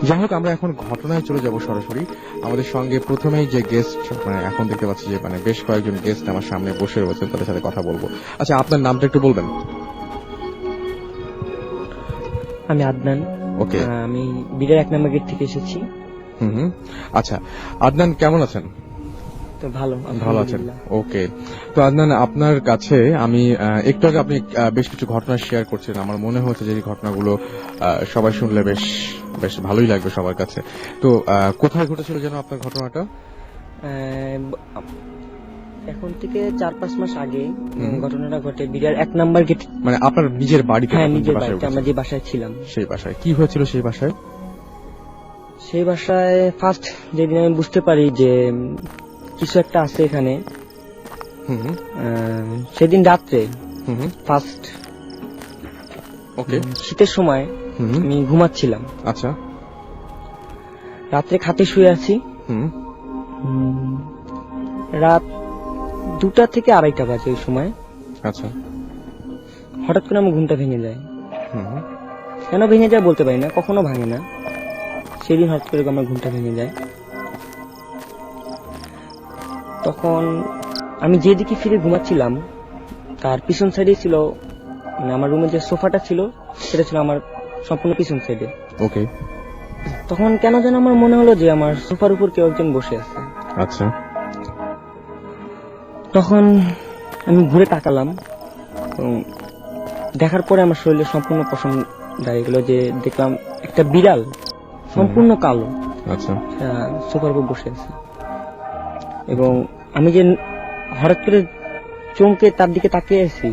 যাই হোক, আমরা এখন ঘটনায় চলে যাব সরাসরি। আমাদের সঙ্গে প্রথমেই যে গেস্ট, মানে এখন দেখতে পাচ্ছি যে মানে বেশ কয়েকজন গেস্ট আমার সামনে বসে রয়েছেন, তাদের সাথে কথা বলবো। আচ্ছা, আপনার নামটা একটু বলবেন? আমি আদনান। ওকে। আমি বিডার 1 নম্বর গেট থেকে এসেছি। হুম। আচ্ছা, আদনান কেমন আছেন? তো ভালো ভালো আছেন? ওকে। তো আদনান, আপনার কাছে আমি একটু আগে আপনি বেশ কিছু ঘটনা শেয়ার করছেন। আমার মনে হচ্ছে যে এই ঘটনাগুলো সবাই শুনলে বেশ বেশ ভালোই লাগবে সবার কাছে। তো কোথায় ঘটেছিল যেন আপনার ঘটনাটা? এখন থেকে 4-5 মাস আগে ঘটনাটা ঘটে বিডার 1 নম্বর গেট। মানে আপনার নিজের বাড়িতে? হ্যাঁ, নিজের বাড়িতে, আমরা যে বাসায় ছিলাম সেই বাসায় কি হয়েছিল? সেই বাসায় ফার্স্ট যেদিন আমি বুঝতে পারি যে কিছু একটা আছে এখানে, সেদিন রাত্রে ফার্স্ট। ওকে। শীতের সময় আমি ঘুমাচ্ছিলাম। আচ্ছা। রাত্রে খাটে শুয়ে আছি। রাত 2টা থেকে 2:30 বাজে ওই সময়। আচ্ছা। হঠাৎ করে আমার ঘুমটা ভেঙে যায়। কেন ভেঙে যায় বলতে পারি না, কখনো ভাঙে না। সেদিন হঠাৎ করে আমার ঘুমটা ভেঙে যায়। তখন আমি যেদিকে ফিরে ঘুমাচ্ছিলাম তার পিছন সাইডে ছিল, মানে আমার রুমে যে সোফাটা ছিল সেটা ছিল আমার সম্পূর্ণ পিছন সাইডে। ওকে। তখন কেন যেন আমার মনে হলো যে আমার সোফার উপর কেউ একজন বসে আছে। আচ্ছা। তখন আমি ঘুরে তাকালাম, দেখার পরে আমার শরীরে সম্পূর্ণ পশম দাঁড়িয়ে গেল, যে দেখলাম একটা বিড়াল সম্পূর্ণ কালো। আচ্ছা। সোফার উপর বসে আছে। এবং আমি যে হঠাৎ করে চমকে তার দিকে তাকিয়ে আছি,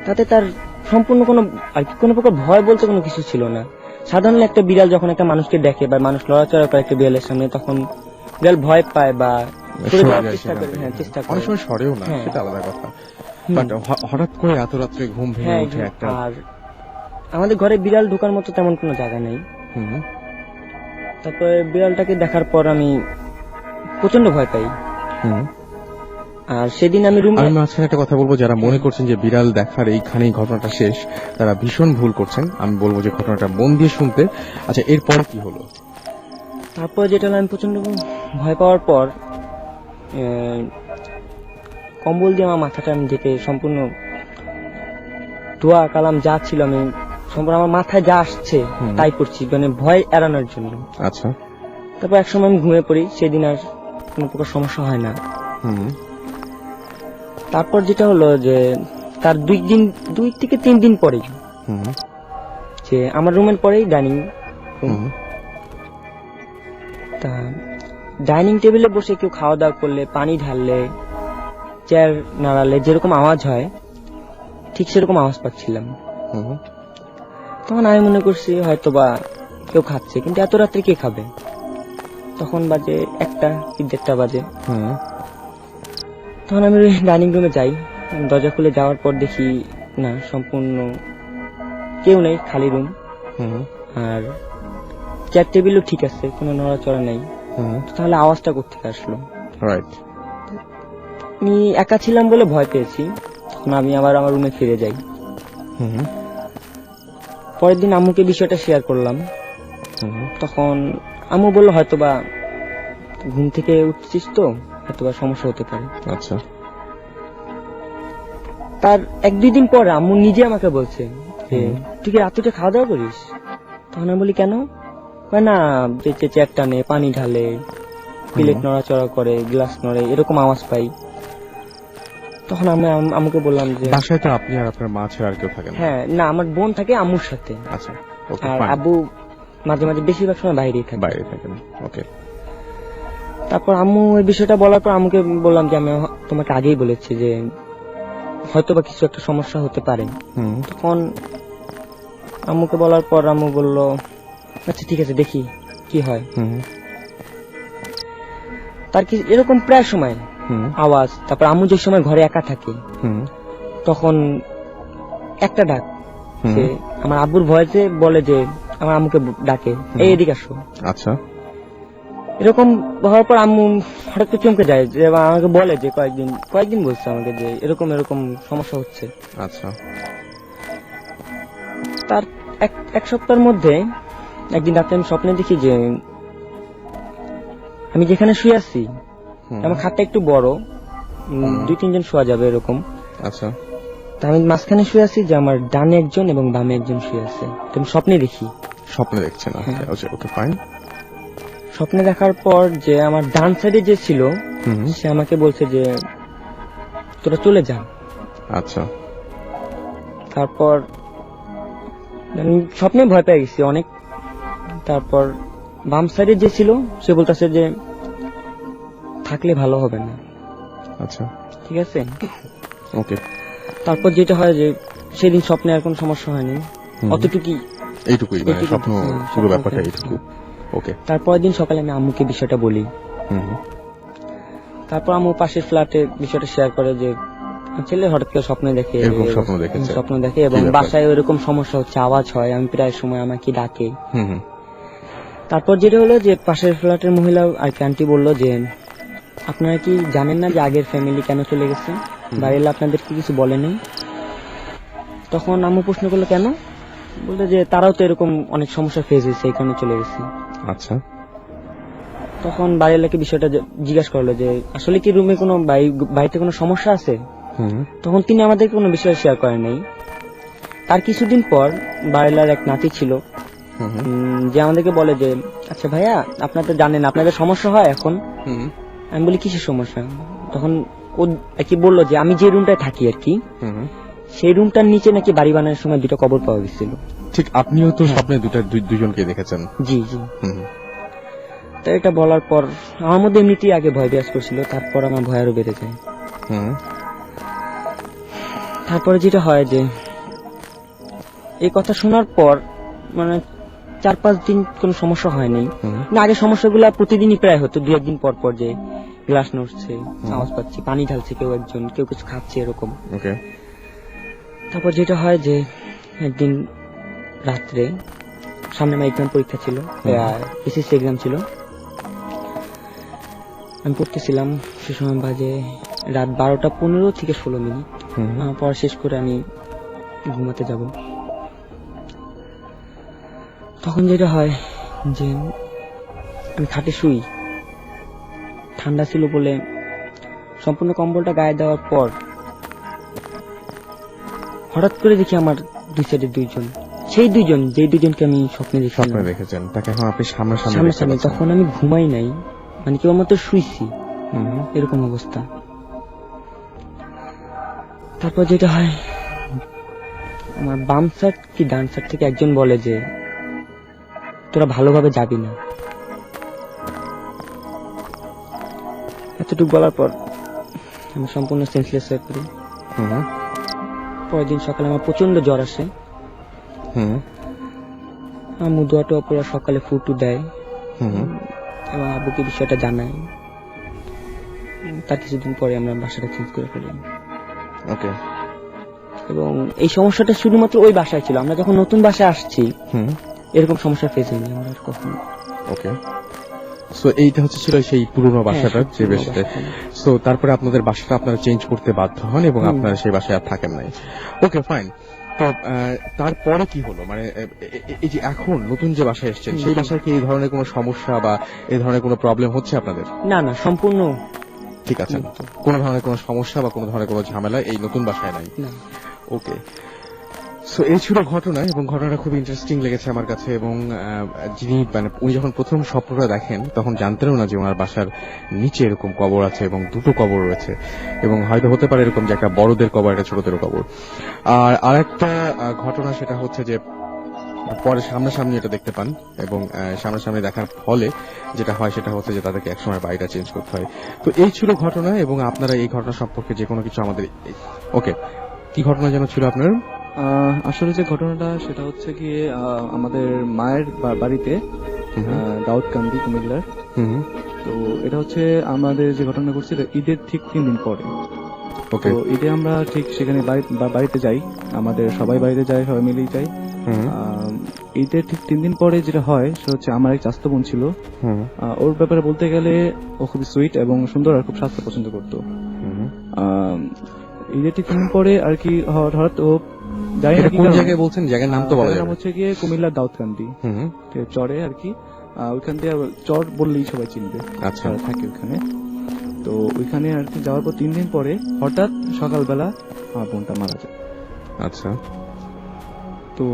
তাতে তার সম্পূর্ণ কোনো প্রকার ভয় বলতে কোনো কিছু ছিল না। সাধারণত একটা বিড়াল যখন একটা মানুষকে দেখে বা মানুষ লড়াচড়া করে একটা বিড়ালের সামনে, তখন বিড়াল ভয় পায় বা চেষ্টা করে, অনেক সময় সরেও না, সেটা আলাদা কথা। বাট হঠাৎ করে এত রাত্রে ঘুম ভেঙে ওঠে একটা। আর আমাদের ঘরে বিড়াল ঢোকার মতো তেমন কোনো জায়গা নেই। তারপরে বিড়ালটাকে দেখার পর আমি প্রচন্ড ভয় পাই। আর সেদিন আমি মাঝখানে একটা কথা বলবো, যারা মনে করছেন যে বিড়াল দেখার এইখানেই ঘটনাটা শেষ, তারা ভীষণ ভুল করছেন। আমি বলবো যে ঘটনাটা মন দিয়ে শুনতে। আচ্ছা, এরপর কি হলো? তারপর যেটা হলো, আমি প্রচন্ড ভয় পাওয়ার পর কম্বল দিয়ে আমার মাথাটা আমি ঢেকে সম্পূর্ণ দোয়া কালাম যা ছিল আমি সম্পূর্ণ আমার মাথায় যা আসছে তাই করছি, মানে ভয় এড়ানোর জন্য। আচ্ছা। তারপর একসময় আমি ঘুমিয়ে পড়ি। সেদিন আর কোনো প্রকার সমস্যা হয় না। তারপর যেটা হলো যে তার 2 থেকে 3 দিন পরেই যে আমার রুমের পরেই ডাইনিং রুম, তা ডাইনিং টেবিলে বসে কেউ খাওয়া দাওয়া করলে, পানি ঢাললে, চেয়ার নাড়ালে যেরকম আওয়াজ হয় ঠিক সেরকম আওয়াজ পাচ্ছিলাম। তখন আমি মনে করছি হয়তো বা কেউ খাচ্ছে, কিন্তু এত রাত্রে কে খাবে? তখন বাজে 1টা কি 1:30 বাজে। তখন আমি ডাইনিং রুমে যাই। দরজা খুলে যাওয়ার পর দেখি না, সম্পূর্ণ কেউ নেই, খালি রুম। আর চেয়ার টেবিলও ঠিক আছে, কোনো নড়াচড়া নেই। তাহলে আওয়াজটা কোথেকে আসলো? রাইট। আমি একা ছিলাম বলে ভয় পেয়েছি। তখন আমি আবার আমার রুমে ফিরে যাই। পরের দিন আম্মুকে বিষয়টা শেয়ার করলাম। তখন আম্মু বললো হয়তোবা ঘুম থেকে উঠছিস তো, হয়তোবা সমস্যা হতে পারে। আচ্ছা। তার 1-2 দিন পর আম্মু নিজে আমাকে বলছে যে তুই কি রাত্রিতে খাওয়া দাওয়া করিস? তখন আমি বলি কেন? না, যে চেয়ার টানে, পানি ঢালে, প্লেট নড়াচড়া করে, গ্লাস নড়ে, এরকম আওয়াজ পাই। তখন আমি আম্মুকে বললাম যে বাসায় তো আপনি আর আপনার মা ছাড়া আর কেউ থাকেন? হ্যাঁ, না, আমার বোন থাকে আম্মুর সাথে। আচ্ছা। আর আব্বু মাঝে মাঝে বেশিরভাগ সময় বাইরে থাকেন। ওকে। তারপর আম্মু এই বিষয়টা বলার পর আম্মুকে বললাম যে আমি তোমাকে আগেই বলেছি যে হয়তো বা কিছু একটা সমস্যা হতে পারে। তখন আম্মুকে বলার পর আম্মু বলল আচ্ছা ঠিক আছে, দেখি কি হয়। তার কি এরকম প্রায় সময় আওয়াজ। তারপর আম্মু যে সময় ঘরে একা থাকে তখন একটা ডাক, আমার আব্বুর ভয়েসে বলে যে আমার আম্মুকে ডাকে, এদিকে আসো। আচ্ছা। এরকম হওয়ার পর আম্মু হঠাৎ করে চমকে যায়, যে আমাকে বলে যে কয়েকদিন বলছে আমাকে যে এরকম এরকম সমস্যা হচ্ছে। আচ্ছা। তার এক সপ্তাহের মধ্যে একদিন রাতে আমি স্বপ্নে দেখি যে আমি যেখানে শুয়ে আছি আমার খাটটা একটু বড়, 2-3 জন শোয়া যাবে এরকম। আচ্ছা। তা আমি মাঝখানে শুয়ে আছি, যে আমার ডানে একজন এবং বামে একজন শুয়ে আছে। তো আমি স্বপ্নে দেখি। স্বপ্নে দেখছেন? Okay fine. স্বপ্নে দেখার পর যে আমার ডান সাইডে যে ছিল সে আমাকে বলছে যে তোরা চলে যা। আচ্ছা। তারপর আমি স্বপ্নে ভয় পেয়ে গেছি অনেক। তারপর বাম সাইডে যে ছিল সে বলতেছে যে থাকলে ভালো হবে না। আচ্ছা, ঠিক আছে। ওকে। তারপর যেটা হয় যে সেদিন স্বপ্নে আর কোনো সমস্যা হয়নি, অতটুকুই, এইটুকুই মানে স্বপ্ন, পুরো ব্যাপারটা এইটুকু। ওকে। তারপরের দিন সকালে আমি আম্মুকে বিষয়টা বলি। তারপর আম্মু পাশের ফ্ল্যাটে বিষয়টা শেয়ার করে যে ছেলে হঠাৎ করে স্বপ্ন দেখে এবং বাসায় ওইরকম সমস্যা হচ্ছে, আওয়াজ হয়, আমি প্রায় সময় আমাকে ডাকে। তারপর যেটা হলো যে পাশের ফ্ল্যাটের মহিলা আর কি আন্টি বললো যে আপনারা কি জানেন না যে আগের ফ্যামিলি কেন চলে গেছে, বাড়ির আপনাদের কি কিছু বলেনি? তখন আম্মু প্রশ্ন করলো কেন, বললো যে তারাও তো এরকম অনেক সমস্যা ফেস হয়েছে, এই কারণে চলে গেছে। আচ্ছা। তখন বাড়ির লোকে বিষয়টা জিজ্ঞাসা করলো যে আসলে কি রুমে কোনো বাড়িতে কোনো সমস্যা আছে? তখন তিনি আমাদেরকে কোনো বিষয় শেয়ার করেন নাই। তার কিছুদিন পর বাড়িলার এক নাতি ছিল যে আমাদেরকে বলে যে আচ্ছা ভাইয়া, আপনারা তো জানেন আপনাদের সমস্যা হয় এখন। আমি বলি কিসের সমস্যা? তখন ও কি বললো যে আমি যে রুমটায় থাকি আর কি, সেই রুমটার নিচে নাকি বাড়ি বানানোর সময় 2টা কবর পাওয়া গেছিল। ঠিক, আপনিও তো স্বপ্নে দুজনকে দেখেছেন? জি জি। তো এটা বলার পর আমার মধ্যে এমনিতেই আগে ভয় বিরাজ করছিল, তারপর আমার ভয় আরো বেড়ে যায়। তারপরে যেটা হয় যে এই কথা শোনার পর মানে 4-5 দিন কোনো সমস্যা হয়নি। আগে সমস্যাগুলো প্রতিদিনই প্রায় হতো, 2-1 দিন পর পর যে গ্লাস নড়ছে, আওয়াজ পাচ্ছি, পানি ঢালছে কেউ একজন, কেউ কিছু খাচ্ছে এরকম। তারপর যেটা হয় যে একদিন রাত্রে, সামনে আমার এক্সাম পরীক্ষা ছিল, এসএসসি এক্সাম ছিল, আমি পড়তেছিলাম। সে সময় বাজে রাত 12:15 থেকে 16 মিনিট। পড়া শেষ করে আমি ঘুমাতে যাব। তখন যেটা হয় যে আমি খাটে শুই, ঠান্ডা ছিল বলে সম্পূর্ণ কম্বলটা গায়ে দেওয়ার পর হঠাৎ করে দেখি আমার দুই সাইডে 2 জন, সেই 2 জন যে 2 জনকে আমি স্বপ্নে দেখেছেন, তাকে এখন আপনি সামনাসামনি। তখন আমি ঘুমাই নাই, মানে কেউ মতো শুইছি, এরকম অবস্থা। তারপর যেটা হয় আমার বাম সাইড কি ডান সাইড থেকে একজন বলে যে তোরা ভালোভাবে যাবি না। এতটুকু বলার পর আমি সম্পূর্ণ সেন্সলেস হয়ে পড়ি। পরের দিন সকালে আমার প্রচন্ড জ্বর আসে। আম্মু দোয়াটা পুরো সকালে ফুটু দেয় এবং আব্বুকে বিষয়টা জানায়। তার কিছুদিন পরে আমরা বাসাটা চেঞ্জ করে ফেলি। ওকে। এবং এই সমস্যাটা শুধুমাত্র ওই বাসায় ছিল, আমরা যখন নতুন বাসায় আসছি এরকম সমস্যা ফেস হয়নি আমরা কখনো। ওকে। সো এইটা হচ্ছে ছিল সেই পুরনো বাসাটা, যে বেশিতে। সো তারপরে আপনাদের বাসাটা আপনারা চেঞ্জ করতে বাধ্য হন এবং আপনারা সেই বাসায় আর থাকেন নাই। Okay fine. তো তারপরে কি হলো, মানে এই যে এখন নতুন যে বাসায় এসেছেন সেই বাসায় কি এই ধরনের কোনো সমস্যা বা এই ধরনের কোনো প্রবলেম হচ্ছে আপনাদের? না না, সম্পূর্ণ ঠিক আছে, কোনো ধরনের কোনো সমস্যা বা কোনো ধরনের কোনো ঝামেলা এই নতুন বাসায় নাই? ওকে। সো এই ছিল ঘটনা, এবং ঘটনাটা খুব ইন্টারেস্টিং লেগেছে আমার কাছে। এবং যিনি মানে উনি যখন প্রথম স্বপ্নটা দেখেন তখন জানতেনও না যে ওনার বাসার নিচে এরকম কবর আছে এবং 2টো কবর রয়েছে, এবং হয়তো হতে পারে এরকম যে একটা বড়দের কবর, একটা ছোটদের কবর। আর আরেকটা ঘটনা সেটা হচ্ছে যে পরে সামনাসামনি এটা দেখতে পান, এবং সামনাসামনি দেখার ফলে যেটা হয় সেটা হচ্ছে যে তাদেরকে একসময় বাড়িটা চেঞ্জ করতে হয়। তো এই ছিল ঘটনা, এবং আপনারা এই ঘটনা সম্পর্কে যে কোনো কিছু আমাদের। ওকে, কি ঘটনা যেন ছিল আপনার? আসলে যে ঘটনাটা সেটা হচ্ছে গিয়ে আমাদের মায়ের বাড়িতে, দাউদকান্দি, কুমিল্লার। তো এটা হচ্ছে আমাদের যে ঘটনা ঘটছে ঈদের ঠিক 3 দিন পরে। তো ঈদে আমরা ঠিক সেখানে বাড়িতে যাই, আমাদের সবাই বাড়িতে যায়, সবাই মিলেই যাই। ঈদের ঠিক 3 দিন পরে যেটা হয় সেটা হচ্ছে আমার এক চাচাতো বোন ছিল। ওর ব্যাপারে বলতে গেলে ও খুবই সুইট এবং সুন্দর আর খুব স্বাস্থ্য পছন্দ করতো। ঈদের ঠিক 3 দিন পরে আর কি হঠাৎ ও জানি না এটা কি কোন কারণে। জায়গায় বলছেন? জায়গার নাম তো বলা জায়গার যাবে নাম না। হচ্ছে গিয়ে কুমিল্লার দাউদকান্দি হুম, চরে আর কি। ওইখান দিয়ে চর বললেই সবাই চিনবে, আচ্ছা। যারা থাকে ওখানে। তো ওইখানে আর কি যাওয়ার পর 3 দিন পরে হঠাৎ সকালবেলা আমার বোনটা মারা যায়। আচ্ছা। তো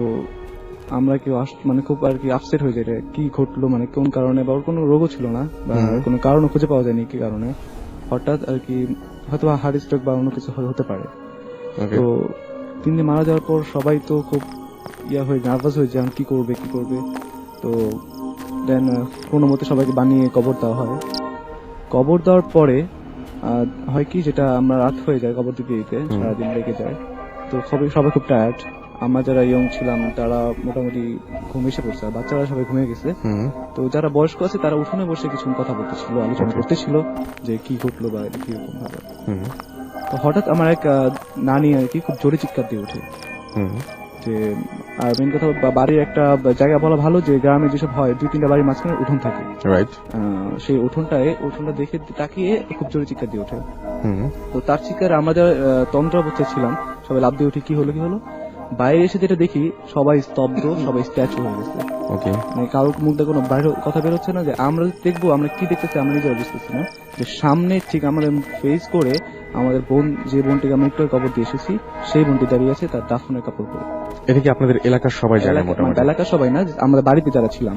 আমরা কি মানে খুব আর কি আপসেট হয়ে যায়, এটা কি ঘটলো, মানে কোন কারণে, বা ওর কোনো রোগও ছিল না বা কোনো কারণও খুঁজে পাওয়া যায়নি কি কারণে হঠাৎ আর কি, হয়তো হার্ট স্ট্রোক বা অন্য কিছু হতে পারে। ওকে। তো 3 দিন মারা যাওয়ার পর সবাই তো খুব হয়ে নার্ভাস হয়ে যান, কি করবে। তো দেন কোনো মতে সবাইকে বানিয়ে কবর দেওয়া হয়। কবর দেওয়ার পরে হয় কি, যেটা আমরা রাত হয়ে যায় কবর দিতে দিতে, সারাদিন লেগে যায়। তো সবাই খুব টায়ার্ড। আমরা যারা ইয়ং ছিলাম তারা মোটামুটি ঘুম এসে পড়ছে, আর বাচ্চারা সবাই ঘুমিয়ে গেছে। তো যারা বয়স্ক আছে তারা উঠোনে বসে কিছু কথা বলতেছিল, আলোচনা করতেছিল যে কি ঘটলো বা এটা কিরকম ভাবে। তো হঠাৎ আমার এক নানি আর কি খুব জোরে চিৎকার দিয়ে ওঠে যে, আর মেন কথা বাড়ির একটা জায়গা বলা ভালো, যে গ্রামে যেসব হয় 2-3টা বাড়ির মাঝখানে উঠোন থাকে, রাইট। সেই উঠোনটা দেখে তাকিয়ে খুব জোরে চিৎকার দিয়ে ওঠে। তো তার চিৎকারে আমরা যারা তন্ত্র অবস্থায় ছিলাম সবাই লাফ দিয়ে উঠি, কি হলো। বাইরে এসে যেটা দেখি সবাই স্তব্ধ, সবাই স্ট্যাচু হয়ে গেছে। ওকে। মানে কারোর মুখ দিয়ে কোনো বাইরে কথা বেরোচ্ছে না, যে আমরা দেখবো আমরা কি দেখতেছি আমরা নিজেরা বুঝতেছি না। যে সামনে ঠিক আমাদের ফেস করে আমাদের যে বোনটিকে আমরা একটু কবর দিয়ে এসেছি, সেই বোনটি দাঁড়িয়ে আছে তার দাফনের কাপড় পরে। এটা কি আপনাদের এলাকার সবাই জানে মোটামুটি? এলাকার সবাই না, আমাদের বাড়িতে যারা ছিলাম,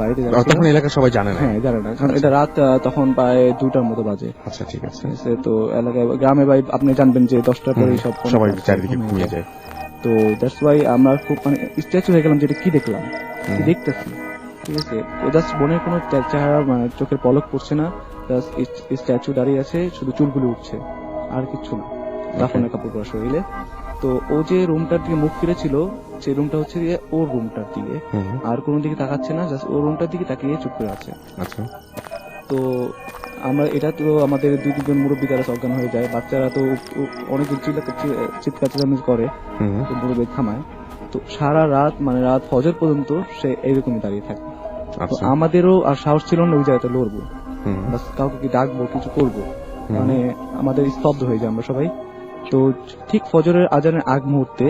বাড়িতে যারা তখন এলাকার সবাই জানে না? হ্যাঁ, জানে না, কারণ এটা রাত তখন প্রায় 2টার মতো বাজে। আচ্ছা, ঠিক আছে। ঠিক আছে, তো এলাকায় গ্রামে ভাই আপনি জানবেন যে 10টার পরে সবাই চারিদিকে ঘুমিয়ে যায়। তো দ্যাটস ওয়াই আমরা খুব মানে স্ট্যাচু হয়ে গেলাম, যেটা কি দেখলাম, কি দেখতেছি। ঠিক আছে, তো জাস্ট বোনের কোনো চেহারা মানে চোখের পলক পড়ছে না, জাস্ট স্ট্যাচু দাঁড়িয়ে আছে, শুধু চুলগুলো উঠছে, আর কিছু না, দাফনের কাপড় পরা শরীরে। তো ও যে রুমটার দিকে মুখ ফিরেছিল, সেই রুমটা হচ্ছে গিয়ে ওর রুমটার দিকে, আর কোনো দিকে তাকাচ্ছে না, জাস্ট ওর রুমটার দিকে তাকিয়ে চুপ করে আছে। আচ্ছা। তো আমরা এটা তো আমাদের 2-3 জন মুরব্বী তারা অজ্ঞান হয়ে যায়, বাচ্চারা তো অনেক চিৎকার চেঁচামেচি করে, তো মুরব্বী থামায়। তো সারা রাত মানে রাত ফজর পর্যন্ত সে এইরকমই দাঁড়িয়ে থাকে। তো আমাদেরও আর সাহস ছিল না ওই জায়গাতে লড়বো, বাস কাউকে কি ডাকবো, কিছু করবো, মানে আমাদের স্তব্ধ হয়ে যায় আমরা সবাই। তো ঠিক ফজরের আজানের আগ মুহূর্তে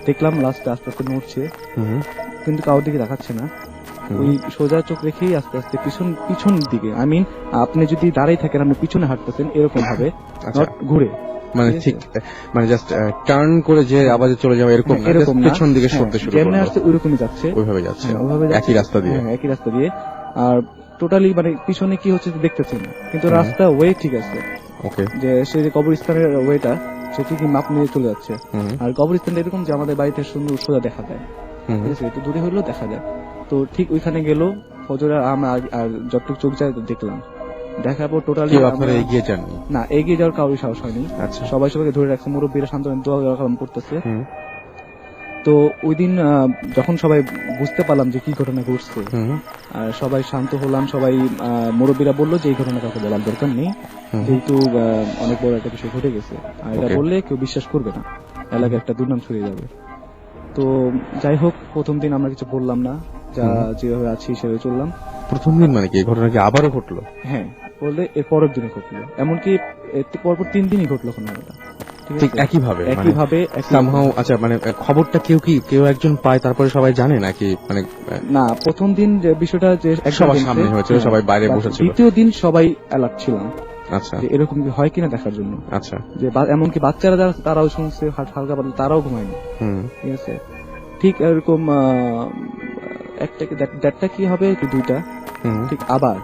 দেখলাম লাস্টে আস্তে আস্তে নড়ছে, কিন্তু কারোর দিকে দেখাচ্ছে না। ওই সোজা চোখ রেখেই আস্তে আস্তে পিছন দিকে, আই মিন আপনি যদি দাঁড়িয়ে থাকেন আপনি পিছনে হাঁটতেছেন এরকম ভাবে, ঘুরে, মানে ঠিক মানে জাস্ট টার্ন করে যে আবাজে চলে যাবে এরকম না, এরকম না, পেছন দিকে সরতে শুরু যেমনি করলো, আসছে ওইরকমই যাচ্ছে, ওইভাবে যাচ্ছে, ওইভাবে একই রাস্তা দিয়ে। একই রাস্তা দিয়ে। আর টোটালি মানে পিছনে কি হচ্ছে দেখতেছেন না, কিন্তু রাস্তা ওয়ে ঠিক আছে। ওকে। যে সে যে কবরস্থানের ওয়েটা সে ঠিকই মাপ নিয়ে চলে যাচ্ছে। আর কবরস্থানটা এরকম যে আমাদের বাড়িতে সুন্দর সোজা দেখা যায়, ঠিক আছে, একটু দূরে হলেও দেখা যায়। তো ঠিক ওইখানে গেল ফজরে, আর যতটুকু চোখ যায় দেখলাম, দেখার পর টোটালি আপনারা এগিয়ে যাননি? না, এগিয়ে যাওয়ার কারোর সাহস হয়নি। আচ্ছা। সবাইকে ধরে রাখছে, মুরব্বীরা সান্ত্বনা দোয়া করতেছে। তো ওই দিন যখন সবাই বুঝতে পারলাম যে কি ঘটনা ঘটছে, আর সবাই শান্ত হলাম, সবাই মুরব্বীরা বললো যে এই ঘটনা কাউকে বলার দরকার নেই, যেহেতু অনেক বড় একটা বিষয় ঘটে গেছে, আর এটা বললে কেউ বিশ্বাস করবে না, এলাকায় একটা দুর্নাম ছড়িয়ে যাবে। তো যাই হোক, প্রথম দিন আমরা কিছু বললাম না, যা যেভাবে আছি সেভাবে চললাম। প্রথম দিন মানে কি এই ঘটনা কি আবারও ঘটলো? হ্যাঁ, বললে এর পরের দিনে ঘটলো, এমনকি পরপর 3 দিনই ঘটলো ঘটনাটা, ঠিক একইভাবে। সামহাউ। আচ্ছা, মানে খবরটা কেউ একজন পায় তারপরে সবাই জানে নাকি? মানে না, প্রথম দিন যে বিষয়টা যে সবার সামনে হয়েছিল, সবাই বাইরে বসেছিল। দ্বিতীয় দিন সবাই অ্যালার্ট ছিলাম, আচ্ছা, যে এরকম কি হয় কিনা দেখার জন্য। আচ্ছা। যে এমনকি বাচ্চারা যারা তারাও শুনছে, হালকা পাতলা তারাও ঘুমায়নি, ঠিক আছে। ঠিক এরকম দেড়টা কি হবে কি 2টা, ঠিক আবার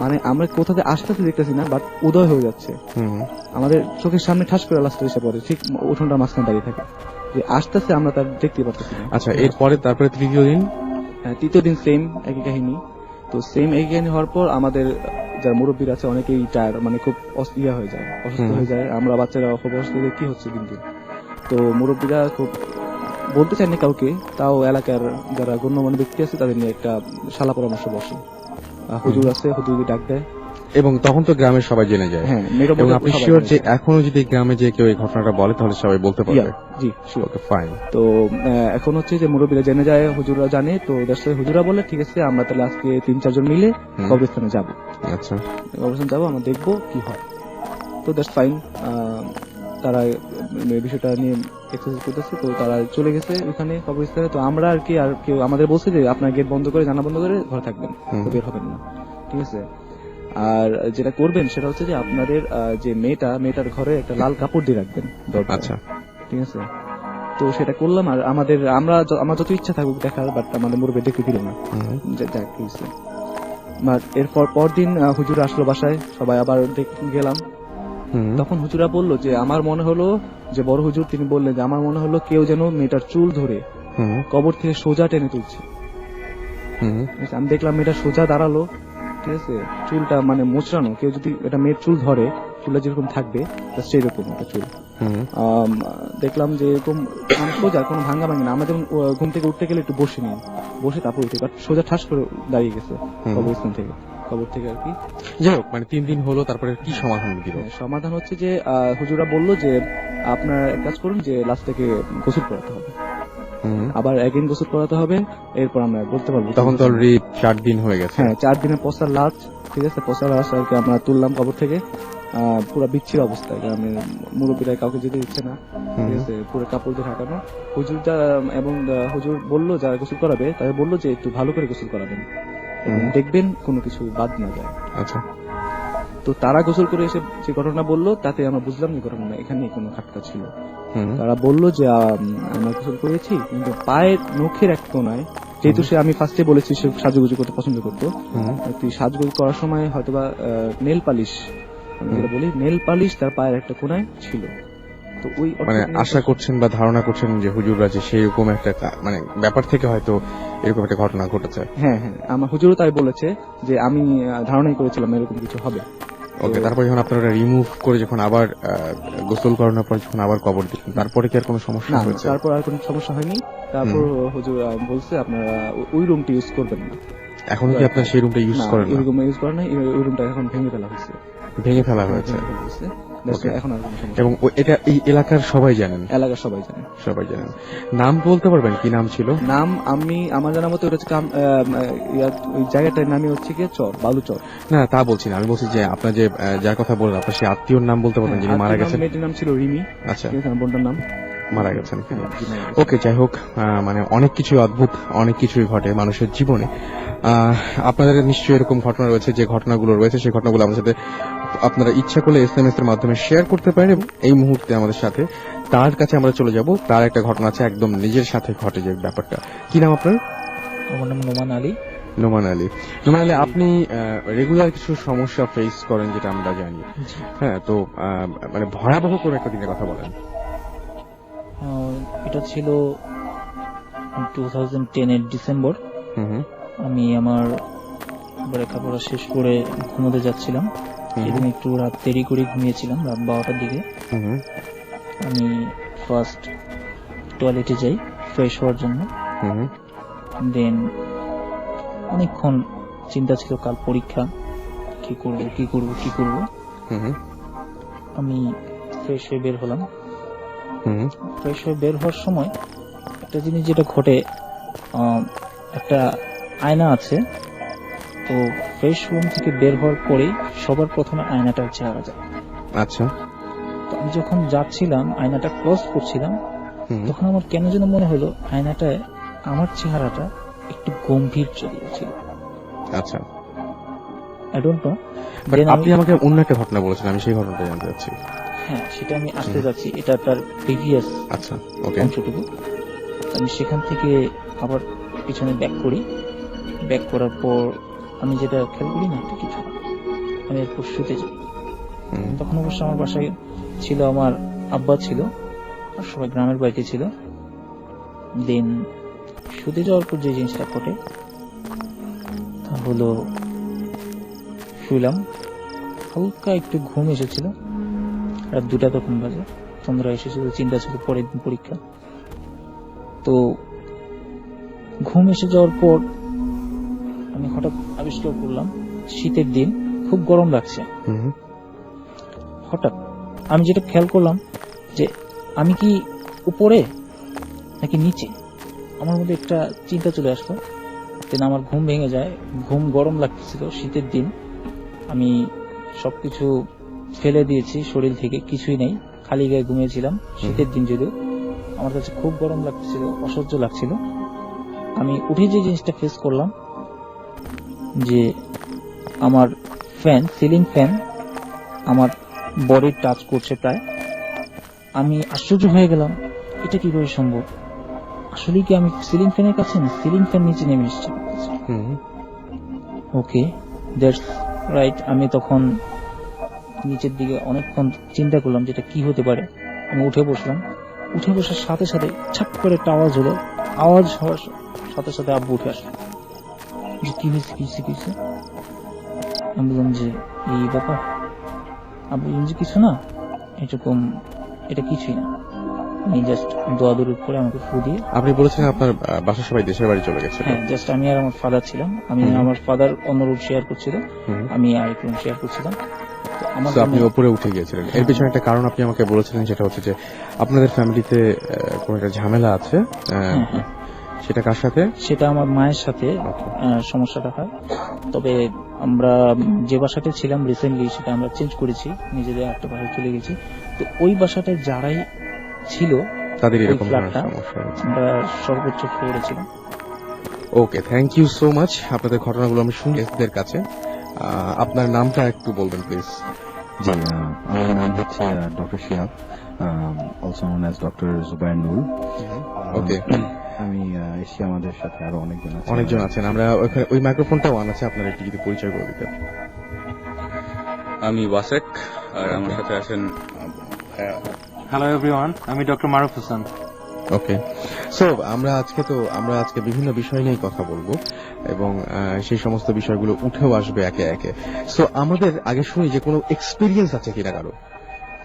মানে আমরা কোথাতে আসতে দেখতেছি না, বাট উদয় হয়ে যাচ্ছে আমাদের চোখের সামনে, ঠাস করে লাস্টে এসে পড়ে, ঠিক উঠোনটা মাঝখানে দাঁড়িয়ে থাকে, যে আসতেছে আমরা তার দেখতে পাচ্ছি না। আচ্ছা, এরপরে তারপরে তৃতীয় দিন সেম একই কাহিনী। তো সেম একই কাহিনী হওয়ার পর আমাদের যারা মুরব্বীরা আছে অনেকেই টায়ার্ড, মানে খুব অসুস্থ হয়ে যায়, আমরা বাচ্চারা খুব অসুস্থ, কি হচ্ছে দিন দিন। তো মুরব্বীরা খুব বলতে চাননি কাউকে, তাও এলাকার যারা গণ্যমান্য ব্যক্তি আছে তাদের নিয়ে একটা শালা পরামর্শ বসে, হুজুর আছে, হুজুরকে ডাক দেয়, এবং তখন তো গ্রামের সবাই জেনে যায়। হ্যাঁ, এবং আপনি শিওর যে এখনো যদি গ্রামে যে কেউ এই ঘটনাটা বলে তাহলে সবাই বলতে পারবে? জি, শিওর। ওকে, ফাইন। তো এখন হচ্ছে যে মুরব্বীরা জেনে যায়, হুজুররা জানে, তো হুজুরা বলে ঠিক আছে আমরা তাহলে আজকে 3-4 জন মিলে কবরস্থানে যাবো। আচ্ছা, কবরস্থানে যাবো, আমরা দেখবো কি হয়। তো দ্যাটস ফাইন। তারা বিষয়টা নিয়ে এক্সারসাইজ করতেছে। তো তারা চলে গেছে ওখানে কবরস্থানে। তো আমরা আর কি, আর কেউ আমাদের বলছে যে আপনার গেট বন্ধ করে, জানা বন্ধ করে ঘরে থাকবেন, তো বের হবেন না, ঠিক আছে। আর যেটা করবেন সেটা হচ্ছে যে আপনাদের যে মেয়েটার ঘরে একটা লাল কাপড় দিয়ে রাখবেন দরজায়। আচ্ছা, ঠিক আছে। তো সেটা করলাম। আর আমার যত ইচ্ছা থাকুক দেখার, বাট আমাদের মুরব্বী দেখতে দিল না। যাক হয়েছে। বাট এরপর পরদিন হুজুর আসলো বাসায়, সবাই আবার গেলাম। তখন হুজুরা বলল যে আমার মনে হলো, যে বড় হুজুর তিনি বললেন যে আমার মনে হলো কেউ যেন মেয়েটার চুল ধরে কবর থেকে সোজা টেনে তুলছে। আমি দেখলাম মেয়েটা সোজা দাঁড়ালো, ঠিক আছে, চুলটা মানে মোচড়ানো। কেউ যদি এটা মেয়ের চুল ধরে, চুলটা যেরকম থাকবে সেরকম একটা চুল। দেখলাম যে এরকম সোজা, কোনো ভাঙ্গা ভাঙ্গি না। আমরা যেমন ঘুম থেকে উঠতে গেলে একটু বসে নিই, বসে তারপর উঠি, বাট সোজা ঠাস করে দাঁড়িয়ে গেছে কবরস্থান থেকে, কবর থেকে আর কি। যাই হোক, মানে 3 দিন হলো, তারপরে কি সমাধান দিল? সমাধান হচ্ছে যে হুজুরা বলল যে আপনার এক কাজ করুন, যে লাস্ট থেকে গোসল করাতে হবে, আবার একদিন গোসল করাতে হবে, এরপর আমরা বলতে পারবো। তখন তো অলরেডি 4 দিন হয়ে গেছে। হ্যাঁ, 4 দিনের পসার লাশ, ঠিক আছে, পসার লাশ আর কি আমরা তুললাম কবর থেকে। পুরো বিচ্ছির অবস্থা, গ্রামের মুরব্বীরা কাউকে যেতে দিচ্ছে না, ঠিক আছে, পুরো কাপড় দিয়ে ঢাকানো। হুজুরটা এবং হুজুর বললো যারা গোসল করাবে তাদের বললো যে একটু ভালো করে গোসল করাবেন, দেখবেন কোনো কিছু বাদ না যায়। আচ্ছা। তো তারা গোসল করে এসে যে ঘটনা বললো, তাতে আমরা বুঝলাম যে ঘটনা এখানে কোনো খাটকা ছিল। তারা বললো যে আমরা গোসল করেছি, কিন্তু পায়ের নখের এক কোনায়, যেহেতু আমি ফার্স্টে বলেছি সে সাজুগুজু করতে পছন্দ করতো, তুই সাজুগুজু করার সময় হয়তোবা নেল পালিশ, আমি যেটা বলি নেল পালিশ তার পায়ের একটা কোনায় ছিল। তো ওই মানে আশা করছেন বা ধারণা করছেন যে হুজুররা যে সেইরকম একটা মানে ব্যাপার থেকে হয়তো এরকম একটা ঘটনা ঘটেছে। হ্যাঁ, আমার হুজুরও তাই বলেছে যে আমি ধারণাই করেছিলাম এরকম কিছু হবে। ওকে, তারপর যখন আপনারা রিমুভ করে যখন আবার গোসল করানোর পর যখন আবার কবর দিলেন, তারপরে কি আর কোনো সমস্যা হয়েছে? তারপর আর কোনো সমস্যা হয়নি। তারপর হুজুর বলছে আপনারা ওই রুমটি ইউজ করবেন না। এখন কি আপনারা সেই রুমটা ইউজ করেন না? ওই রুম ইউজ করেন না, ওই রুমটা এখন ভেঙে ফেলা হয়েছে। এখন আর কোনো সমস্যা। এবং এটা এই এলাকার সবাই জানেন? এলাকার সবাই জানে। সবাই জানেন। নাম বলতে পারবেন কি নাম ছিল? নাম আমার জানার মতো ওটা হচ্ছে ওই জায়গাটার নামই হচ্ছে কি চর, বালু চর। না, তা বলছি না, আমি বলছি যে আপনার যে যার কথা বললেন, আপনার সেই আত্মীয়র নাম বলতে পারবেন যিনি মারা গেছেন? মেয়েটির নাম ছিল রিমি। আচ্ছা, বোনটার নাম মারা গেছেন। ওকে, যাই হোক, মানে অনেক কিছু অদ্ভুত, অনেক কিছুই ঘটে মানুষের জীবনে। আপনাদের নিশ্চয়ই এরকম ঘটনা রয়েছে, যে ঘটনাগুলো রয়েছে সেই ঘটনাগুলো আমাদের সাথে আপনারা ইচ্ছা করলে SMS এর মাধ্যমে শেয়ার করতে পারেন। এবং এই মুহূর্তে আমাদের সাথে তার কাছে আমরা চলে যাব, তার একটা ঘটনা আছে একদম নিজের সাথে ঘটে যে ব্যাপারটা। কি নাম আপনার? আমার নাম নোমান আলী। নোমান আলী, আপনি রেগুলার কিছু সমস্যা ফেস করেন যেটা আমরা জানি। হ্যাঁ, তো মানে ভয়াবহ কোনো একটা দিনের কথা বলেন। এটা ছিল 2010 এর ডিসেম্বর। আমি আমার লেখাপড়া শেষ করে ঘুমোতে যাচ্ছিলাম। সেদিন একটু রাত দেরি করে ঘুমিয়েছিলাম, রাত 12টার দিকে। আমি ফার্স্ট টয়লেটে যাই ফ্রেশ হওয়ার জন্য। দেন অনেকক্ষণ চিন্তা ছিল, কাল পরীক্ষা, কি করব। আমি ফ্রেশ হয়ে বের হলাম। ফ্রেশ হয়ে বের হওয়ার সময় একটা জিনিস যেটা ঘটে, একটা আয়না আছে। তো ফ্রেশ রুম থেকে বের হওয়ার পরেই সবার প্রথমে আয়নাটার চেহারা যায়। আচ্ছা। তো আমি যখন যাচ্ছিলাম, আয়নাটা ক্লোজ করছিলাম, তখন আমার কেন যেন মনে হলো আয়নাটায় আমার চেহারাটা একটু গম্ভীর ছিল। আচ্ছা, আই ডোন্ট নো। আপনি আমাকে অন্য একটা ঘটনা বলেছেন, আমি সেই ঘটনাটা জানতে চাচ্ছি। হ্যাঁ, সেটা আমি আসতে যাচ্ছি, এটা তার প্রিভিয়াস অংশটুকু। আমি সেখান থেকে আবার পিছনে ব্যাক করি। ব্যাক করার পর আমি যেটা খেয়াল করি না একটা কিছু, আমি এরপর শুতে যাই। তখন অবশ্য আমার বাসায় ছিল, আমার আব্বা ছিল আর সবাই গ্রামের বাড়িতে ছিল। দেন শুতে যাওয়ার পর যে জিনিসটা ঘটে তা হলো, শুইলাম, হালকা একটু ঘুম এসেছিল, রাত 2টা তখন বাজে, চন্দ্র এসেছিল, চিন্তা ছিল পরের দিন পরীক্ষা। তো ঘুম এসে যাওয়ার পর আমি হঠাৎ আবিষ্কার করলাম শীতের দিন খুব গরম লাগছে। হঠাৎ আমি যেটা খেয়াল করলাম যে আমি কি উপরে নাকি নিচে, আমার মধ্যে একটা চিন্তা চলে আসলো। দেন আমার ঘুম ভেঙে যায়, ঘুম গরম লাগতেছিল, শীতের দিন। আমি সবকিছু ফেলে দিয়েছি শরীর থেকে, কিছুই নেই, খালি গায়ে ঘুমিয়েছিলাম, শীতের দিন যদিও। আমার কাছে খুব গরম লাগছিল, অসহ্য লাগছিল। আমি উঠে যে জিনিসটা ফেস করলাম যে আমার ফ্যান, সিলিং ফ্যান আমার বডি টাচ করছে প্রায়। আমি আশ্চর্য হয়ে গেলাম, এটা কিভাবে সম্ভব? আসলে কি আমি সিলিং ফ্যানের কাছে না, সিলিং ফ্যান নিচে নেমে এসেছি। ওকে, দ্যাটস রাইট। আমি তখন নিচের দিকে অনেকক্ষণ চিন্তা করলাম যেটা কি হতে পারে। আমি উঠে বসলাম, উঠে বসার সাথে সাথে ছাপ করে একটা আওয়াজ হলো। আওয়াজ হওয়ার সাথে সাথে আব্বু উঠে আসলো, যে কি হয়েছে কি হয়েছে কি হয়েছে। আমি বললাম যে এই ব্যাপার। আব্বু বললাম যে কিছু না, এরকম, এটা কিছুই না। আমি জাস্ট দোয়া দরুদ করে আমাকে ফু দিয়ে, আপনি বলেছেন আপনার বাসার সবাই দেশের বাড়ি চলে গেছে। হ্যাঁ, জাস্ট আমি আর আমার ফাদার ছিলাম। আমার ফাদার অন্য রুম শেয়ার করছিল, আমি আরেক রুম শেয়ার করছিলাম। তো আমার So, আপনি উপরে উঠে গিয়েছিলেন। এর পিছনে একটা কারণ আপনি আমাকে বলেছিলেন, সেটা হচ্ছে যে আপনাদের ফ্যামিলিতে কোনো একটা ঝামেলা আছে। সেটা কার সাথে? সেটা আমার মায়ের সাথে সমস্যাটা হয়। তবে আমরা যে বাসাতে ছিলাম রিসেন্টলি, সেটা আমরা চেঞ্জ করেছি, নিজেদের একটা বাসায় চলে গেছি। তো ওই বাসাটায় যারাই ছিল তাদের ওই এরকম ফ্ল্যাটটা, সমস্যা আছে। আমরা সর্বোচ্চ ফ্লোরে ছিলাম। ওকে, থ্যাংক ইউ সো মাচ। আপনাদের ঘটনাগুলো আমি শুনি এদের কাছে। আপনার নামটা একটু বলবেন প্লিজ। জি, আমার নাম হচ্ছে doctor Shihab, also known as doctor Zubair Noor. Okay, আমি এসে আমাদের সাথে আরো অনেকজন আছেন। আমরা ওখানে ওই মাইক্রোফোনটাও অন আছে, আপনার একটু যদি পরিচয় করে দিতেন। আমি ওয়াসেক, আর আমার সাথে আছেন হ্যালো এভরিওয়ান, আমি ডক্টর মারুফ হোসেন। ওকে, সো আমরা আজকে বিভিন্ন বিষয় নিয়ে কথা বলবো এবং সেই সমস্ত বিষয়গুলো উঠেও আসবে একে একে। সো আমাদের আগে শুনি যে কোনো এক্সপিরিয়েন্স আছে কিনা কারো।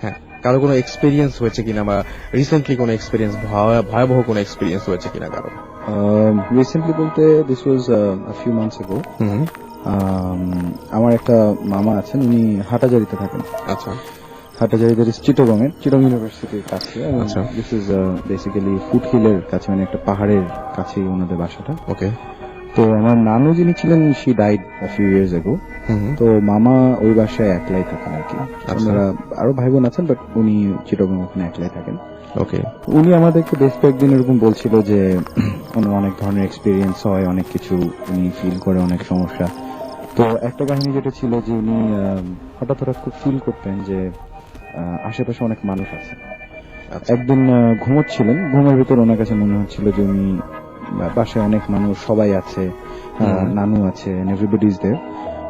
হ্যাঁ, কারো কোনো এক্সপিরিয়েন্স হয়েছে কিনা, বা রিসেন্টলি কোনো এক্সপিরিয়েন্স, ভয়াবহ কোনো এক্সপিরিয়েন্স হয়েছে কিনা কারো। রিসেন্টলি বলতে this was a few months এগো। আমার একটা মামা আছেন, উনি হাটাজারিতে থাকেন। আচ্ছা, হাটাজারিদের চিটগং ইউনিভার্সিটির কাছে। দিস ইজ বেসিক্যালি ফুট হিলের কাছে, মানে একটা পাহাড়ের কাছেই ওনাদের বাসাটা। ওকে। তো আমার নানু যিনি ছিলেন, she died a few years ago. তো মামা ওই বাসায় একলাই থাকেন আর কি। আমরা আরো ভাই বোন আছেন, বাট উনি চিটগং ওখানে একলাই থাকেন। ওকে। উনি আমাদেরকে বেশ কয়েকদিন এরকম বলছিল যে ওনার অনেক ধরনের এক্সপিরিয়েন্স হয়, অনেক কিছু উনি ফিল করে, অনেক সমস্যা। তো একটা কাহিনী যেটা ছিল যে উনি হঠাৎ খুব ফিল করতেন যে আশেপাশে অনেক মানুষ আছে। একদিন ঘুমোচ্ছিলেন, ঘুমের ভিতর ওনার কাছে মনে হচ্ছিল যে উনি বাসায় অনেক মানুষ, সবাই আছে, নানু আছে, এভরিবডি ইজ দেয়ার।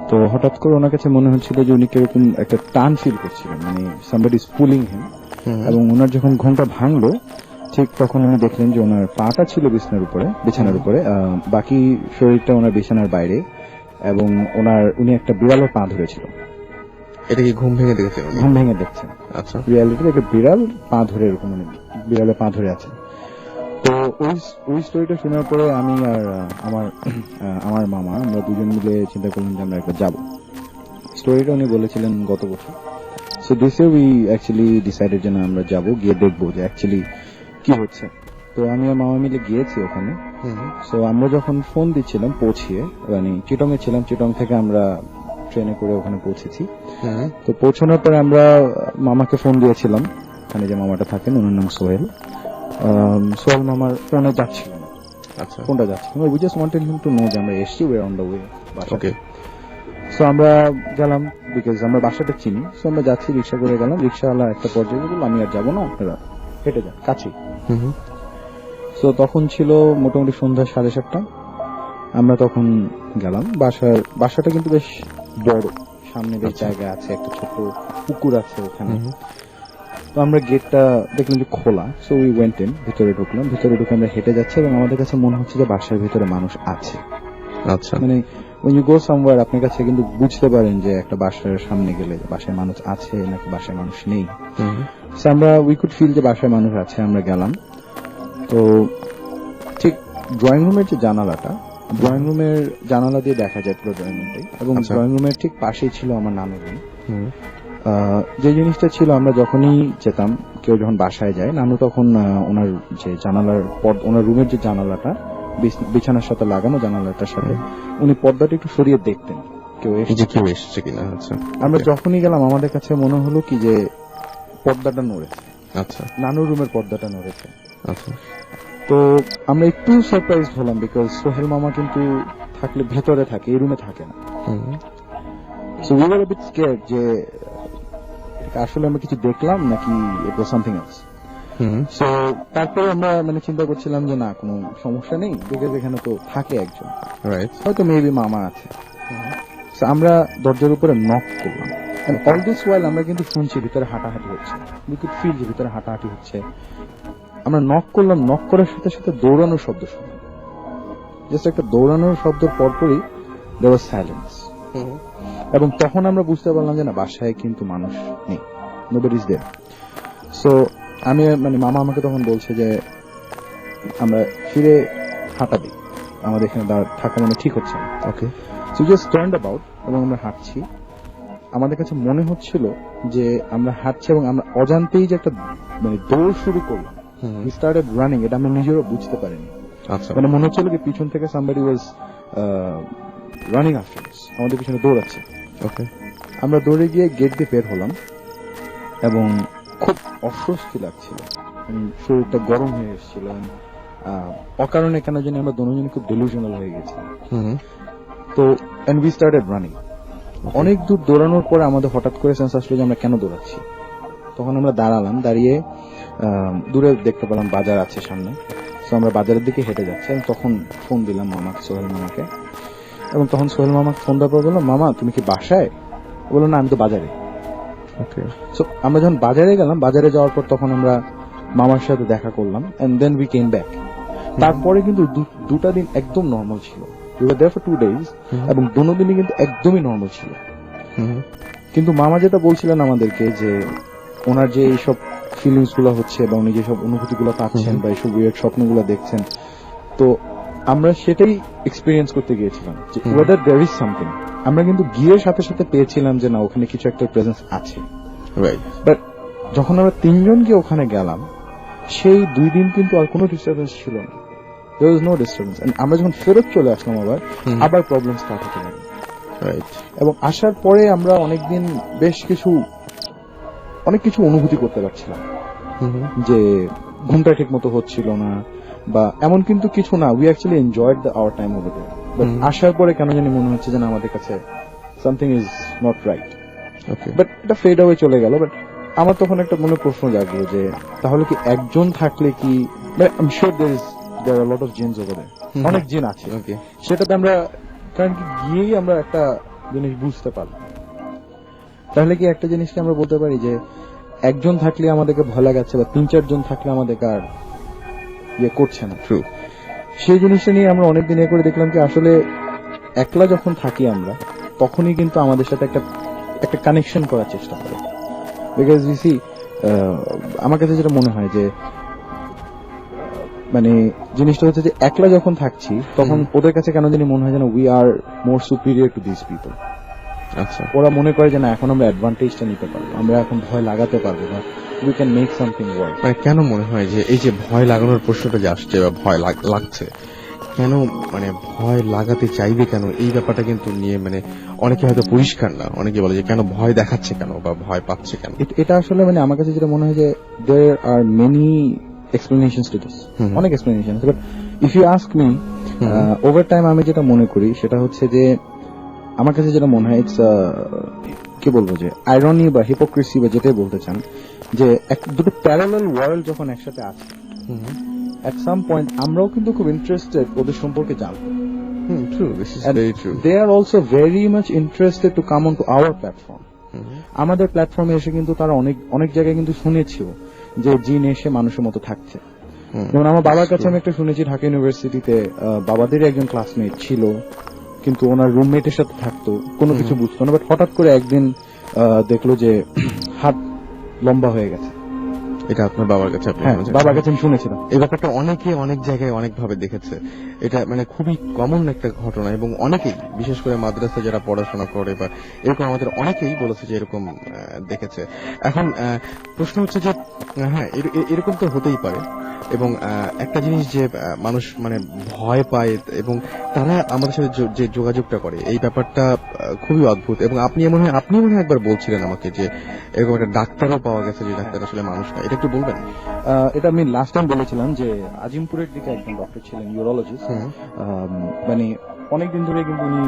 তো হঠাৎ করে ওনার কাছে মনে হচ্ছিল যে উনি কিরকম একটা টান ফিল করছিলেন, মানে সামবডি ইজ পুলিং হিম। এবং ওনার যখন ঘুমটা ভাঙলো, ঠিক তখন উনি দেখলেন যে ওনার পাটা ছিল বিছানার উপরে, বাকি শরীরটা ওনার বিছানার বাইরে, এবং উনি একটা বিড়ালের পা ধরেছিল। এটা কি ঘুম ভেঙে দেখেছেন? ঘুম ভেঙে দেখছেন। আচ্ছা, রিয়ালিটি একটা বিড়াল পা ধরে, এরকম মানে বিড়ালের পা ধরে আছে। তো ওই স্টোরিটা শোনার পরে আমি আর আমার মামা, আমরা দুজন মিলে চিন্তা করলাম যে আমরা একবার যাবো। স্টোরিটা উনি বলেছিলেন গত বছর। So this year we actually decided যে না, আমরা যাবো, গিয়ে দেখবো যে অ্যাকচুয়ালি কি হচ্ছে। তো আমি আর মামা মিলে গিয়েছি ওখানে। সো আমরা যখন ফোন দিচ্ছিলাম পৌঁছিয়ে, মানে চিটং এ ছিলাম, চিটং থেকে আমরা ট্রেনে করে ওখানে পৌঁছেছি। তো পৌঁছানোর পরে আমরা মামাকে ফোন দিয়েছিলাম, ওখানে যে মামাটা থাকেন, ওনার নাম সোহেল। সোহেল মামার ফোনে যাচ্ছিল না। আচ্ছা, ফোনটা যাচ্ছিল না। We just wanted him to know যে আমরা এসছি, we are on the way. Okay. So আমরা গেলাম, বিকজ আমরা বাসাটা চিনি। সো আমরা যাচ্ছি, রিক্সা করে গেলাম। রিক্সাওয়ালা একটা পর্যায়ে বলল আমি আর যাবো না, আপনারা হেঁটে যান, কাছেই। সো তখন ছিল মোটামুটি সন্ধ্যা 7:30। আমরা তখন গেলাম। বাসাটা কিন্তু বেশ বড়, সামনে বেশ জায়গা আছে, একটা ছোট পুকুর আছে ওখানে। তো আমরা গেটটা দেখলাম যে খোলা। সো উই ওয়েন্ট ইন, ভিতরে ঢুকলাম। ভিতরে ঢুকে আমরা হেঁটে যাচ্ছি, এবং আমাদের কাছে মনে হচ্ছে যে বাসার ভিতরে মানুষ আছে। আচ্ছা, মানে when you go somewhere, আপনার কাছে কিন্তু বুঝতে পারেন যে একটা বাসার সামনে গেলে বাসায় মানুষ আছে নাকি বাসায় মানুষ নেই। So আমরা উই কুড ফিল যে বাসায় মানুষ আছে। আমরা গেলাম। তো ঠিক ড্রয়িং রুমের যে জানালাটা, ড্রয়িং রুমের জানালা দিয়ে দেখা যায় পুরো ড্রয়িং রুমটাই, এবং ড্রয়িং রুমের ঠিক পাশেই ছিল আমার নানুর রুম। যে জিনিসটা ছিল, আমরা যখনই যেতাম, কেউ যখন বাসায় যায়, নানু তখন ওনার যে ওনার রুমের যে জানালাটা বিছানার সাথে লাগানো, জানালাটার সাথে উনি পর্দাটা একটু সরিয়ে দেখতেন কেউ এসেছে কিনা। আচ্ছা, আমরা যখনই গেলাম আমাদের কাছে মনে হলো কি যে পর্দাটা নড়েছে। আচ্ছা, নানুর রুমের পর্দাটা নড়েছে। আচ্ছা। তো আমরা একটু সারপ্রাইজ হলাম বিকজ সোহেল মামা কিন্তু থাকলে ভেতরে থাকে, এই রুমে থাকে না। So we were a bit scared যে আসলে আমরা কিছু দেখলাম নাকি it was something else. So তারপরে আমরা মানে চিন্তা করছিলাম যে না কোনো সমস্যা নেই, বিকজ এখানে তো থাকে একজন, রাইট। হয়তো মেবি মামা আছে। So আমরা দরজার উপরে নক করলাম, এন্ড অল দিস ওয়াইল আমরা কিন্তু শুনছি ভিতরে হাঁটাহাঁটি হচ্ছে, উই কুড ফিল যে ভিতরে হাঁটাহাঁটি হচ্ছে। আমরা নক করলাম, নক করার সাথে সাথে দৌড়ানোর শব্দ শুনলাম। জাস্ট একটা দৌড়ানোর শব্দের পরপরই দেয়ার ওয়াজ সাইলেন্স। এবং তখন আমরা বুঝতে পারলাম যে না বাসায় কিন্তু মানুষ নেই, নোবডি ইজ দেয়ার। সো আমি মানে মামা আমাকে তখন বলছে যে আমরা ফিরে হাঁটা দিই, আমাদের এখানে থাকা মানে ঠিক হচ্ছে না। ওকে। সো জাস্ট টার্নড অ্যাবাউট এবং আমরা হাঁটছি। আমাদের কাছে মনে হচ্ছিল যে আমরা হাঁটছি এবং আমরা অজান্তেই যে একটা মানে দৌড় শুরু করলাম, উই স্টার্টেড রানিং, এটা আমরা নিজেরও বুঝতে পারিনি। আচ্ছা। মানে মনে হচ্ছিল কি পিছন থেকে সামবডি ওয়াজ রানিং আফটার আস, আমাদের পিছনে দৌড়াচ্ছে। ওকে। আমরা দৌড়ে গিয়ে গেট দিয়ে বের হলাম এবং খুব অস্বস্তি লাগছিল, শরীরটা গরম হয়ে এসেছিল। অকারণে কেন জানি আমরা দুজনে খুব ডেলিউশনাল হয়ে গেছি। তো এন্ড উই স্টার্টেড রানিং। অনেক দূর দৌড়ানোর পরে আমাদের হঠাৎ করে সেন্স আসলো যে আমরা কেন দৌড়াচ্ছি। তখন আমরা দাঁড়ালাম, দাঁড়িয়ে দূরে দেখতে পেলাম বাজার আছে সামনে। তো আমরা বাজারের দিকে হেঁটে যাচ্ছি, এবং তখন ফোন দিলাম মামাকে, সোহেল মামাকে। এবং তখন সোহেল মামাকে ফোন দেওয়ার পর বললাম, মামা তুমি কি বাসায়? বললো না, আমি তো বাজারে। ওকে। সো আমরা যখন বাজারে গেলাম, বাজারে যাওয়ার পর তখন আমরা মামার সাথে দেখা করলাম, and then we came back. তারপরে কিন্তু দুটা দিন একদম নর্মাল ছিল, we were there for 2 days, এবং দুটো দিনই কিন্তু একদমই নর্মাল ছিল। কিন্তু মামা যেটা বলছিলেন আমাদেরকে যে ওনার যে এইসব ফিলিংস গুলো হচ্ছে বা উনি যেসব অনুভূতি গুলো পাচ্ছেন বা এইসব উইয়ার্ড স্বপ্নগুলো দেখছেন, তো আমরা সেটাই এক্সপিরিয়েন্স করতে গিয়েছিলাম যে ওয়েদার দেয়ার ইজ সামথিং। আমরা কিন্তু গিয়ে সাথে সাথে পেয়েছিলাম যে না ওখানে কিছু একটা প্রেজেন্স আছে, রাইট। বাট যখন আমরা তিনজন গিয়ে ওখানে গেলাম, সেই 2 দিন কিন্তু আর কোনো ডিস্টারবেন্স ছিল না, দেয়ার ওয়াজ নো ডিস্টারবেন্স। আমরা যখন ফেরত চলে আসলাম আবার প্রবলেম স্টার্ট হতে লাগলো। রাইট। এবং আসার পরে আমরা অনেকদিন অনেক কিছু অনুভূতি করতে পারছিলাম, যে ঘুমটা ঠিক মতো হচ্ছিল না বা এমন কিন্তু কিছু না, we actually enjoyed our time over there. But আসার পরে কেন জানি মনে হচ্ছে যে না আমাদের কাছে something is not right. Okay. But এটা ফেড অ্যাওয়ে চলে গেল। বাট আমার তখন একটা মনে প্রশ্ন জাগলো যে তাহলে কি একজন থাকলে কি, I am sure there are lot of jinns over there, অনেক জিন আছে। ওকে। সেটাতে আমরা কারণ কি গিয়েই আমরা একটা জিনিস বুঝতে পারলাম। তাহলে কি একটা জিনিসকে আমরা বলতে পারি যে একজন থাকলে আমাদেরকে ভয় লাগাচ্ছে বা 3-4 জন থাকলে আমাদেরকে আর ইয়ে করছে না। ট্রু। সেই জিনিসটা নিয়ে আমরা অনেকদিন এ করে দেখলাম কি আসলে একলা যখন থাকি আমরা তখনই কিন্তু আমাদের সাথে একটা কানেকশন করার চেষ্টা করে। বিকজ ইউ সি, আমার কাছে যেটা মনে হয় যে মানে জিনিসটা হচ্ছে যে একলা যখন থাকছি তখন ওদের কাছে কেন জানি মনে হয় যেন we are more superior to this people. আচ্ছা। ওরা মনে করে যে না এখন আমরা অ্যাডভান্টেজটা নিতে পারবো, আমরা এখন ভয় লাগাতে পারবো না, we can make something work. মানে কেন মনে হয় যে এই যে ভয় লাগানোর প্রশ্নটা যে আসছে বা ভয় লাগছে কেন, মানে ভয় লাগাতে চাইবে কেন, এই ব্যাপারটা কিন্তু নিয়ে মানে অনেকে হয়তো পরিষ্কার না। অনেকে বলে যে কেন ভয় দেখাচ্ছে কেন বা ভয় পাচ্ছে কেন। এটা আসলে মানে আমার কাছে যেটা মনে হয় যে there are many explanations to this, অনেক explanation. But if you ask me, over time আমি যেটা মনে করি সেটা হচ্ছে যে আমার কাছে যেটা মনে হয় ইটস কি বলবো যে আইরনি বা হিপোক্রেসি বা যেটাই বলতে চান, যে দুটো প্যারালাল ওয়ার্ল্ড যখন একসাথে আছে, at some point আমরাও কিন্তু খুব ইন্টারেস্টেড ওদের সম্পর্কে জানতে। True, this is very true. They are also very much interested to come onto our platform. আমাদের প্ল্যাটফর্মে এসে কিন্তু তারা অনেক জায়গায় কিন্তু শুনেছিল যে জিন এসে মানুষের মতো থাকছে। যেমন আমার বাবার কাছে আমি একটা শুনেছি ঢাকা ইউনিভার্সিটিতে বাবাদের একজন ক্লাসমেট ছিল, কিন্তু ওনার রুমমেটের সাথে থাকতো, কোনো কিছু বুঝতো না, বাট হঠাৎ করে একদিন দেখলো যে হাত লম্বা হয়ে গেছে। এটা আপনার বাবার কাছে আপনি হ্যাঁ, শুনেছেন? বাবার কাছে আমি শুনেছিলাম। এই ব্যাপারটা অনেকে অনেক জায়গায় অনেক ভাবে দেখেছে। এটা মানে খুবই কমন একটা ঘটনা, এবং অনেকেই বিশেষ করে মাদ্রাসায় যারা পড়াশোনা করে বা এরকম আমাদের অনেকেই বলেছে যে এরকম দেখেছে। এখন প্রশ্ন হচ্ছে যে হ্যাঁ এরকম তো হতেই পারে, এবং একটা জিনিস যে মানুষ মানে ভয় পায় এবং তারা আমাদের সাথে যে যোগাযোগটা করে এই ব্যাপারটা খুবই অদ্ভুত। এবং আপনি মনে হয় একবার বলছিলেন আমাকে যে এরকম একটা ডাক্তারও পাওয়া গেছে যে ডাক্তার আসলে মানুষ না। এটা একটু বলবেন? এটা আমি লাস্ট টাইম বলেছিলাম যে আজিমপুরের দিকে একজন ডক্টর ছিলেন, ইউরোলজিস্ট। মানে অনেকদিন ধরে কিন্তু উনি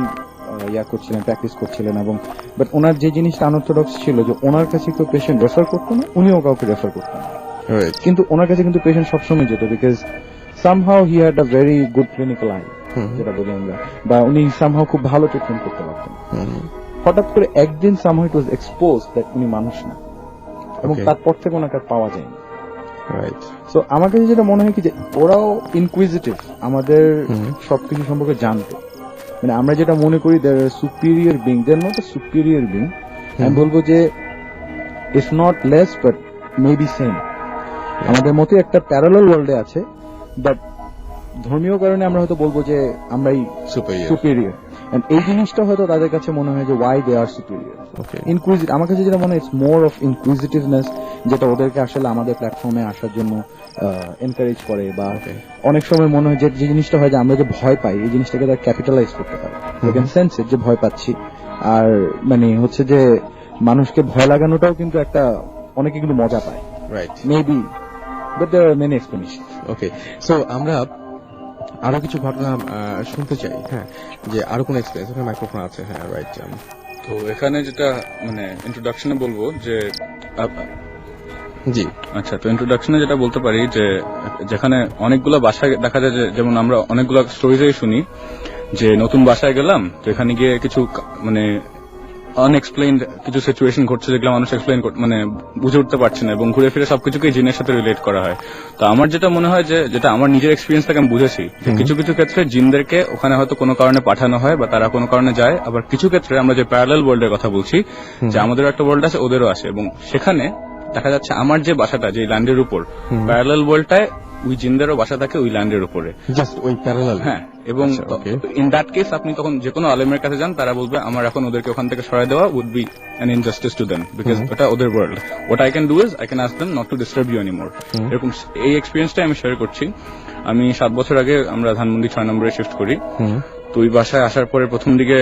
ইয়া করছিলেন, প্র্যাকটিস করছিলেন, এবং বাট ওনার যে জিনিসটা আনঅর্থোডক্স ছিল যে ওনার কাছে কেউ পেশেন্ট রেফার করতো না, উনিও কাউকে রেফার করতেন না। Right. কিন্তু ওনার কাছে কিন্তু পেশেন্ট সবসময় যেত, because somehow he had a very good clinical I, যেটা বলি আমরা, বা উনি সামহাউ খুব ভালো ট্রিটমেন্ট করতে পারতেন। হঠাৎ করে একদিন somehow it was expose that উনি মানুষ না, এবং Okay. তারপর থেকে ওনাকে আর পাওয়া যায়নি। রাইট। সো আমার কাছে যেটা মনে হয় কি যে ওরাও ইনকুইজিটিভ, আমাদের সবকিছু সম্পর্কে জানতে। মানে আমরা যেটা মনে করি they're superior being, they're not a superior being. আমি বলবো যে it's not less but maybe same. আমাদের মতো একটা প্যারালাল ওয়ার্ল্ডে আছে, বাট ধর্মীয় কারণে আমরা হয়তো বলবো যে আমরাই Superior. সুপিরিয়র। এন্ড এই জিনিসটা হয়তো তাদের কাছে মনে হয় যে why they are superior. Okay. আমার কাছে যেটা মনে হয় ইটস মোর অফ ইনকুইজিটিভনেস, যেটা ওদেরকে আসলে আমাদের প্ল্যাটফর্মে আসার জন্য এনকারেজ করে, বা অনেক সময় মনে হয় যে যে জিনিসটা হয় যে আমরা যে ভয় পাই, এই জিনিসটাকে তারা ক্যাপিটালাইজ করতে পারে, সেন্স যে ভয় পাচ্ছি। আর মানে হচ্ছে যে মানুষকে ভয় লাগানোটাও কিন্তু একটা, অনেকে কিন্তু মজা পায়, right. Maybe, but there are many explanation. Okay, so আমরা আরো কিছু ঘটনা শুনতে চাই। হ্যাঁ, যে আরো কোন এক্সপিরিয়েন্স? ওখানে মাইক্রোফোন আছে। হ্যাঁ, রাইট। তো এখানে যেটা মানে ইন্ট্রোডাকশনে বলবো যে জি। আচ্ছা, তো ইন্ট্রোডাকশনে যেটা বলতে পারি যে যেখানে অনেকগুলো বাসায় দেখা যায় যে, যেমন আমরা অনেকগুলো স্টোরিজই শুনি যে নতুন বাসায় গেলাম, তো এখানে গিয়ে কিছু মানে আনএক্সপ্লেইনড কিছু সিচুয়েশন ঘটছে, যেগুলো মানুষ এক্সপ্লেইন মানে বুঝে উঠতে পারছে না, এবং ঘুরে ফিরে সবকিছুকে জিনের সাথে রিলেট করা হয়। তো আমার যেটা মনে হয় যে, যেটা আমার নিজের এক্সপিরিয়েন্স থেকে আমি বুঝেছি, যে কিছু কিছু ক্ষেত্রে জিনদেরকে ওখানে হয়তো কোনো কারণে পাঠানো হয়, বা তারা কোনো কারণে যায়। আবার কিছু ক্ষেত্রে আমরা যে প্যারালাল ওয়ার্ল্ডের কথা বলছি, যে আমাদেরও একটা ওয়ার্ল্ড আছে, ওদেরও আছে, এবং সেখানে দেখা যাচ্ছে আমার যে বাসাটা, যে ল্যান্ডের উপর, প্যারালাল ওয়ার্ল্ডটায় ওই জিনদেরও বাসা থাকে ওই ল্যান্ডের উপরে, জাস্ট ওই প্যারালাল। হ্যাঁ। এবং ইন দ্যাট কেস আপনি তখন যে কোনো আলেমের কাছে যান, তারা বলবে আমার এখন ওদেরকে ওখান থেকে সরাই দেওয়া would be an injustice to them, because ওটা ওদের world. What I can do is I can ask them not to disturb you anymore. এরকম এই এক্সপিরিয়েন্সটাই আমি শেয়ার করছি। আমি 7 বছর আগে আমরা ধানমন্ডি 6 নম্বরে শিফট করি। তো ওই বাসায় আসার পরে প্রথম দিকে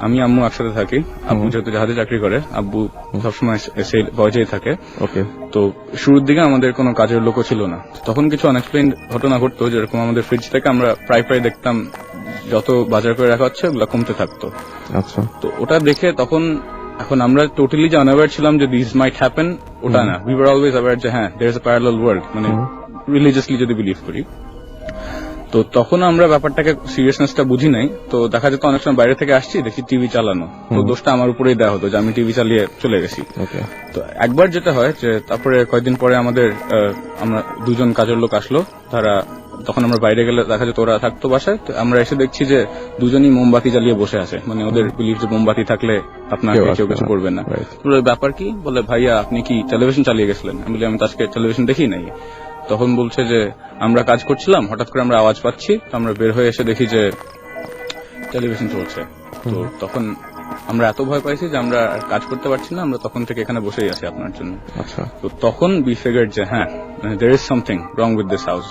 আমি আম্মু একসাথে থাকি। আম্মু যেহেতু জাহাজে চাকরি করে, আব্বু সবসময় সেই ভয়েই থাকে। ওকে। তো শুরুর দিকে আমাদের কোনো কাজের লোকও ছিল না। তখন কিছু আনএক্সপ্লেইনড ঘটনা ঘটতো, যেরকম আমাদের ফ্রিজ থেকে আমরা প্রায় দেখতাম যত বাজার করে রাখা হচ্ছে ওগুলো কমতে থাকতো। আচ্ছা। তো ওটা দেখে তখন, এখন আমরা টোটালি যে আনঅ্যাওয়ার ছিলাম যে দিস মাইট হ্যাপেন, ওটা না। উই ওয়ার অলওয়েজ অ্যাওয়ার যে হ্যাঁ there is a parallel world, মানে রিলিজিয়াসলি যদি বিলিভ করি। তো তখন আমরা ব্যাপারটাকে সিরিয়াসনেসটা বুঝি নাই। তো দেখা যেত অনেক সময় বাইরে থেকে আসছি, দেখি টিভি চালানো, তো দোষটা আমার উপরেই দেওয়া হতো যে আমি টিভি চালিয়ে চলে গেছি। তো একবার যেটা হয় যে তারপরে কয়েকদিন পরে আমাদের আমরা 2 জন কাজের লোক আসলো, তারা তখন আমরা বাইরে গেলে দেখা যেত ওরা থাকতো বাসায়। তো আমরা এসে দেখছি যে 2 জনই মোমবাতি জ্বালিয়ে বসে আছে, মানে ওদের বিলিভ যে মোমবাতি থাকলে আপনাকে কেউ কিছু করবে না। ব্যাপার কি বলে, ভাইয়া আপনি কি টেলিভিশন চালিয়ে গেছিলেন? আমি বলি আমি তো আজকে টেলিভিশন দেখি নাই। তখন বলছে যে আমরা কাজ করছিলাম, হঠাৎ করে আমরা আওয়াজ পাচ্ছি, তো আমরা বের হয়ে এসে দেখি যে টেলিভিশন চলছে। তো তখন আমরা এত ভয় পাইছি যে আমরা আর কাজ করতে পারছি না, আমরা তখন থেকে এখানে বসেই আছি আপনার জন্য। আচ্ছা। তো তখন বি ফিগার্ড যে হ্যাঁ there is something wrong with this house.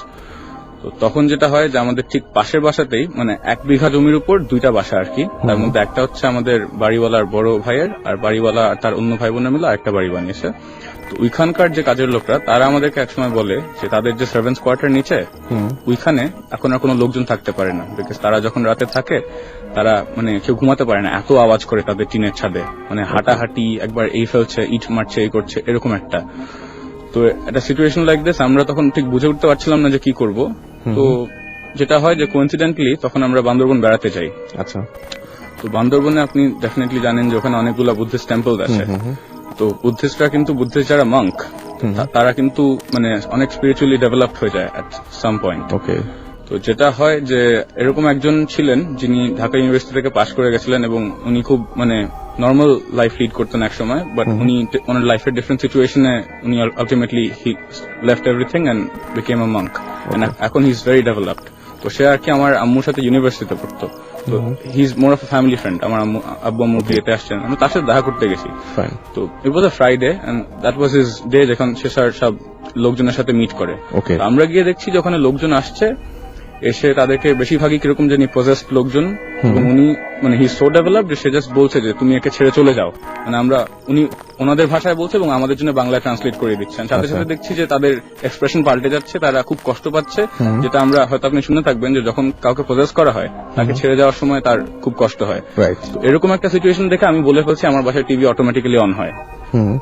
তো তখন যেটা হয় যে আমাদের ঠিক পাশের বাসাতেই, মানে 1 বিঘা জমির উপর 2টা বাসা আর কি, তার মধ্যে একটা হচ্ছে আমাদের বাড়িওয়ালার বড় ভাইয়ের, আর বাড়িওয়ালা আর তার অন্য ভাই বোনের মিলে একটা বাড়ি বানিয়েছে। তো ওইখানকার যে কাজের লোকরা, তারা আমাদেরকে একসময় বলে যে তাদের যে সার্ভেন্টস কোয়ার্টার নিচে, ওইখানে এখন আর কোনো লোকজন থাকতে পারে না, বিকজ তারা যখন রাতে থাকে তারা মানে কেউ ঘুমাতে পারে না, এত আওয়াজ করে তাদের টিনের ছাদে, মানে হাঁটাহাঁটি, একবার এই ফেলছে, ইট মারছে, এই করছে, এরকম একটা। তো একটা সিচুয়েশন লাইক দিস আমরা তখন ঠিক বুঝে উঠতে পারছিলাম না যে কি করব। তো যেটা হয় যে কোইন্সিডেন্টলি তখন আমরা বান্দরবন বেড়াতে যাই। আচ্ছা। তো বান্দরবনে আপনি ডেফিনেটলি জানেন যে ওখানে অনেকগুলো বুদ্ধিস্ট টেম্পল আছে। তো বুদ্ধিস্টরা কিন্তু, বুদ্ধিস্ট যারা মঙ্ক, তারা কিন্তু মানে অনেক স্পিরিচুয়ালি ডেভেলপড হয়ে যায় এট সাম পয়েন্ট। ওকে। তো যেটা হয় যে এরকম একজন ছিলেন যিনি ঢাকা ইউনিভার্সিটি থেকে পাশ করে গেছিলেন, এবং উনি খুব মানে নর্মাল লাইফ লিড করতেন এক সময়, বাট উনি ওনার লাইফের ডিফারেন্ট সিচুয়েশনে উনি ultimately he left everything and became a monk. এখন হি ইজ ভেরি ডেভেলপড। তো সে আর কি আমার আম্মুর সাথে ইউনিভার্সিটিতে পড়তো। তো he is more of a family friend. আমার আব্বু আম্মু বিয়েতে আসছেন, আমি তার সাথে দেখা করতে গেছি। তো it was a Friday and that was his day, যখন সে সব লোকজনের সাথে মিট করে। আমরা গিয়ে দেখছি যে ওখানে লোকজন আসছে, এসে তাদেরকে বেশিরভাগই কিরকম জানি পজেসড লোকজন, এবং উনি মানে হি সো ডেভেলপড যে সে জাস্ট বলছে যে তুমি একে ছেড়ে চলে যাও, মানে আমরা উনি ওনাদের ভাষায় বলছে এবং আমাদের জন্য বাংলায় ট্রান্সলেট করে দিচ্ছেন। সাথে সাথে দেখছি যে তাদের এক্সপ্রেশন পাল্টে যাচ্ছে, তারা খুব কষ্ট পাচ্ছে, যেটা আমরা হয়তো আপনি শুনে থাকবেন যে যখন কাউকে পজেস করা হয় তাকে ছেড়ে যাওয়ার সময় তার খুব কষ্ট হয়। তো এরকম একটা সিচুয়েশন দেখে আমি বলে ফেলছি আমার বাসায় টিভি অটোমেটিক্যালি অন হয়।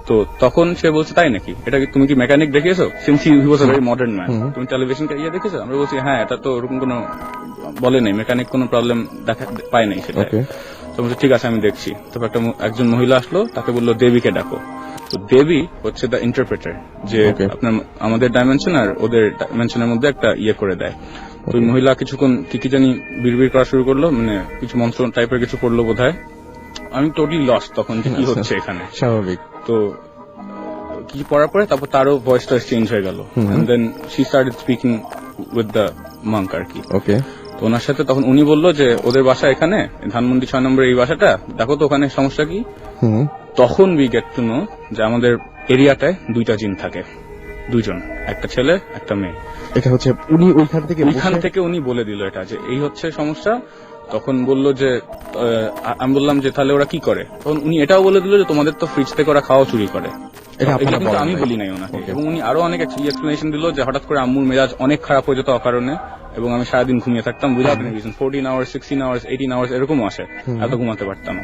তো তখন সে বলছে তাই নাকি, এটা কি তুমি কি মেকানিক দেখিয়েছো, since he was a very modern man, তুমি টেলিভিশন ইয়ে দেখেছো? আমরা বলছি হ্যাঁ, এটা তো ওরকম কোনো বলে নেই, মেকানিক কোনো প্রবলেম দেখা পায় নাই সেটা। তো বলছে ঠিক আছে আমি দেখছি। তারপর একজন মহিলা আসলো, তাকে বললো দেবীকে ডাকো। তো দেবী হচ্ছে দ্য ইন্টারপ্রেটার, যে আপনার আমাদের ডাইমেনশন আর ওদের ডাইমেনশনের মধ্যে একটা ইয়ে করে দেয়। তো ওই মহিলা কিছুক্ষণ কি জানি বিড়বিড় করা শুরু করলো, মানে কিছু মন্ত্র টাইপের কিছু করলো বোধহয়। আমি টোটালি লস্ট তখন যে কি হচ্ছে এখানে। স্বাভাবিক। তো কিছু করার পরে তারপর তারও ভয়েসটা চেঞ্জ হয়ে গেল, and then she started speaking with the monk আর কি। ওকে। তো ওনার সাথে তখন উনি বললো যে ওদের বাসা এখানে ধানমন্ডি 6 নম্বর এই বাসাটা, দেখো তো ওখানে সমস্যা কি। তখন উই গেট টু নো যে আমাদের এরিয়াটায় 2টা জিন থাকে, 2জন, একটা ছেলে একটা মেয়ে। এটা হচ্ছে উনি ওইখান থেকে উনি বলে দিল এটা যে এই হচ্ছে সমস্যা। তখন বললো যে আমি বললাম যে তাহলে ওরা কি করে, তখন উনি এটাও বলে দিল যে তোমাদের তো ফ্রিজ থেকে ওরা খাওয়া চুরি করে। এটা কিন্তু আমি বলি নাই ওনাকে, এবং উনি আরো অনেক এক্সপ্লেনেশন দিল যে হঠাৎ করে আম্মুর মেজাজ অনেক খারাপ হয়ে যেত অকারণে, এবং আমি সারাদিন ঘুমিয়ে থাকতাম without any reason, 14 hours 16 hours 18 hours এরকমও আসে, এত ঘুমাতে পারতাম।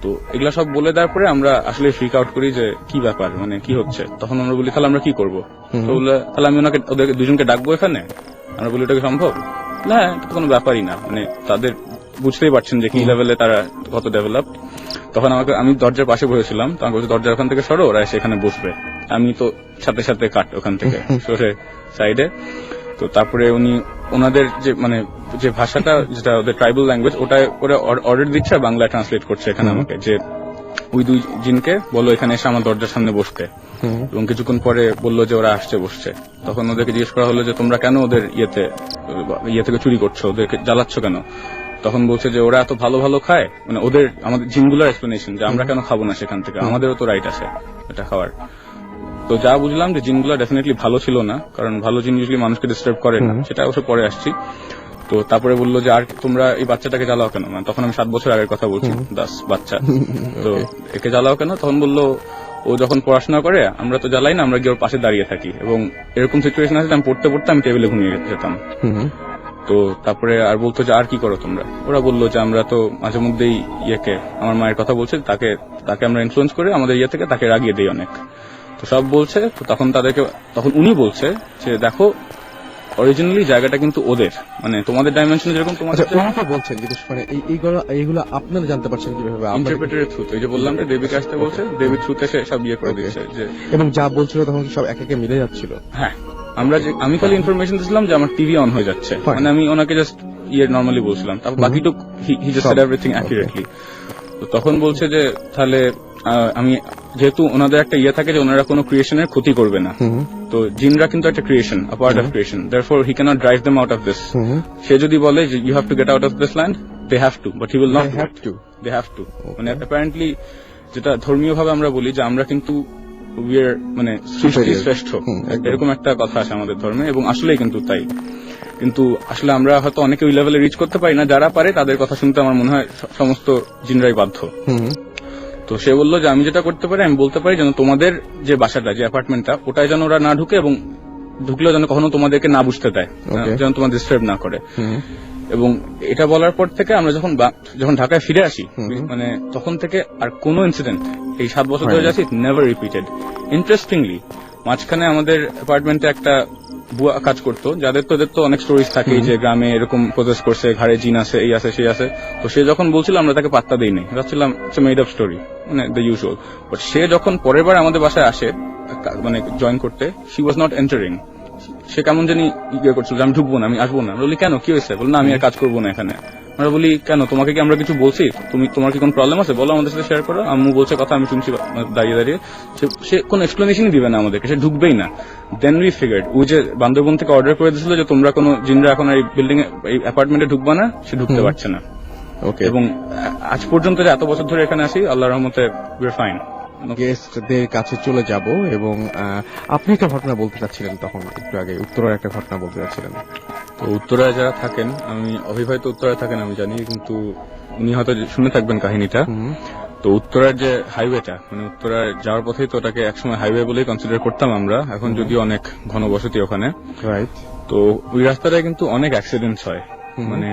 তো এগুলা সব বলে দেওয়ার পরে আমরা আসলে ফ্রিক আউট করি যে কি ব্যাপার, মানে কি হচ্ছে। তখন আমরা বলি তাহলে আমরা কি করবো, তো বললে তাহলে আমি ওদের 2জনকে ডাকবো এখানে। আমরা বলি ওটা কি সম্ভব? না, এটা তো কোনো ব্যাপারই না, মানে তাদের বুঝতেই পারছেন যে কি লেভেলে তারা কত ডেভেলপ। তখন আমি দরজার পাশে বসেছিলাম, তো আমি বলছি দরজার ওখান থেকে সরো, ওরা এসে এখানে বসবে। আমি তো সাথে সাথে কাট ওখান থেকে সরে সাইডে। তো তারপরে উনি ওনাদের যে মানে যে ভাষাটা যেটা ওদের ট্রাইবাল ল্যাঙ্গুয়েজ, ওটা ওরা অর্ডার দিচ্ছে আর বাংলায় ট্রান্সলেট করছে এখানে আমাকে, যে ওই 2 জিনকে বলো এখানে এসে আমার দরজার সামনে বসতে। এবং কিছুক্ষণ পরে বললো যে ওরা আসছে বসছে। তখন ওদেরকে জিজ্ঞেস করা হলো যে তোমরা কেন ওদের ইয়ে থেকে চুরি করছো, ওদেরকে জ্বালাচ্ছ কেন? তখন বলছে যে ওরা এত ভালো ভালো খায়, মানে ওদের আমাদের জিনগুলোর এক্সপ্লেনেশন যে আমরা কেন খাবো না সেখান থেকে, আমাদেরও তো রাইট আছে এটা খাওয়ার। তো যা বুঝলাম যে জিনগুলো ডেফিনেটলি ভালো ছিল না, কারণ ভালো জিন ইউজুয়ালি মানুষকে ডিস্টার্ব করে না, সেটা অবশ্য পরে আসছি। তো তারপরে বললো যে আর তোমরা এই বাচ্চাটাকে জ্বালাও কেন, মানে তখন আমি 7 বছর আগের কথা বলছি, 10 বাচ্চা, তো একে জ্বালাও কেন? তখন বললো ও যখন পড়াশোনা করে আমরা তো জ্বালাই না, আমরা গিয়ে ওর পাশে দাঁড়িয়ে থাকি, এবং এরকম সিচুয়েশন আছে আমি পড়তে পড়তে আমি টেবিলে ঘুমিয়ে যেতাম। তো তারপরে আর বলতো যে আর কি করো তোমরা? ওরা বললো যে আমরা তো মাঝে মধ্যেই ইয়েকে, আমার মায়ের কথা বলছে, তাকে আমরা ইনফ্লুয়েন্স করে আমাদের ইয়ে থেকে তাকে রাগিয়ে দিই অনেক। তো সব বলছে। তো তখন উনি বলছে যে দেখো অরিজিনালি জায়গাটা কিন্তু ওদের, মানে তোমাদের ডাইমেনশন যেরকম তোমাদের বলছেন, মানে এইগুলো আপনারা জানতে পারছেন কিভাবে? ইন্টারপ্রেটারের থ্রু। এই যে বললাম যে দেবীকে আসতে বলছে, দেবীর থ্রুতে সে সব ইয়ে করে দিচ্ছে যে, এবং যা বলছিল তখন সব একে মিলে যাচ্ছিল। হ্যাঁ, আমি খালি ইনফরমেশন দিয়েছিলাম যে আমার টিভি অন হয়ে যাচ্ছে, মানে আমি ওনাকে জাস্ট নর্মালি বলছিলাম, তারপর বাকিটুক he just said everything accurately. তো তখন বলছে যে তাহলে আমি যেহেতু ওনাদের একটা ইয়ে থাকে যে ওনারা কোনো ক্রিয়েশনের ক্ষতি করবে না, তো জিনরা কিন্তু একটা creation, a part of creation, therefore he cannot drive them out of this. সে যদি বলে যে you have to get out of this land, they have to, but he will not they have to. মানে apparently যেটা ধর্মীয় ভাবে আমরা বলি যে আমরা কিন্তু মানে সৃষ্টি শ্রেষ্ঠ, এরকম একটা কথা আছে আমাদের ধর্মে, এবং আসলেই কিন্তু তাই। কিন্তু আসলে আমরা হয়তো অনেকে ওই লেভেলে রিচ করতে পারি না, যারা পারে তাদের কথা শুনতে আমার মনে হয় সমস্ত জিনরাই বাধ্য। তো সে বললো যে আমি যেটা করতে পারি, আমি বলতে পারি যেন তোমাদের যে বাসাটা, যে অ্যাপার্টমেন্টটা, ওটাই যেন ওরা না ঢুকে, এবং ঢুকলেও যেন কখনো তোমাদেরকে না বুঝতে দেয়, যেন তোমার ডিস্টার্ব না করে। এবং এটা বলার পর থেকে আমরা যখন ঢাকায় ফিরে আসি, মানে তখন থেকে আর কোনো ইনসিডেন্ট এই 7 বছর ধরে যাচ্ছি নেভার রিপিটেড। ইন্টারেস্টিংলি মাঝখানে আমাদের অ্যাপার্টমেন্টে একটা বুয়া কাজ করতো, যাদের তো অনেক স্টোরিজ থাকে যে গ্রামে এরকম প্রসেস করছে, ঘাড়ে জিন আছে, এই আছে সেই আছে। তো সে যখন বলছিল আমরা তাকে পাত্তা দিইনি, ভাবছিলাম ইটস মেড আপ স্টোরি, মানে দ্য ইউজুয়াল। বাট সে যখন পরের বার আমাদের বাসায় আসে মানে জয়েন করতে, শি ওয়াজ নট এন্টারিং। সে কেমন জানি ইয়ে করছিল যে আমি ঢুকবো না, আমি আসবো না। বলি কেন, কি হয়েছে? বল না আমি আর কাজ করবো না এখানে। আমরা বলি কেন, তোমাকে কি আমরা কিছু বলছি? তোমার কি কোনো প্রবলেম আছে, বলো আমাদের সাথে শেয়ার করো। আম্মু বলছে কথা, আমি শুনছি দাঁড়িয়ে দাঁড়িয়ে। সে কোনো এক্সপ্লেনেশনই দিবে না আমাদেরকে, সে ঢুকবেই না। দেন উই ফিগার্ড, ওই যে বান্দরবন থেকে অর্ডার করে দিয়েছিল যে তোমরা কোনো জিনরা এখন এই বিল্ডিং এ, এই অ্যাপার্টমেন্টে ঢুকবা না, সে ঢুকতে পারছে না। এবং আজ পর্যন্ত যে এত বছর ধরে এখানে আসি, আল্লাহর রহমতে উই আর ফাইন। গেস্টদের কাছে চলে যাব এবং আপনি একটা ঘটনা বলতে চাচ্ছিলেন তখন একটু আগে, উত্তরার একটা ঘটনা বলতে চাচ্ছিলেন। তো উত্তরায় যারা থাকেন, আমি অভিভাবক উত্তরায় থাকেন আমি জানি, কিন্তু উনি হয়তো শুনে থাকবেন কাহিনীটা। তো উত্তরার যে হাইওয়েটা, মানে উত্তরায় যাওয়ার পথেই তো ওটাকে একসময় হাইওয়ে বলেই কনসিডার করতাম আমরা, এখন যদিও অনেক ঘনবসতি ওখানে। রাইট। তো ওই রাস্তাটায় কিন্তু অনেক অ্যাক্সিডেন্টস হয়, মানে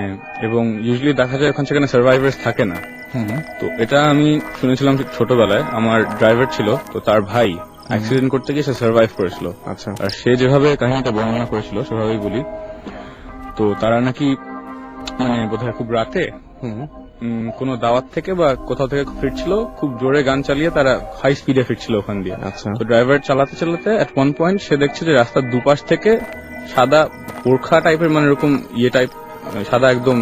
এবং ইউজুয়ালি দেখা যায় ওখানে সেখানে সার্ভাইভার্স থাকে না। তো এটা আমি শুনেছিলাম ছোটবেলায়, আমার ড্রাইভার ছিল, তো তার ভাই অ্যাক্সিডেন্ট করতে গিয়ে সে সার্ভাইভ করেছিল। আচ্ছা। আর সে যেভাবে কাহিনীটা বর্ণনা করেছিল সেভাবেই বলি। তো তারা নাকি মানে বোধহয় খুব রাতে কোনো দাওয়াত থেকে বা কোথাও থেকে ফিরছিল, খুব জোরে গান চালিয়ে তারা হাই স্পিডে ফিরছিল ওখান দিয়ে। আচ্ছা। তো ড্রাইভার চালাতে চালাতে এট ওয়ান পয়েন্ট সে দেখছে যে রাস্তার দুপাশ থেকে সাদা বোরখা টাইপের, মানে এরকম টাইপ, সাদা একদম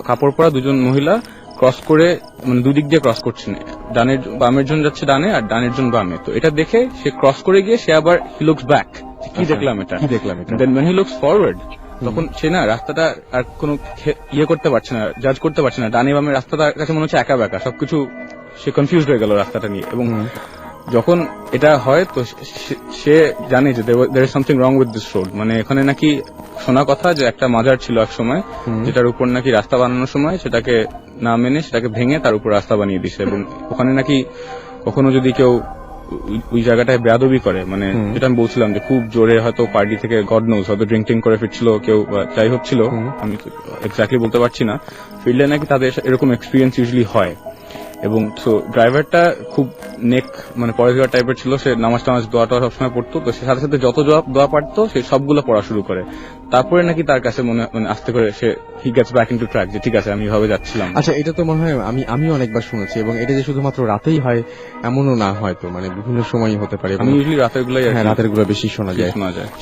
কাপড় পরা দুজন মহিলা ক্রস করে, মানে দুই দিক দিয়ে ক্রস করছেন, ডানের বামের জন যাচ্ছে ডানে আর ডানের জন বামে। তো এটা দেখে সে ক্রস করে গিয়ে সে আবার হি লুকস ব্যাক, কি দেখলাম এটা, দেন when he looks forward, তখন সে না রাস্তাটা আর কোনো করতে পারছে না, জাজ করতে পারছে না, ডানে বামে রাস্তাটার কাছে মনে হচ্ছে একা বেঁকা সবকিছু, সে কনফিউজড হয়ে গেল রাস্তাটা নিয়ে। এবং যখন এটা হয় তো সে জানে যে there is something wrong with this road, মানে এখানে নাকি শোনা কথা যে একটা মাজার ছিল এক সময়, যেটার উপর নাকি রাস্তা বানানোর সময় সেটাকে না মেনে সেটাকে ভেঙে তার উপর রাস্তা বানিয়ে দিছে। এবং ওখানে নাকি কখনো যদি কেউ ওই জায়গাটায় বেয়াদবি করে, মানে যেটা আমি বলছিলাম যে খুব জোরে হয়তো পার্টি থেকে গড নোজ হয়তো ড্রিঙ্কিং করে ফিরছিল কেউ, যাই হচ্ছিল আমি এক্স্যাক্টলি বলতে পারছি না, ফিরলে নাকি তাদের এরকম এক্সপিরিয়েন্স ইউজুয়ালি হয়। এবং তো ড্রাইভারটা খুব নেক, মানে পরেজগার টাইপের ছিল, সে নামাজ টামাজ দোয়াটা সবসময় পড়তো, তো সে সাথে সাথে যত দোয়া পারতো সে সবগুলো পড়া শুরু করে। তারপরে নাকি তার কাছে মানে আস্তে করে সে he gets back into track, যে ঠিক আছে আমি এভাবে যাচ্ছিলাম। আচ্ছা, এটা তো মনে হয় আমি অনেকবার শুনেছি, এবং এটা যে শুধুমাত্র রাতেই হয় এমনও না, হয়তো মানে বিভিন্ন সময়ই হতে পারে। আমি ইউজুয়ালি রাতের গুলাই, হ্যাঁ রাতের গুলো বেশি শোনা যায়।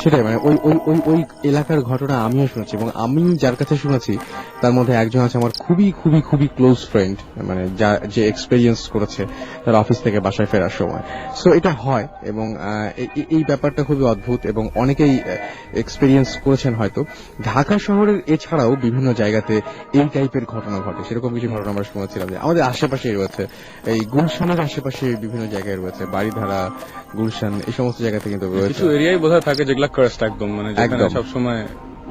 সেটাই, মানে ওই ওই ওই ওই এলাকার ঘটনা আমিও শুনেছি, এবং আমি যার কাছে শুনেছি তার মধ্যে একজন আছে আমার খুবই খুবই খুবই ক্লোজ ফ্রেন্ড, মানে যে এক্সপেরিয়েন্স করেছে তার অফিস থেকে বাসায় ফেরার সময়। সো এটা হয়, এবং এই ব্যাপারটা খুবই অদ্ভুত, এবং অনেকেই এক্সপেরিয়েন্স করেছেন হয়তো। ঢাকা শহরের এছাড়াও বিভিন্ন জায়গাতে এই টাইপের ঘটনা ঘটে, সেরকম কিছু ঘটনা আমরা শুনেছিলাম যে আমাদের আশেপাশেই রয়েছে, এই গুলশানের আশেপাশে বিভিন্ন জায়গায় রয়েছে, বাড়িধারা, গুলশান, এই সমস্ত জায়গাতে কিন্তু রয়েছে। কিছু এরিয়ায় বোধহয় থাকে যেগুলা কার্সড একদম, মানে যেখানে সবসময়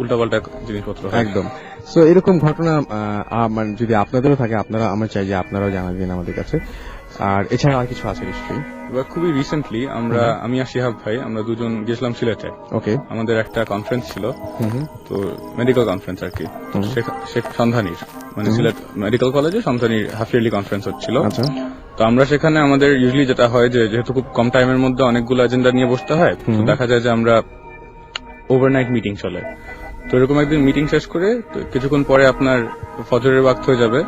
উল্টাপাল্টা জিনিসপত্র একদম। সো এরকম ঘটনা মানে যদি আপনাদেরও থাকে, আপনারা, আমরা চাই যে আপনারাও জানাবেন আমাদের কাছে। আর এছাড়া আর কিছু আছে নিশ্চয়ই? এবার খুবই রিসেন্টলি আমি আর শিহাব ভাই আমরা দুজন গেছিলাম সিলেটে। ওকে। আমাদের একটা কনফারেন্স ছিল, তো মেডিকেল কনফারেন্স আর কি, শেখ সন্ধানীর, মানে সিলেট মেডিকেল কলেজে সন্ধানীর হাফ ইয়ারলি কনফারেন্স হচ্ছিল। তো আমরা সেখানে আমাদের ইউজুয়ালি যেটা হয় যে যেহেতু খুব কম টাইমের মধ্যে অনেকগুলো এজেন্ডা নিয়ে বসতে হয়, তো দেখা যায় যে আমরা ওভারনাইট মিটিং চলে। তো এরকম একদিন মিটিং শেষ করে কিছুক্ষণ পরে আপনার ফজরের ওয়াক্ত হয়ে যাবে।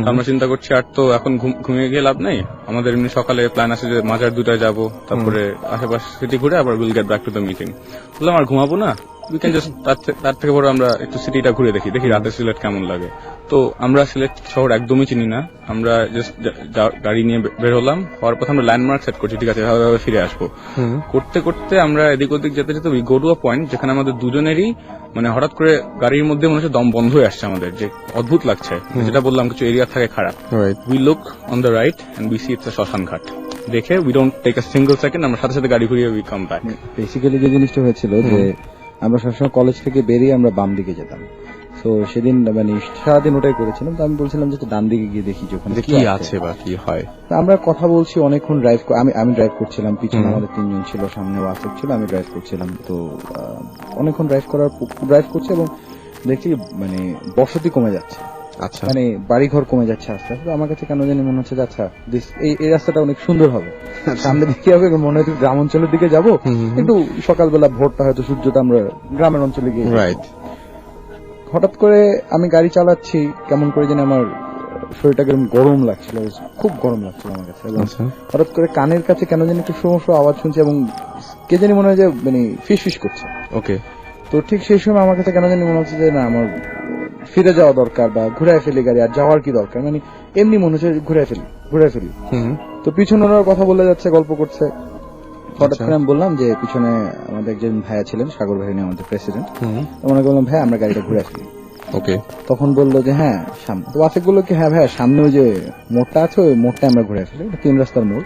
আমরা চিন্তা করছি আর তো এখন ঘুমিয়ে গিয়ে লাভ নেই, আমাদের এমনি সকালে প্ল্যান আছে যে মাজার 2টায় যাবো, তারপরে আশেপাশে সিটি ঘুরে আবার will get back to the meeting. বললাম আর ঘুমাবো না, উই ক্যান জাস্ট তার থেকে বড় আমরা একটু সিটিটা ঘুরে দেখি রাতে সিলেট কেমন লাগে। তো আমরা সিলেট শহর একদমই চিনি না, আমরা জাস্ট গাড়ি নিয়ে বের হলাম, হওয়ার পথে আমরা ল্যান্ডমার্ক সেট করছি, ঠিক আছে এভাবে ফিরে আসবো। করতে করতে আমরা এদিক ওদিক যেতে যেতে we go to a point যেখানে আমাদের দুজনেরই মানে হঠাৎ করে গাড়ির মধ্যে মনে হচ্ছে দম বন্ধ হয়ে আসছে আমাদের, যে অদ্ভুত লাগছে, যেটা বললাম কিছু এরিয়া থাকে খারাপ। We look on the right and we see it's a shmashan ghat. দেখে we don't take a single second, আমরা সাথে সাথে গাড়ি ঘুরিয়ে উই কাম ব্যাক। বেসিক্যালি যে জিনিসটা হয়েছিল যে আমরা সবসময় কলেজ থেকে বেরিয়ে আমরা বাম দিকে যেতাম, তো সেদিন মানে সারাদিন ওটাই করেছিলাম। তো আমি বলছিলাম যে ডান দিকে গিয়ে দেখি ওখানে কি আছে বা কি হয়। আমরা কথা বলছি অনেকক্ষণ, ড্রাইভ আমি ড্রাইভ করছিলাম, পিছনে আমাদের 3 জন ছিল, সামনে ওয়াসিফ ছিল, আমি ড্রাইভ করছিলাম। তো অনেকক্ষণ ড্রাইভ করছি এবং দেখছি মানে বসতি কমে যাচ্ছে, আচ্ছা মানে বাড়িঘর কমে যাচ্ছে আস্তে আস্তে। আমার কাছে কেন জানি মনে হচ্ছে যে আচ্ছা এই রাস্তাটা অনেক সুন্দর হবে, সামনে দিকে হবে, মনে হয় গ্রাম অঞ্চলের দিকে যাবো, কিন্তু সকালবেলা ভোরটা হয়তো সূর্যটা আমরা গ্রামের অঞ্চলে গিয়ে। হঠাৎ করে আমি গাড়ি চালাচ্ছি, কেমন করে জানি আমার শরীরটা কেমন গরম লাগছিল, খুব গরম লাগছিল আমার কাছে। হঠাৎ করে কানের কাছে কেন জানি একটু সমস্যা আওয়াজ শুনছি, এবং কে জানি মনে হয় যে মানে ফিস ফিস করছে। ওকে। তো ঠিক সেই সময় আমার কাছে কেন জানি মনে হচ্ছে যে না, আমার ফিরে যাওয়া দরকার, বা ঘুরাই ফেলি গাড়ি, আর যাওয়ার কি দরকার, মানে এমনি মনে হচ্ছে ঘুরাই ফেলি। তো পিছনে ওরা কথা বলে যাচ্ছে, গল্প করছে। হঠাৎ করে আমি বললাম যে পিছনে আমাদের একজন ভাইয়া ছিলেন, সাগর ভাই, আমাদের প্রেসিডেন্ট, মনে করলাম ভাই আমরা গাড়িটা ঘুরে ফেলি। ওকে। তখন বললো যে হ্যাঁ সামনে। তো ওয়াসিফ বললো কি হ্যাঁ ভাইয়া সামনে ওই যে মোড়টা আছে, ওই মোড়টা আমরা ঘুরে ফেলি, 3 রাস্তার মোড়।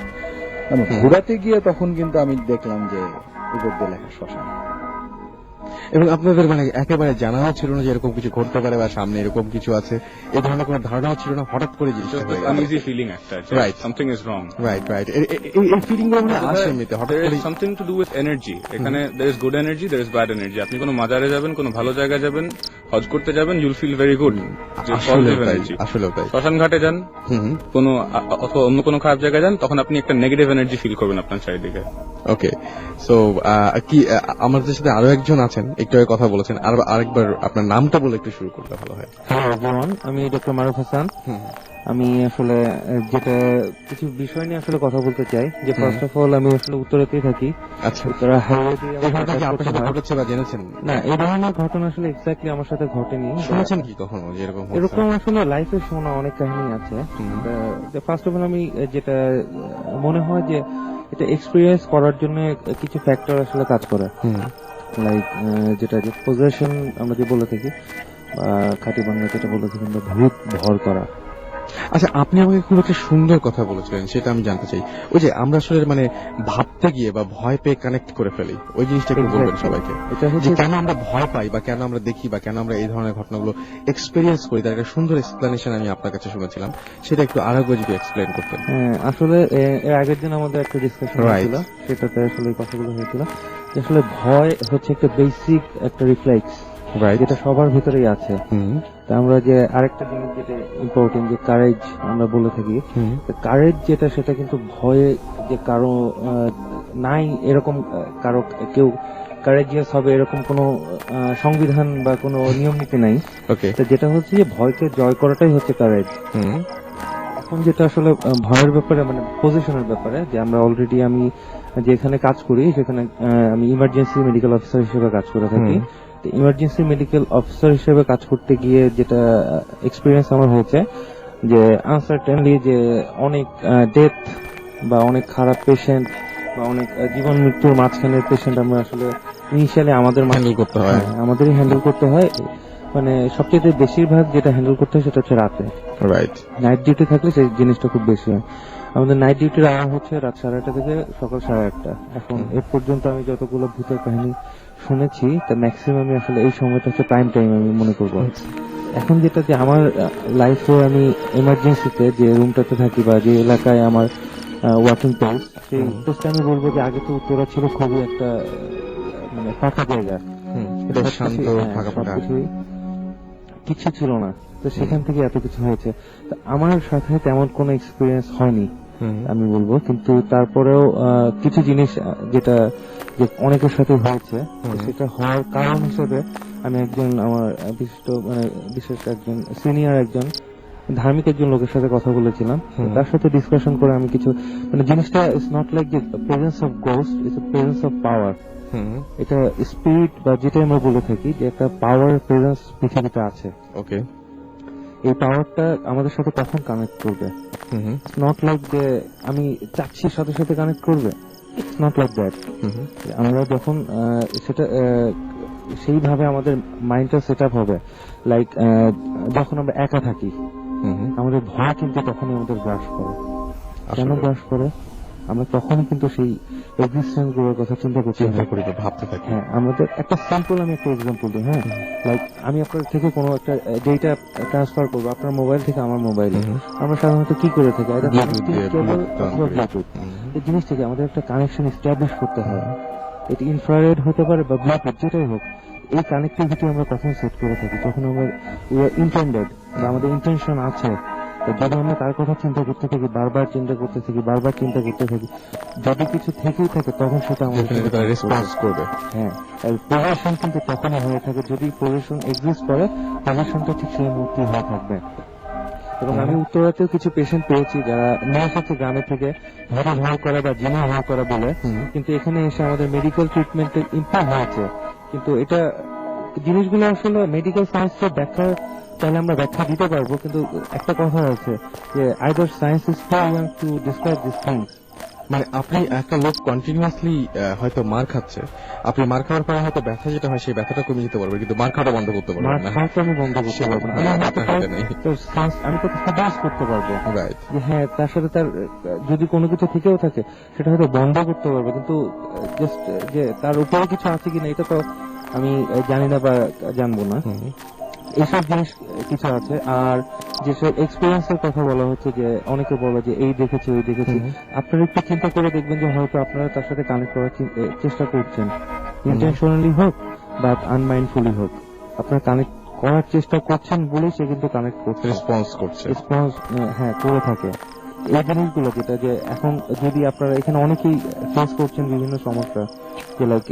ঘোরাতে গিয়ে তখন কিন্তু আমি দেখলাম যে উপর দিয়ে লেখা শ্মশান। এবং আপনাদের মানে একেবারে জানাও ছিল না যে এরকম কিছু ঘটতে পারে বা সামনে এরকম কিছু আছে, এই ধরনের কোনো ধারণাও ছিল না, হঠাৎ করে জিনিসটা হয়ে গেল। uneasy feeling একটা, Right. something is wrong. Right right, এই ফিলিং গুলো মানে আসে এমনিতে হঠাৎ There করে। is something to do with energy. এখানে there is good energy, there is bad energy. আপনি কোনো মাজারে যাবেন, কোনো ভালো জায়গায় যাবেন, হজ করতে যাবেন, you'll feel very good. যে আসলেও positive তাই, energy. আসলেও তাই। শ্মশান ঘাটে যান, হুম, কোনো অথবা অন্য কোনো খারাপ জায়গায় যান, তখন আপনি একটা নেগেটিভ এনার্জি ফিল করবেন আপনার চারিদিকে। ওকে। সো কি আমাদের সাথে আরো একজন আছেন, একটু আগে কথা বলেছেন, আর আরেকবার আপনার নামটা বলে একটু শুরু করলে ভালো হয়। হ্যালো এভরিওয়ান, আমি ডক্টর মারুফ হাসান। আমি আসলে যেটা কিছু বিষয় নিয়ে আসলে কথা বলতে চাই, যে ফার্স্ট অফ অল আমি আসলে উত্তরাতেই থাকি। আচ্ছা, উত্তরা হাইওয়ে দিয়ে আমার ঘটনা কি যাতায়াত আপনার করতে সাথে হয়। ঘটেছে বা জেনেছেন? না, এই ধরনের ঘটনা আসলে এক্স্যাক্টলি আমার সাথে ঘটেনি। শুনেছেন কি কখনো যে এরকম হচ্ছে? এরকম আসলে লাইফে শোনা অনেক কাহিনী আছে। ফার্স্ট অফ অল আমি যেটা মনে হয় যে এটা এক্সপিরিয়েন্স করার জন্য কিছু ফ্যাক্টর আসলে কাজ করে, লাইক যেটা যে পজেশন আমরা যে বলে থাকি, বা খাঁটি বাংলা যেটা বলে থাকি আমরা ভূত ভর করা। আচ্ছা, আপনি আমাকে খুব একটা সুন্দর কথা বলেছিলেন, সেটা আমি জানতে চাই। ওই যে আমরা আসলে মানে ভাবতে গিয়ে বা ভয় পেয়ে কানেক্ট করে ফেলি, ওই জিনিসটা একটু বলবেন সবাইকে। এটা যে হচ্ছে কেন আমরা ভয় পাই বা কেন আমরা দেখি বা কেন আমরা এই ধরনের ঘটনাগুলো এক্সপেরিয়েন্স করি, তার একটা সুন্দর এক্সপ্লেনেশন আমি আপনার কাছে শুনেছিলাম, সেটা একটু আরেকবার যদি এক্সপ্লেন করতেন। আসলে এর আগের দিন আমাদের একটা ডিসকাশন Right. হয়েছিল, সেটাতে আসলে এই কথাগুলো হয়েছিল যে আসলে ভয় হচ্ছে একটা বেসিক একটা রিফ্লেক্স, যেটা সবার ভিতরেই আছে। তা আমরা যে আরেকটা জিনিস যেটা ইম্পর্টেন্ট, যে কারেজ আমরা বলে থাকি, কারেজ যেটা সেটা কিন্তু ভয়ে যে কারো নাই, এরকম কারো কেউ কারেজিয়াস হবে এরকম কোনো সংবিধান বা কোনো নিয়ম নীতি নাই। ওকে। তো যেটা হচ্ছে যে ভয়কে জয় করাটাই হচ্ছে কারেজ। এখন যেটা আসলে ভয়ের ব্যাপারে মানে পজিশনের ব্যাপারে, যে আমরা অলরেডি আমি যেখানে কাজ করি সেখানে আমি ইমার্জেন্সি মেডিকেল অফিসার হিসেবে কাজ করে থাকি। ইমার্জেন্সি মেডিকেল অফিসার হিসেবে কাজ করতে গিয়ে যেটা এক্সপিরিয়েন্স আমার হয়েছে, যে আনসার্টেনলি যে অনেক ডেথ বা অনেক খারাপ পেশেন্ট বা অনেক জীবন মৃত্যুর মাঝখানের পেশেন্ট আমরা আসলে ইনিশিয়ালি আমাদের হ্যান্ডেল করতে হয়। আমাদেরই হ্যান্ডেল করতে হয়। মানে সবচেয়ে বেশিরভাগ যেটা হ্যান্ডেল করতে হয় সেটা হচ্ছে রাতে। রাইট। নাইট ডিউটি থাকলে সেই জিনিসটা খুব বেশি হয়। আমাদের নাইট ডিউটির আওয়ার হচ্ছে রাত 8:30 থেকে সকাল 8:30। এখন এর পর্যন্ত আমি যতগুলো ভূতের কাহিনী শুনেছি, তা ম্যাক্সিমামই আসলে এই সময়টা হচ্ছে প্রাইম টাইম আমি মনে করবো। এখন যেটা যে আমার লাইফে আমি এমার্জেন্সিতে যে রুমটাতে থাকি বা যে এলাকায় আমার ওয়ার্কিং প্লেস, সেই প্লেসটা আমি বলবো যে আগে তো উত্তরা ছিল খুবই একটা মানে ফাঁকা জায়গা, বেশ শান্ত, ফাঁকা ফাঁকা। সবকিছুই কিছু ছিল না। তো সেখান থেকে এত কিছু হয়েছে। তো আমার সাথে তেমন কোনো এক্সপিরিয়েন্স হয়নি আমি বলবো, কিন্তু তারপরেও কিছু জিনিস যেটা যে অনেকের সাথে হয়েছে, তো সেটা হওয়ার কারণ হিসেবে আমি একজন আমার বিশিষ্ট মানে বিশেষ একজন সিনিয়র একজন ধার্মিক একজন লোকের সাথে কথা বলেছিলাম। তো তার সাথে ডিসকাশন করে আমি কিছু মানে জিনিসটা ইটস নট লাইক যে presence of ghost, it's a presence of power. এটা স্পিরিট বা যেটা আমরা বলে থাকি যে একটা পাওয়ার প্রেজেন্স পৃথিবীতে আছে। ওকে। এই পাওয়ারটা আমাদের সাথে কখন কানেক্ট করবে, নট লাইক যে আমি চাচ্ছি সাথে সাথে কানেক্ট করবে, ইটস নট লাইক দ্যাট। আমরা যখন সেটা সেইভাবে আমাদের মাইন্ডটা সেট আপ হবে, লাইক যখন আমরা একা থাকি আমাদের ভয় কিন্তু তখনই আমাদের গ্রাস করে। কেন গ্রাস করে? আমরা তখনই কিন্তু সেই এক্সিস্টেন্স গুলোর কথা চিন্তা করি, ভাবতে থাকি। হ্যাঁ, আমাদের একটা স্যাম্পল আমি একটা এক্সাম্পল দিই। হ্যাঁ, লাইক আমি আপনার থেকে কোনো একটা ডেটা ট্রান্সফার করবো আপনার মোবাইল থেকে আমার মোবাইলে, আমরা সাধারণত কি করে থাকি, এই জিনিসটাকে আমাদের একটা কানেকশন এস্টাবলিশ করতে হয়। এটি ইনফ্রারেড হতে পারে বা ব্লুটুথ, যেটাই হোক। এই কানেক্টিভিটি আমরা কখন সেট করে থাকি, যখন আমরা ইন্টেন্ডেড বা আমাদের ইন্টেনশন আছে। যদি আমরা তার কথা চিন্তা করতে থাকি, বারবার চিন্তা করতে থাকি, বারবার চিন্তা করতে থাকি, যদি কিছু থেকেই থাকে তখন সেটা আমাদের রেসপন্স করবে। হ্যাঁ, পজিশন কিন্তু তখনই হয়ে থাকে, যদি পজিশন এক্সিস্ট করে পজিশনটা ঠিক সেই মুহূর্তে হয়ে থাকবে। এবং আমি উত্তরাতেও কিছু পেশেন্ট পেয়েছি যারা নিয়ে এসেছে গ্রামে থেকে ভয় ভয় করা বা জিনে ভয় করা বলে, কিন্তু এখানে এসে আমাদের মেডিকেল ট্রিটমেন্টে ইম্প্রুভ হয়েছে। কিন্তু এটা জিনিসগুলো আসলে মেডিকেল সায়েন্সের ব্যাখ্যা তাহলে আমরা ব্যাখ্যা দিতে পারবো, কিন্তু একটা কথা আছে যে either science is too young to describe this things, মানে আপনি একটা লোক কন্টিনিউয়াসলি হয়তো মার খাচ্ছে, আপনি মার খাওয়ার পরে হয়তো ব্যথা যেটা হয় সেই ব্যথাটা কমিয়ে দিতে পারবেন, কিন্তু মার খাওয়াটা বন্ধ করতে মার পারবেন না। খাওয়াটা আমি বন্ধ করতে পারবো না। আমি হয়তো আপনার হাতে নেই। আমি তো সাজেস্ট করতে পারবো রাইট। যে হ্যাঁ তার সাথে তার যদি কোনো কিছু থেকেও থাকে সেটা হয়তো বন্ধ করতে পারবো, কিন্তু জাস্ট যে তার উপরে কিছু আছে কিনা এটা তো আমি জানি না বা জানবো না। এইসব জিনিস কিছু আছে। আর যেসব এক্সপিরিয়েন্সের কথা বলা হচ্ছে যে অনেকে বলে যে এই দেখেছি ওই দেখেছি, আপনারা একটু চিন্তা করে দেখবেন যে হয়তো আপনারা তার সাথে কানেক্ট করার চেষ্টা করছেন, ইন্টেনশনালি হোক বা আনমাইন্ডফুলি হোক, আপনারা কানেক্ট করার চেষ্টা করছেন বলেই সে কিন্তু কানেক্ট করছে, রেসপন্স করছে। রেসপন্স হ্যাঁ করে থাকে। এই জিনিসগুলো যেটা যে এখন যদি আপনারা এখানে অনেকেই ফেস করছেন বিভিন্ন সমস্যা, যে লাইক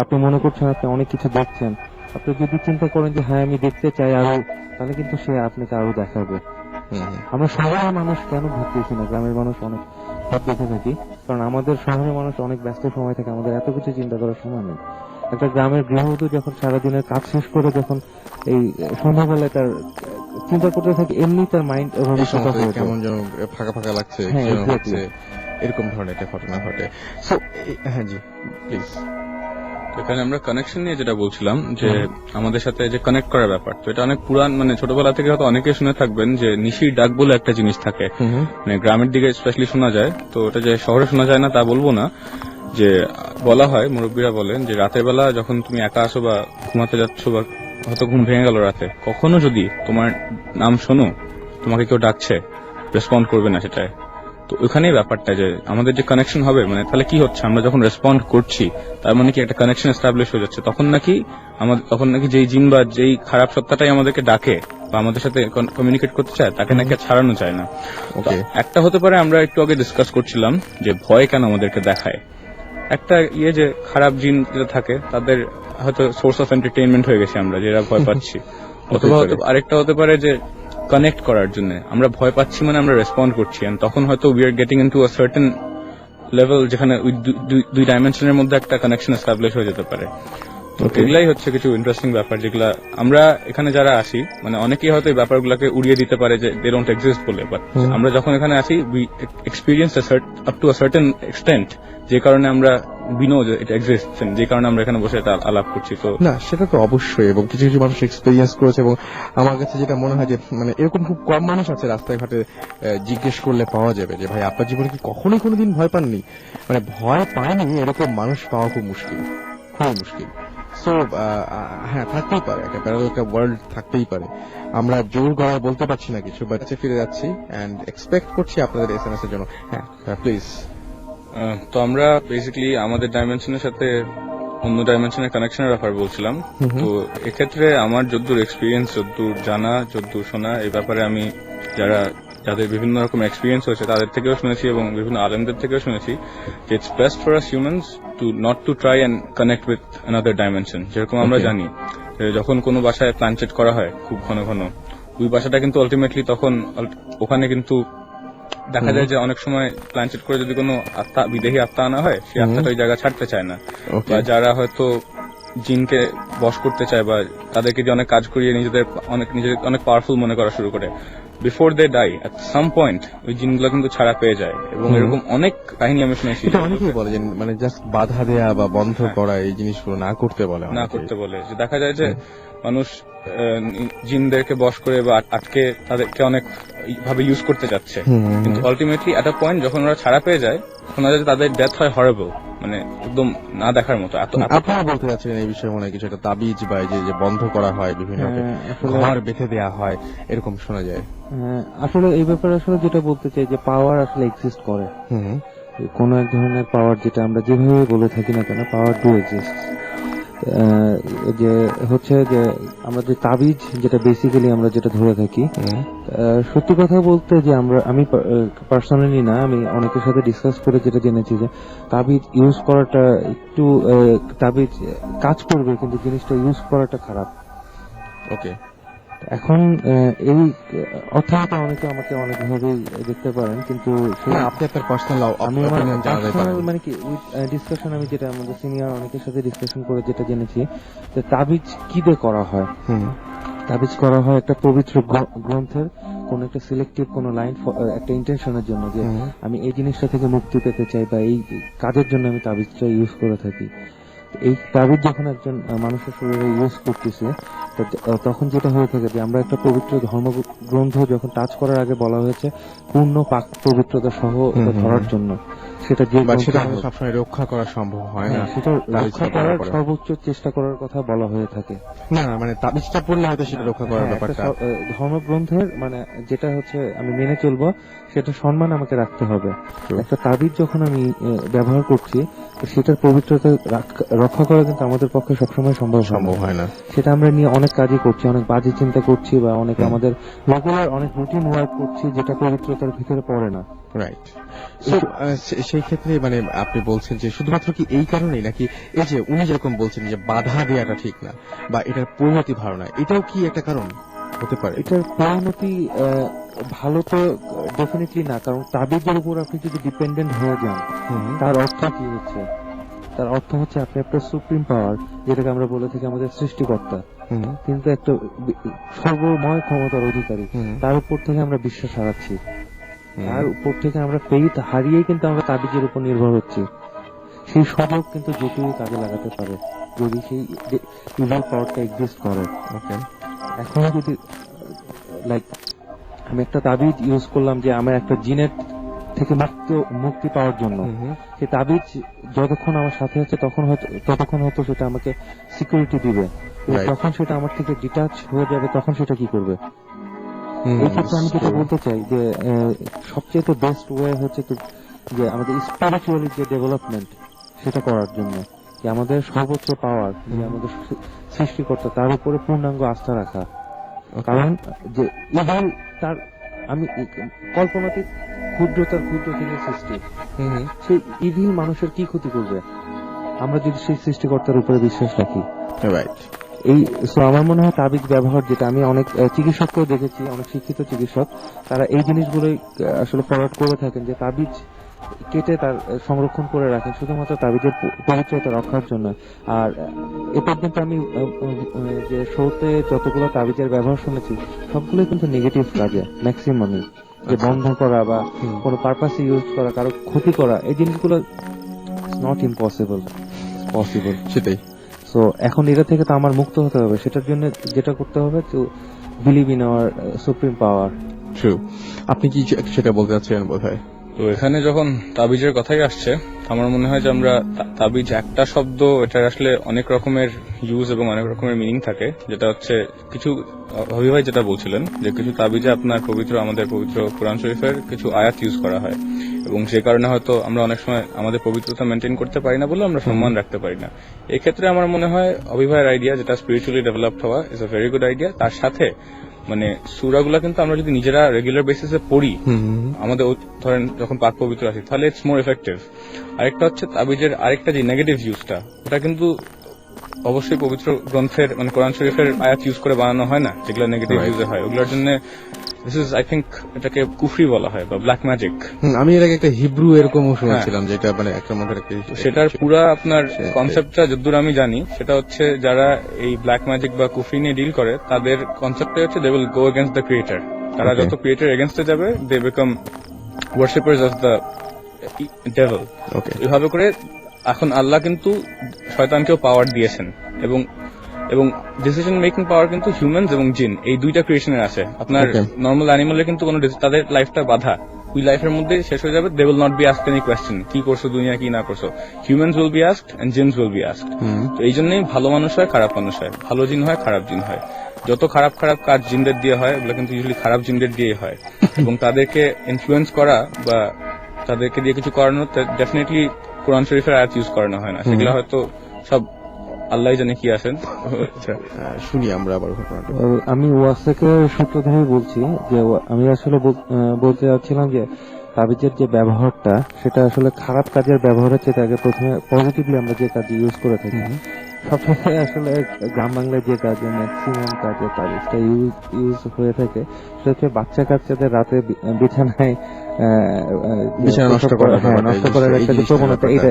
আপনি মনে করছেন আপনি অনেক কিছু দেখছেন, আপনি যদি চিন্তা করেন যে হ্যাঁ আমি দেখতে চাই আরো, তাহলে কিন্তু সে আপনাকে আরো দেখাবে। আমরা শহরের মানুষ কেন ভাবতেছি না গ্রামের মানুষ অনেক ভাব দেখে থাকি, কারণ আমাদের শহরের মানুষ অনেক ব্যস্ত সময় থাকে, আমাদের এত কিছু চিন্তা করার সময় নেই। একটা গ্রামের গৃহবধূ যখন সারাদিনের কাজ শেষ করে যখন এই সন্ধ্যাবেলায় তার চিন্তা করতে থাকে, এমনি তার মাইন্ড কেমন যেন ফাঁকা ফাঁকা লাগছে, হ্যাঁ, কি যেন exactly. হচ্ছে, এরকম ধরনের একটা ঘটনা ঘটে। সো হ্যাঁ জি প্লিজ। এখানে আমরা কানেকশন নিয়ে যেটা বলছিলাম যে আমাদের সাথে যে কানেক্ট করার ব্যাপার, তো এটা অনেক পুরান, মানে ছোটবেলা থেকে হয়তো অনেকে শুনে থাকবেন যে নিশির ডাক বলে একটা জিনিস থাকে, মানে গ্রামের দিকে স্পেশালি শোনা যায়। তো এটা যে শহরে শোনা যায় না তা বলবো না, যে বলা হয়, মুরব্বীরা বলেন যে রাতের বেলা যখন তুমি একা আসো বা ঘুমাতে যাচ্ছ বা হয়তো ঘুম ভেঙে গেল রাতে, কখনো যদি তোমার নাম শোনো, তোমাকে কেউ ডাকছে, রেসপন্ড করবে না সেটাই। তো ওখানেই ব্যাপারটা যে আমাদের যে কানেকশন হবে, মানে তাহলে কি হচ্ছে, আমরা যখন রেসপন্ড করছি তার মানে কি একটা কানেকশন এস্টাবলিশ হয়ে যাচ্ছে, তখন নাকি যেই জিন বা যেই খারাপ সত্তাটাই আমাদেরকে ডাকে বা আমাদের সাথে কমিউনিকেট করতে চায়, তাকে নাকি আর ছাড়ানো যায় না। ওকে, একটা হতে পারে, আমরা একটু আগে ডিসকাস করছিলাম যে ভয় কেন আমাদেরকে দেখায়। একটা যে খারাপ জিন যেটা থাকে তাদের হয়তো সোর্স অফ এন্টারটেইনমেন্ট হয়ে গেছে আমরা, যেটা ভয় পাচ্ছি। অথবা আরেকটা হতে পারে যে কানেক্ট করার জন্য আমরা ভয় পাচ্ছি, মানে আমরা রেসপন্ড করছি, তখন হয়তো we are getting into a certain level যেখানে দুই ডাইমেনশনের মধ্যে একটা কানেকশন এস্টাবলিশ হয়ে যেতে পারে। তো এগুলাই হচ্ছে কিছু ইন্টারেস্টিং ব্যাপার যেগুলা আমরা এখানে যারা আসি, মানে অনেকেই হয়তো এই ব্যাপারগুলোকে উড়িয়ে দিতে পারে যে দে ডোন্ট এক্সিস্ট বলে, বাট আমরা যখন এখানে আসি we experience up to a certain extent, যে কারণে আমরা we know যে এটা এক্সিস্ট, যে কারণে আমরা এখানে বসে এটা আলাপ করছি। তো না সেটা তো অবশ্যই, এবং কিছু কিছু মানুষ এক্সপেরিয়েন্স করেছে, এবং আমার কাছে যেটা মনে হয় যে মানে এরকম খুব কম মানুষ আছে রাস্তায় ঘাটে জিজ্ঞেস করলে পাওয়া যাবে যে ভাই আপনার জীবনে কি কখনোই কোনোদিন ভয় পাননি, মানে ভয় পায়নি এরকম মানুষ পাওয়া খুব মুশকিল, খুবই মুশকিল। সো হ্যাঁ থাকতেই পারে, একটা প্যারালাল একটা ওয়ার্ল্ড থাকতেই পারে, আমরা জোর গলায় বলতে পারছি না কিছু, বাট ফিরে যাচ্ছি এন্ড এক্সপেক্ট করছি আপনাদের এসএমএস এর জন্য। হ্যাঁ প্লিজ। তো আমরা বেসিক্যালি আমাদের ডাইমেনশনের সাথে অন্য ডাইমেনশনের কানেকশনের ব্যাপার বলছিলাম। তো এক্ষেত্রে আমার যদ্দূর এক্সপিরিয়েন্স, যদ্দূর জানা, যদ্দূর শোনা, এই ব্যাপারে আমি যাদের বিভিন্ন রকম এক্সপিরিয়েন্স হয়েছে তাদের থেকেও শুনেছি এবং বিভিন্ন আলেমদের থেকেও শুনেছি যে it's best for us humans to not to try and connect with another dimension. যেরকম আমরা জানি যখন কোনো বাসায় প্ল্যানচেট করা হয় খুব ঘন ঘন, ওই বাসাটা কিন্তু আলটিমেটলি তখন ওখানে কিন্তু দেখা যায় যে অনেক সময় প্ল্যানচেট করে যদি কোনো আত্মা, বিদেহী আত্মা আনা হয়, সেই আত্মাটা ওই জায়গা ছাড়তে চায় না, বা যারা হয়তো জিনকে বশ করতে চায় বা তাদেরকে যে অনেক কাজ করিয়ে নিজেদের অনেক পাওয়ারফুল মনে করা শুরু করে, before they die at some point ওই জিনগুলো কিন্তু ছাড়া পেয়ে যায়। এবং এরকম অনেক কাহিনী আমি শুনেছি। অনেকেই বলে যে মানে জাস্ট বাধা দেয়া বা বন্ধ করা, এই জিনিসগুলো না করতে বলে, যে দেখা যায় যে মানুষ জিনদেরকে বশ করে বা আটকে তাদেরকে অনেক ভাবে ইউজ করতে যাচ্ছে, কিন্তু আলটিমেটলি এট আ পয়েন্ট যখন ওরা ছাড়া পেয়ে যায় শোনা যায় তাদের ডেথ হয় হরেবল, মানে একদম না দেখার মতো। আপনারা বলতে চাচ্ছেন এই বিষয়ে মনে হয় কিছু একটা তাবিজ বা যে বন্ধ করা হয়, বিভিন্ন ঘর বেঁধে দেওয়া হয়, এরকম শোনা যায়। আসলে এই ব্যাপারে আসলে যেটা বলতে চাই যে পাওয়ার আসলে এক্সিস্ট করে, কোন এক ধরনের পাওয়ার, যেটা আমরা যেভাবে বলে থাকি না কেন, পাওয়ার ডু এক্সিস্ট। যে হচ্ছে যে আমরা যে তাবিজ, যেটা বেসিক্যালি আমরা যেটা ধরে থাকি, সত্যি কথা বলতে যে আমি পার্সোনালি না, আমি অনেকের সাথে ডিসকাস করে যেটা জেনেছি যে তাবিজ ইউজ করাটা একটু, তাবিজ কাজ করবে কিন্তু জিনিসটা ইউজ করাটা খারাপ। ওকে, এখন এই অর্থনীতি অনেকে আমাকে অনেকভাবেই দেখতে পারেন, কিন্তু আপনি আপনার পার্সোনাল আমি মানে কি ডিসকাশন, আমি যেটা আমাদের সিনিয়র অনেকের সাথে ডিসকাশন করে যেটা জেনেছি যে তাবিজ কি দিয়ে করা হয়। তাবিজ করা হয় একটা পবিত্র গ্রন্থের কোন একটা সিলেক্টিভ কোন লাইন একটা ইন্টেনশনের জন্য যে আমি এই জিনিসটা থেকে মুক্তি পেতে চাই বা এই কাজের জন্য আমি তাবিজটা ইউজ করে থাকি। এই তাবিজ যখন একজন মানুষের শরীরে ইউজ করতেছে তখন যেটা হয়ে থাকে যে আমরা একটা পবিত্র ধর্মগ্রন্থ যখন টাচ করার আগে বলা হয়েছে পূর্ণ পাক পবিত্রতা সহ ধরার জন্য, সেটা যে সেটা সবসময় রক্ষা করা সম্ভব হয় না, সেটা রক্ষা করার সর্বোচ্চ চেষ্টা করার কথা বলা হয়ে থাকে। না মানে তাবিজটা পড়লে হয়তো সেটা রক্ষা করার ব্যাপারটা ধর্মগ্রন্থের মানে যেটা হচ্ছে আমি মেনে চলবো সেটা সম্মান আমাকে রাখতে হবে। একটা তাবিজ যখন আমি ব্যবহার করছি সেটার পবিত্রতা রক্ষা করা কিন্তু আমাদের পক্ষে সবসময় সম্ভব হয় না। সেটা আমরা নিয়ে অনেক কাজই করছি, অনেক বাজে চিন্তা করছি বা অনেক আমাদের রেগুলার অনেক রুটিন ওয়ার্ক করছি যেটা পবিত্রতার ভিতরে পড়ে না। রাইট। সেই ক্ষেত্রে মানে আপনি বলছেন যে শুধুমাত্র কি এই কারণেই নাকি এই যে উনি যেরকম বলছেন যে বাধা দেওয়াটা ঠিক না বা এটার পরিণতি ভালো না, এটাও কি একটা কারণ হতে পারে? এটার পরিণতি ভালো তো ডেফিনেটলি না, কারণ তাবিজের উপর আপনি যদি ডিপেন্ডেন্ট হয়ে যান তার অর্থ কি হচ্ছে? তার অর্থ হচ্ছে আপনি একটা সুপ্রিম পাওয়ার, যেটাকে আমরা বলে থাকি আমাদের সৃষ্টিকর্তা, কিন্তু একটা সর্বময় ক্ষমতার অধিকারী, তার উপর থেকে আমরা বিশ্বাস হারাচ্ছি, তার উপর থেকে আমরা ফেইথ হারিয়ে কিন্তু আমরা তাবিজের উপর নির্ভর হচ্ছি। সেই সুযোগ কিন্তু যে কেউ কাজে লাগাতে পারে যদি সেই ইভিল পাওয়ারটা এক্সিস্ট করে। এখন যদি লাইক আমি একটা তাবিজ ইউজ করলাম যে আমার একটা জিনের থেকে মুক্তি পাওয়ার জন্য, সেই তাবিজ যতক্ষণ আমার সাথে আছে ততক্ষণ হয়তো সেটা আমাকে সিকিউরিটি দিবে, যখন সেটা আমার থেকে ডিটাচ হয়ে যাবে তখন সেটা কি করবে? এই ক্ষেত্রে আমি যেটা বলতে চাই যে সবচেয়ে বেস্ট ওয়ে হচ্ছে যে আমাদের স্পিরিচুয়ালি যে ডেভেলপমেন্ট সেটা করার জন্য, যে আমাদের সর্বোচ্চ পাওয়ার যে আমাদের সৃষ্টিকর্তা তার উপরে পূর্ণাঙ্গ আস্থা রাখা। কারণ যে ইভিল তার আমি কল্পনাতীত ক্ষুদ্র থেকে সৃষ্টি, সেই ইভিল মানুষের কি ক্ষতি করবে আমরা যদি সেই সৃষ্টিকর্তার উপরে বিশ্বাস রাখি। এই আমার মনে হয় তাবিজ ব্যবহার, যেটা আমি অনেক চিকিৎসককেও দেখেছি, অনেক শিক্ষিত চিকিৎসক তারা এই জিনিসগুলোই আসলে ফরওয়ার্ড করে থাকেন যে তাবিজ কেটে তার সংরক্ষণ করে রাখেন শুধুমাত্র তাবিজের পবিত্রতা রক্ষার জন্য। আর এ পর্যন্ত আমি যে শোতে যতগুলো তাবিজের ব্যবহার শুনেছি সবগুলোই কিন্তু নেগেটিভ কাজে, ম্যাক্সিমামই যে বন্ধ করা বা কোনো পারপাসে ইউজ করা, কারো ক্ষতি করা, এই জিনিসগুলো নট ইম্পসিবল, পসিবল। সেটাই। সো এখন এটা থেকে তো আমার মুক্ত হতে হবে, সেটার জন্য যেটা করতে হবে to believe in our supreme power. True. আপনি কি সেটা বলতে চাচ্ছেন বোধহয়? তো এখানে যখন তাবিজের কথাই আসছে, আমার মনে হয় যে আমরা তাবিজ একটা শব্দ, এটার আসলে অনেক রকমের ইউজ এবং অনেক রকমের মিনিং থাকে, যেটা হচ্ছে কিছু হবি ভাই যেটা বলছিলেন যে কিছু তাবিজে আপনার আমাদের পবিত্র কোরআন শরীফের কিছু আয়াত ইউজ করা হয় এবং সে কারণে হয়তো আমরা অনেক সময় আমাদের পবিত্রতা মেনটেন করতে পারি না বলে আমরা সম্মান রাখতে পারি না। এক্ষেত্রে আমার মনে হয় অভিভাইয়ের আইডিয়া যেটা স্পিরিচুয়ালি ডেভেলপড হওয়া is a very good idea. তার সাথে মানে সূরাগুলা কিন্তু আমরা যদি নিজেরা রেগুলার বেসিসে পড়ি, আমাদের ধরেন যখন পাক পবিত্র আছি, তাহলে ইটস মোর এফেক্টিভ। আরেকটা হচ্ছে তাবিজের আরেকটা যে নেগেটিভ ইউজটা, ওটা কিন্তু অবশ্যই পবিত্র গ্রন্থের মানে কোরআন শরীফের আয়াত ইউজ করে বানানো হয় না, যেগুলো নেগেটিভ ইউজে হয়, ওগুলোর জন্য দিস ইজ আই থিঙ্ক এটাকে কুফরি বলা হয় বা ব্ল্যাক ম্যাজিক। আমি এর আগে একটা হিব্রু এরকম শুনেছিলাম যেটা মানে একটা মধ্যে সেটার পুরো আপনার কনসেপ্টটা যতদূর আমি জানি সেটা হচ্ছে যারা এই ব্ল্যাক ম্যাজিক বা কুফরি নিয়ে ডিল করে তাদের কনসেপ্টটা হচ্ছে they will go against the creator. তারা যত ক্রিয়েটর এগেইনস্টে যাবে they become worshippers of the devil. এইভাবে করে এখন আল্লাহ কিন্তু শয়তানকেও পাওয়ার দিয়েছেন এবং ডিসিশন মেকিং পাওয়ার কিন্তু হিউম্যানস এবং জিন এই দুইটা ক্রিয়েশনের আছে। আপনার নর্মাল অ্যানিমালের কিন্তু কোনো তাদের লাইফটা বাধা, ওই লাইফের মধ্যে শেষ হয়ে যাবে। They will not be asked any question, কি করছো দুনিয়া কি না করছো। Humans will be asked and jinns will be asked. তো এই জন্যই ভালো মানুষ হয় খারাপ মানুষ হয়, ভালো জিন হয় খারাপ জিন হয়। যত খারাপ কাজ জিনদের দিয়ে হয় ওগুলো কিন্তু ইউজুয়ালি খারাপ জিনদের দিয়ে হয় এবং তাদেরকে ইনফ্লুয়েন্স করা বা তাদেরকে দিয়ে কিছু করানো ডেফিনেটলি কোরআন শরীফের আয়াত ইউজ করানো হয় না, সেগুলো হয়তো সব আল্লাহ জানে কি আছেন। শুনি আমরা আবার ঘটনাটা। আমি ওয়াসেকের সূত্র ধরে বলছি যে আমি আসলে বলতে যাচ্ছিলাম যে তাবিজের যে ব্যবহারটা সেটা আসলে খারাপ কাজের ব্যবহারের চেয়ে আগে প্রথমে পজিটিভলি আমরা যে কাজ ইউজ করে থাকি, সবসময় আসলে গ্রাম বাংলায় যে কাজে ম্যাক্সিমাম কাজে তাবিজটা ইউজ হয়ে থাকে সেটা হচ্ছে বাচ্চা কাচ্চাদের রাতে বিছানায় নষ্ট করার একটা প্রবণতা, এটা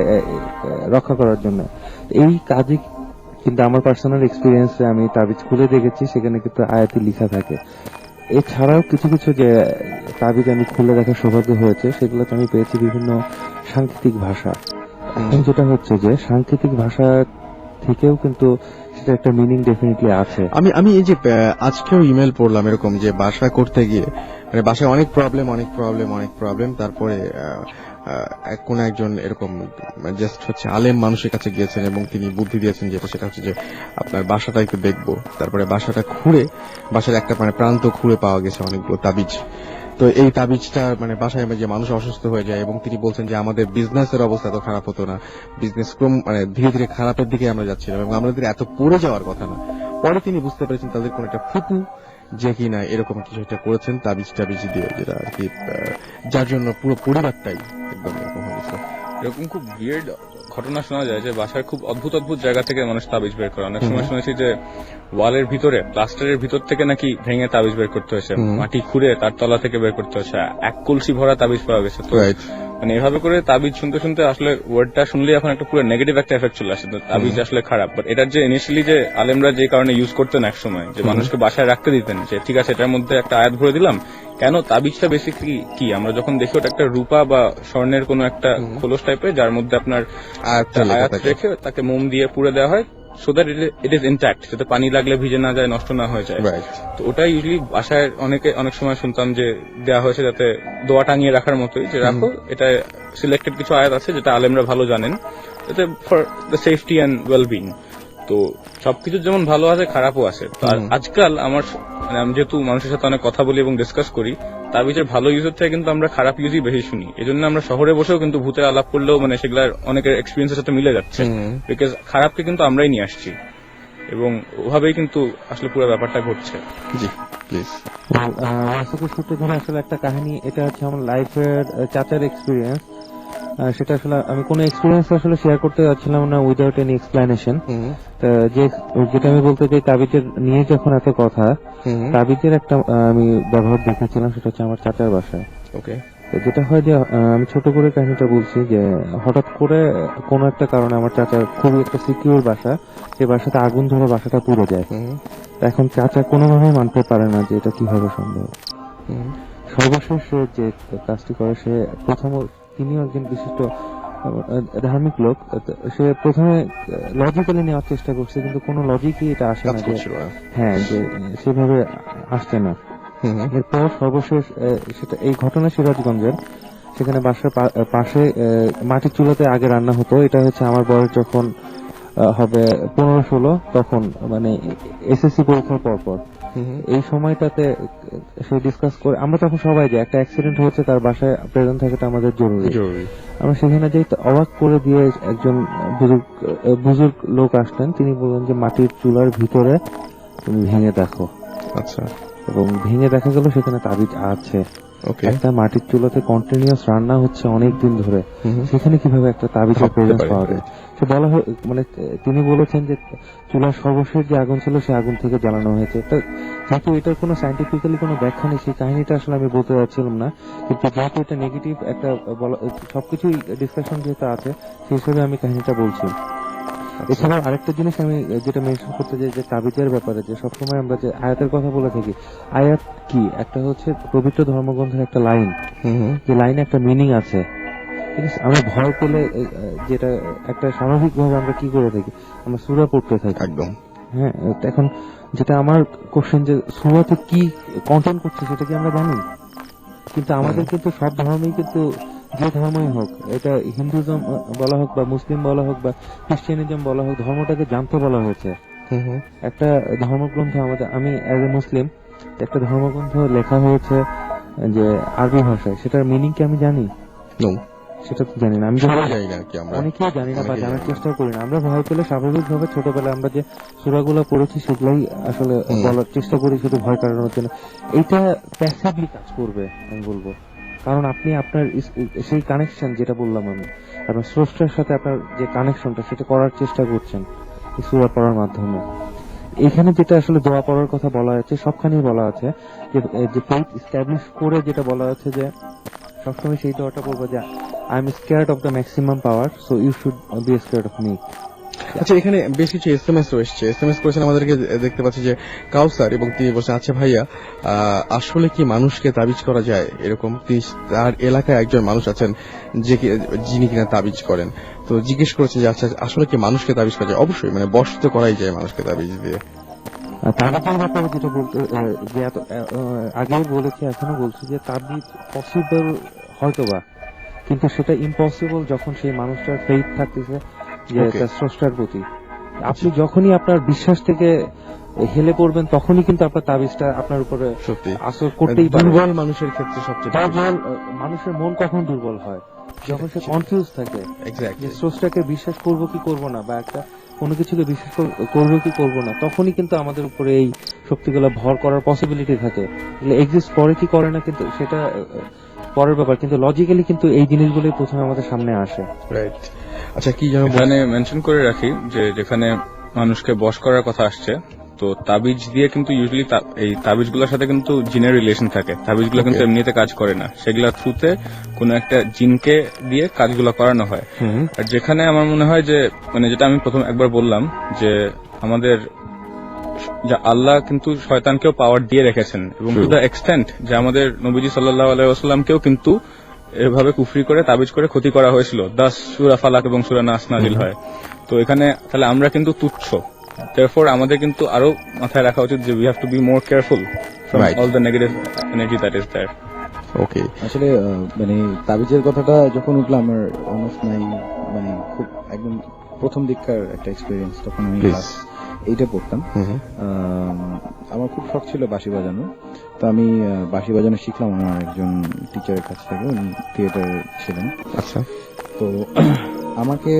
রক্ষা করার জন্য। এই কাজে কিন্তু আমার পার্সোনাল এক্সপিরিয়েন্সে আমি তাবিজ খুলে দেখেছি, সেখানে কিন্তু আয়াতে লেখা থাকে এছাড়াও কিছু কিছু যে তাবিজ আমি খুলে দেখার সৌভাগ্য হয়েছে, সেগুলোতে আমি পেয়েছি বিভিন্ন সাংকেতিক ভাষা। এখন যেটা হচ্ছে যে সাংকেতিক ভাষা থেকেও কিন্তু সেটা একটা মিনিং ডেফিনেটলি আছে। আমি এই যে আজকেও ইমেল পড়লাম এরকম যে বাসা করতে গিয়ে মানে বাসায় অনেক প্রবলেম তারপরে কোন একজন এরকম জাস্ট হচ্ছে আলেম মানুষের কাছে গিয়েছেন এবং তিনি বুদ্ধি দিয়েছেন যেটা সেটা হচ্ছে যে আপনার বাসাটা একটু দেখবো। তারপরে বাসাটা খুঁড়ে বাসার একটা মানে প্রান্ত খুঁড়ে পাওয়া গেছে অনেকগুলো তাবিজ। তো এই তাবিজটা মানে বাসায় যে মানুষ অসুস্থ হয়ে যায় এবং তিনি বলছেন যে আমাদের বিজনেসের অবস্থা তো খারাপ হতো না, বিজনেস মানে ধীরে ধীরে খারাপের দিকে আমরা যাচ্ছিলাম এবং আমাদের এত পড়ে যাওয়ার কথা না। পরে তিনি বুঝতে পেরেছেন তাদের কোন একটা ফুপু যে কিনা এরকম কিছু একটা করেছেন তাবিজ দিয়ে, যেটা আর কি যার জন্য পুরো পরিবারটাই একদম এরকম হয়ে গেছে। এরকম খুব বিয়ার্ড ঘটনা শোনা যায় যে বাসার খুব অদ্ভুত জায়গা থেকে মানুষ তাবিজ বের করে। অনেক সময় শুনেছি যে ওয়ালের ভিতরে প্লাস্টারের ভিতর থেকে নাকি ভেঙে তাবিজ বের করতে হয়েছে, মাটি খুঁড়ে তার তলা থেকে বের করতে হয়েছে, এক কলসি ভরা তাবিজ পাওয়া গেছে। তো মানে এভাবে করে তাবিজ শুনতে আসলে ওয়ার্ডটা শুনলে এখন একটা পুরো নেগেটিভ একটা এফেক্ট চলে আসে, তাবিজ আসলে খারাপ। বাট এটার যে ইনিশিয়ালি যে আলেমরা যে কারণে ইউজ করতেন এক সময়, যে মানুষকে বাসায় রাখতে দিতেন, যে ঠিক আছে এটার মধ্যে একটা আয়াত ভরে দিলাম, কেন তাবিজটা বেসিক্যালি কি আমরা যখন দেখি ওটা একটা রূপা বা স্বর্ণের কোনো একটা খোলস টাইপের, যার মধ্যে আপনার আয়াত রেখে তাকে মোম দিয়ে পুড়ে দেওয়া হয় so that it is intact, যাতে পানি লাগলে ভিজে না যায়, নষ্ট না হয়ে যায়। তো ওটা ইউজুয়ালি বাসায় অনেক সময় শুনতাম যে দেওয়া হয়েছে যাতে দোয়া টাঙিয়ে রাখার মতোই, যে রাখো এটা সিলেক্টেড কিছু আয়াত আছে যেটা আলেমরা ভালো জানেন, যাতে for the safety and wellbeing. তো সবকিছুর যেমন ভালো আছে খারাপও আছে। তো আজকাল আমি যেহেতু মানুষের সাথে অনেক কথা বলি এবং ডিসকাস করি, তাবিজের ভালো ইউজের থেকে কিন্তু আমরা খারাপ ইউজই বেশি শুনি। এই জন্য আমরা শহরে বসেও কিন্তু ভূতের আলাপ করলেও মানে সেগুলার অনেকের এক্সপিরিয়েন্সের সাথে মিলে যাচ্ছে, বিকজ খারাপকে কিন্তু আমরাই নিয়ে আসছি এবং ওভাবেই কিন্তু আসলে পুরো ব্যাপারটা ঘটছে। জি প্লিজ। সূত্রে ধরে আসলে একটা কাহিনী, এটা হচ্ছে আমার লাইফের চাচার এক্সপিরিয়েন্স। সেটা আসলে আমি কোনো এক্সপিরিয়েন্স আসলে শেয়ার করতে যাচ্ছিলাম না উইদাউট এনি এক্সপ্লেনেশন। যেটা আমি বলতে চাই, তাবিজের নিয়ে যখন এত কথা, তাবিজের একটা আমি ব্যবহার দেখেছিলাম, সেটা হচ্ছে আমার চাচার বাসায়। ওকে। যেটা হয় যে আমি ছোট করে কাহিনীটা বলছি, যে হঠাৎ করে কোনো একটা কারণে আমার চাচার খুবই একটা সিকিউর বাসা, সেই বাসাতে আগুন ধরে বাসাটা পুড়ে যায়। এখন চাচা কোনোভাবেই মানতে পারে না যে এটা কিভাবে সম্ভব। সর্বশেষ যে কাজটি করে, সে তিনিও একজন বিশিষ্ট ধার্মিক লোক, সে প্রথমে লজিক্যালি নেওয়ার চেষ্টা করছে, কিন্তু কোনো লজিকই এটা আসে না, হ্যাঁ যে সেভাবে আসছে না। এরপর সর্বশেষ সেটা এই ঘটনা সিরাজগঞ্জের, সেখানে বাসার পাশে মাটির চুলাতে আগে রান্না হতো। এটা হচ্ছে আমার বয়স যখন হবে 15-16, তখন মানে এসএসসি পরীক্ষার পর এই সময়টাতে সে ডিসকাস করে, আমরা তখন সবাই যে একটা অ্যাক্সিডেন্ট হয়েছে, তার বাসায় প্রেজেন্ট থাকাটা আমাদের জরুরি। আমরা সেখানে যাই, অবাক করে দিয়ে একজন বুজুর্গ লোক আসতেন, তিনি বললেন যে মাটির চুলার ভিতরে তুমি ভেঙে দেখো। আচ্ছা। এবং ভেঙে দেখা গেল সেখানে তাবিজ আছে। একটা মাটির চুলাতে কন্টিনিউয়াস রান্না হচ্ছে অনেক দিন ধরে, সেখানে কিভাবে একটা তাবিজের প্রেজেন্স পাওয়া যায়? সে বলা মানে তিনি বলেছেন যে চুলার সর্বশেষ যে আগুন ছিল, সে আগুন থেকে জ্বালানো হয়েছে। যেহেতু এটার কোনো সাইন্টিফিক্যালি কোনো ব্যাখ্যা নেই, সেই কাহিনীটা আসলে আমি বলতে চাচ্ছিলাম না, কিন্তু যেহেতু এটা নেগেটিভ একটা সবকিছুই ডিসকাশন যেহেতু আছে, সেই হিসেবে আমি কাহিনীটা বলছি। এছাড়াও আরেকটা জিনিস আমি যেটা মেনশন করতে চাই, যে তাবিজের ব্যাপারে, যে সবসময় আমরা যে আয়াতের কথা বলে থাকি, আয়াত কি? একটা হচ্ছে পবিত্র ধর্মগ্রন্থের একটা লাইন, যে লাইনে একটা মিনিং আছে। ঠিক আছে, আমরা ভয় পেলে যেটা একটা স্বাভাবিকভাবে আমরা কি করে থাকি, আমরা সূরা পড়তে থাকি একদম। হ্যাঁ, এখন যেটা আমার কোশ্চেন, যে সূরাতে কি কন্টেন্ট করছে সেটা কি আমরা জানি? কিন্তু আমাদের কিন্তু সব ধর্মেই, কিন্তু যে ধর্মই হোক, এটা হিন্দুজম বলা হোক বা মুসলিম বলা হোক বা খ্রিস্টানিজম বলা হোক, ধর্মটাকে জানতে বলা হয়েছে। একটা ধর্মগ্রন্থ আমাদের, আমি অ্যাজ এ মুসলিম, একটা ধর্মগ্রন্থ লেখা হয়েছে যে আরবি ভাষায়, সেটার মিনিং কি আমি জানি? সেটা তো জানি না, আমি অনেকেই জানি না বা জানার চেষ্টা করি না। আমরা ভয় পেলে স্বাভাবিকভাবে ছোটবেলায় আমরা যে সূরাগুলো পড়েছি সেগুলোই আসলে বলার চেষ্টা করি, শুধু ভয় কাটানোর জন্য। এইটা প্যাসিভলি কাজ করবে আমি বলবো, কারণ আপনি আপনার সেই কানেকশন, যেটা বললাম আমি, আপনার স্রষ্টার সাথে আপনার যে কানেকশনটা, সেটা করার চেষ্টা করছেন এই সূরা পড়ার মাধ্যমে। এখানে যেটা আসলে দোয়া পড়ার কথা বলা হয়েছে, সবখানেই বলা আছে যে ফেইথ এস্টাবলিশ করে যেটা বলা হচ্ছে, যে সবসময় সেই দোয়াটা বলবো যে I am scared of the maximum power, so you should be scared of me. আচ্ছা, এখানে বেশ কিছু এসএমএস রয়েছে। এসএমএস করেছেন আমাদেরকে, দেখতে পাচ্ছি যে কাউসার, এবং তিনি বলছেন, আচ্ছা ভাইয়া, আসলে কি মানুষকে তাবিজ করা যায়? এরকম তার এলাকায় একজন মানুষ আছেন যিনি কিনা তাবিজ করেন। তো জিজ্ঞেস করেছে যে আচ্ছা, আসলে কি মানুষকে তাবিজ করা যায়? অবশ্যই, মানে বশ তো করাই যায় মানুষকে তাবিজ দিয়ে। তাবিজের ব্যাপারে যেটা বলতে যে আগেই বলেছি, এখনো বলছি যে তাবিজ পসিবল হয়তোবা, কিন্তু সেটা ইম্পসিবল যখন সেই মানুষটার ফেইথ থাকতেছে যে তার স্রষ্টার প্রতি। আপনি যখনই আপনার বিশ্বাস থেকে হেলে পড়বেন, তখনই কিন্তু আপনার তাবিজটা আপনার উপরে সত্যি আসর করতেই পারে। দুর্বল মানুষের ক্ষেত্রে সবচেয়ে দুর্বল মানুষের মন কখন দুর্বল হয়? যখন সে কনফিউজ থাকে যে স্রষ্টাকে বিশ্বাস করবো কি করবো না, বা একটা কোনো কিছুকে বিশ্বাস করবো কি করবো না, তখনই কিন্তু আমাদের উপরে এই শক্তিগুলো ভর করার পসিবিলিটি থাকে। এক্সিস্ট করে কি করে না কিন্তু সেটা পরের ব্যাপার, কিন্তু লজিক্যালি কিন্তু এই জিনিসগুলোই প্রথমে আমাদের সামনে আসে। রাইট। আচ্ছা, কি যেন এখানে মেনশন করে রাখি যে যেখানে মানুষকে বশ করার কথা আসছে, তো তাবিজ দিয়ে কিন্তু ইউজুয়ালি এই তাবিজগুলোর সাথে কিন্তু জিনের রিলেশন থাকে। তাবিজগুলো কিন্তু এমনিতে কাজ করে না, সেগুলোর থ্রুতে কোনো একটা জিনকে দিয়ে কাজগুলো করানো হয়। আর যেখানে আমার মনে হয় যে, মানে যেটা আমি প্রথম একবার বললাম যে আমাদের আল্লাহ কিন্তু শয়তানকেও পাওয়ার দিয়ে রেখেছেন, এবং টু দ্য এক্সটেন্ট যে আমাদের নবীজি সাল্লাল্লাহু আলাইহি ওয়াসাল্লামকেও কিন্তু এভাবে কুফরি করে তাবিজ করে ক্ষতি করা হয়েছিল। 10 সূরা ফালাক এবং সূরা নাস নাজিল হয়। তো এখানে তাহলে আমরা কিন্তু তুচ্ছ, therefore আমাদের কিন্তু আরো মাথায় রাখা উচিত যে we have to be more careful from all the negative energy that is there. ওকে। আসলে মানে তাবিজের কথাটা যখন উঠলো, আমার অনার্স নাই, মানে খুব একদম প্রথম দিককার একটা এক্সপিরিয়েন্স। তখন আমি ক্লাস 8-এ পড়তাম। আমার খুব শখ ছিল বাঁশি বাজানো, তো আমি বাঁশি বাজানো শিখলাম আমার একজন টিচারের কাছ থেকে। উনি থিয়েটার ছিলেন। আচ্ছা। তো আমাকে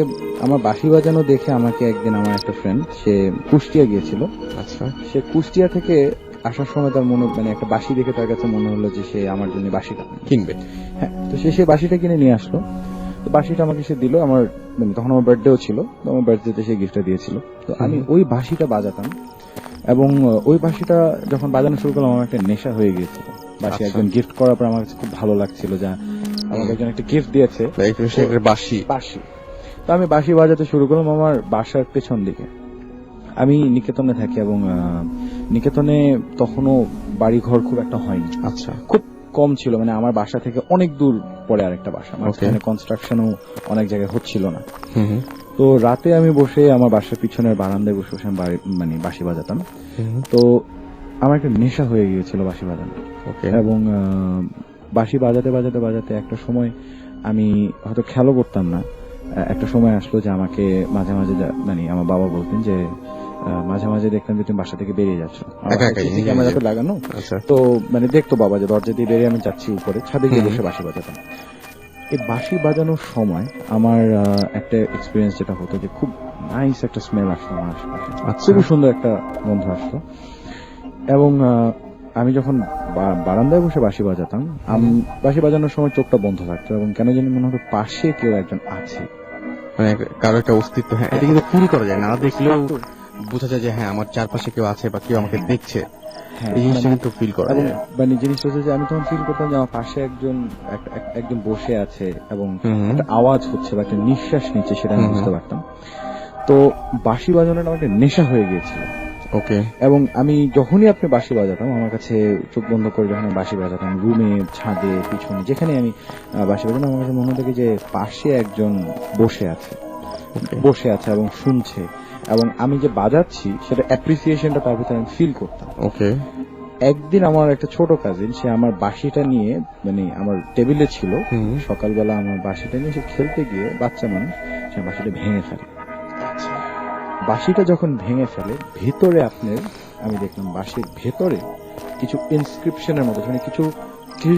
আমার বাঁশি বাজানো দেখে আমাকে একদিন আমার একটা ফ্রেন্ড, সে কুষ্টিয়া গিয়েছিল। আচ্ছা। সে কুষ্টিয়া থেকে আসার সময় তার মনে, মানে একটা বাঁশি দেখে তার কাছে মনে হলো যে সে আমার জন্য বাঁশিটা কিনবে। হ্যাঁ, তো সে বাঁশিটা কিনে নিয়ে আসলো। তো বাঁশিটা আমাকে সে দিল, আমার মানে তখন আমার বার্থডেও ছিল, তো আমার বার্থডেতে সে গিফটটা দিয়েছিল। তো আমি ওই বাঁশিটা বাজাতাম, এবং ওই বাঁশিটা যখন বাজানো শুরু করলাম, আমার একটা নেশা হয়ে গিয়েছিল। বাঁশি একজন গিফট করার পর আমার কাছে খুব ভালো লাগছিল যে আমাকে একজন একটা গিফট দিয়েছে বাঁশি। তো আমি বাঁশি বাজাতে শুরু করলাম আমার বাসার পেছন দিকে। আমি নিকেতনে থাকি, এবং নিকেতনে তখনও বাড়ি ঘর খুব একটা হয়নি। আচ্ছা। খুব কম ছিল, মানে আমার বাসা থেকে অনেক দূর পরে আরেকটা বাসা, মাঝখানে কনস্ট্রাকশনও অনেক জায়গায় হচ্ছিল না। তো রাতে আমি বসে আমার বাসার পিছনের বারান্দায় বসে বসে মানে বাঁশি বাজাতাম। তো আমার একটা নেশা হয়ে গিয়েছিল বাঁশি বাজানো, এবং বাঁশি বাজাতে বাজাতে বাজাতে একটা সময় আমি হয়তো খেয়ালও করতাম না। একটা সময় আসলো যে আমাকে মাঝে মাঝে, মানে আমার বাবা বলতেন যে মাঝে মাঝে দেখতাম যে তুমি বাসা থেকে বেরিয়ে যাচ্ছ, ক্যামেরাতে লাগানো। তো মানে দেখতো বাবা যে দরজা দিয়ে বেরিয়ে আমি যাচ্ছি উপরে, ছাদে গিয়ে বসে বাঁশি বাজাতাম। এই বাঁশি বাজানোর সময় আমার একটা এক্সপিরিয়েন্স যেটা হতো যে খুব নাইস একটা স্মেল আসতো আমার আশেপাশে, খুবই সুন্দর একটা গন্ধ আসতো। এবং আমি যখন বারান্দায় বসে বাঁশি বাজাতাম, বাঁশি বাজানোর সময় চোখটা বন্ধ থাকতো, এবং কেন জানি মনে হতো পাশে কেউ একজন আছে, মানে কারো একটা অস্তিত্ব। হ্যাঁ, এটা কিন্তু ফিল করা যায়, না দেখলেও বোঝা যায় যে হ্যাঁ আমার চারপাশে কেউ আছে বা কেউ আমাকে দেখছে। এই জিনিসটা কিন্তু ফিল করা যায়। মানে জিনিসটা হচ্ছে যে আমি তখন ফিল করতাম যে আমার পাশে একজন বসে আছে, এবং একটা আওয়াজ হচ্ছে বা একটা নিঃশ্বাস নিচ্ছে, সেটা আমি বুঝতে পারতাম। তো বাঁশি বাজানোটা আমার একটা নেশা হয়ে গিয়েছিল। ওকে। এবং আমি যখনই আপনি বাঁশি বাজাতাম, আমার কাছে চোখ বন্ধ করে যখন আমি বাঁশি বাজাতাম, রুমে, ছাদে, পিছনে, যেখানে আমি বাঁশি বাজাতাম, আমার কাছে মনে হতো যে পাশে একজন বসে আছে এবং শুনছে, এবং আমি যে বাজাচ্ছি সেটা অ্যাপ্রিসিয়েশনটা তার ভিতরে আমি ফিল করতাম। ওকে। একদিন আমার একটা ছোট কাজিন, সে আমার বাঁশিটা নিয়ে, মানে আমার টেবিলে ছিল, সকালবেলা আমার বাঁশিটা নিয়ে সে খেলতে গিয়ে, বাচ্চা মানুষ, সে বাঁশিটা ভেঙে ফেলে। বাঁশিটা যখন ভেঙে ফেলে, ভেতরে আমি দেখলাম বাঁশির ভেতরে কিছু ইনস্ক্রিপশনের মতো, মানে কিছু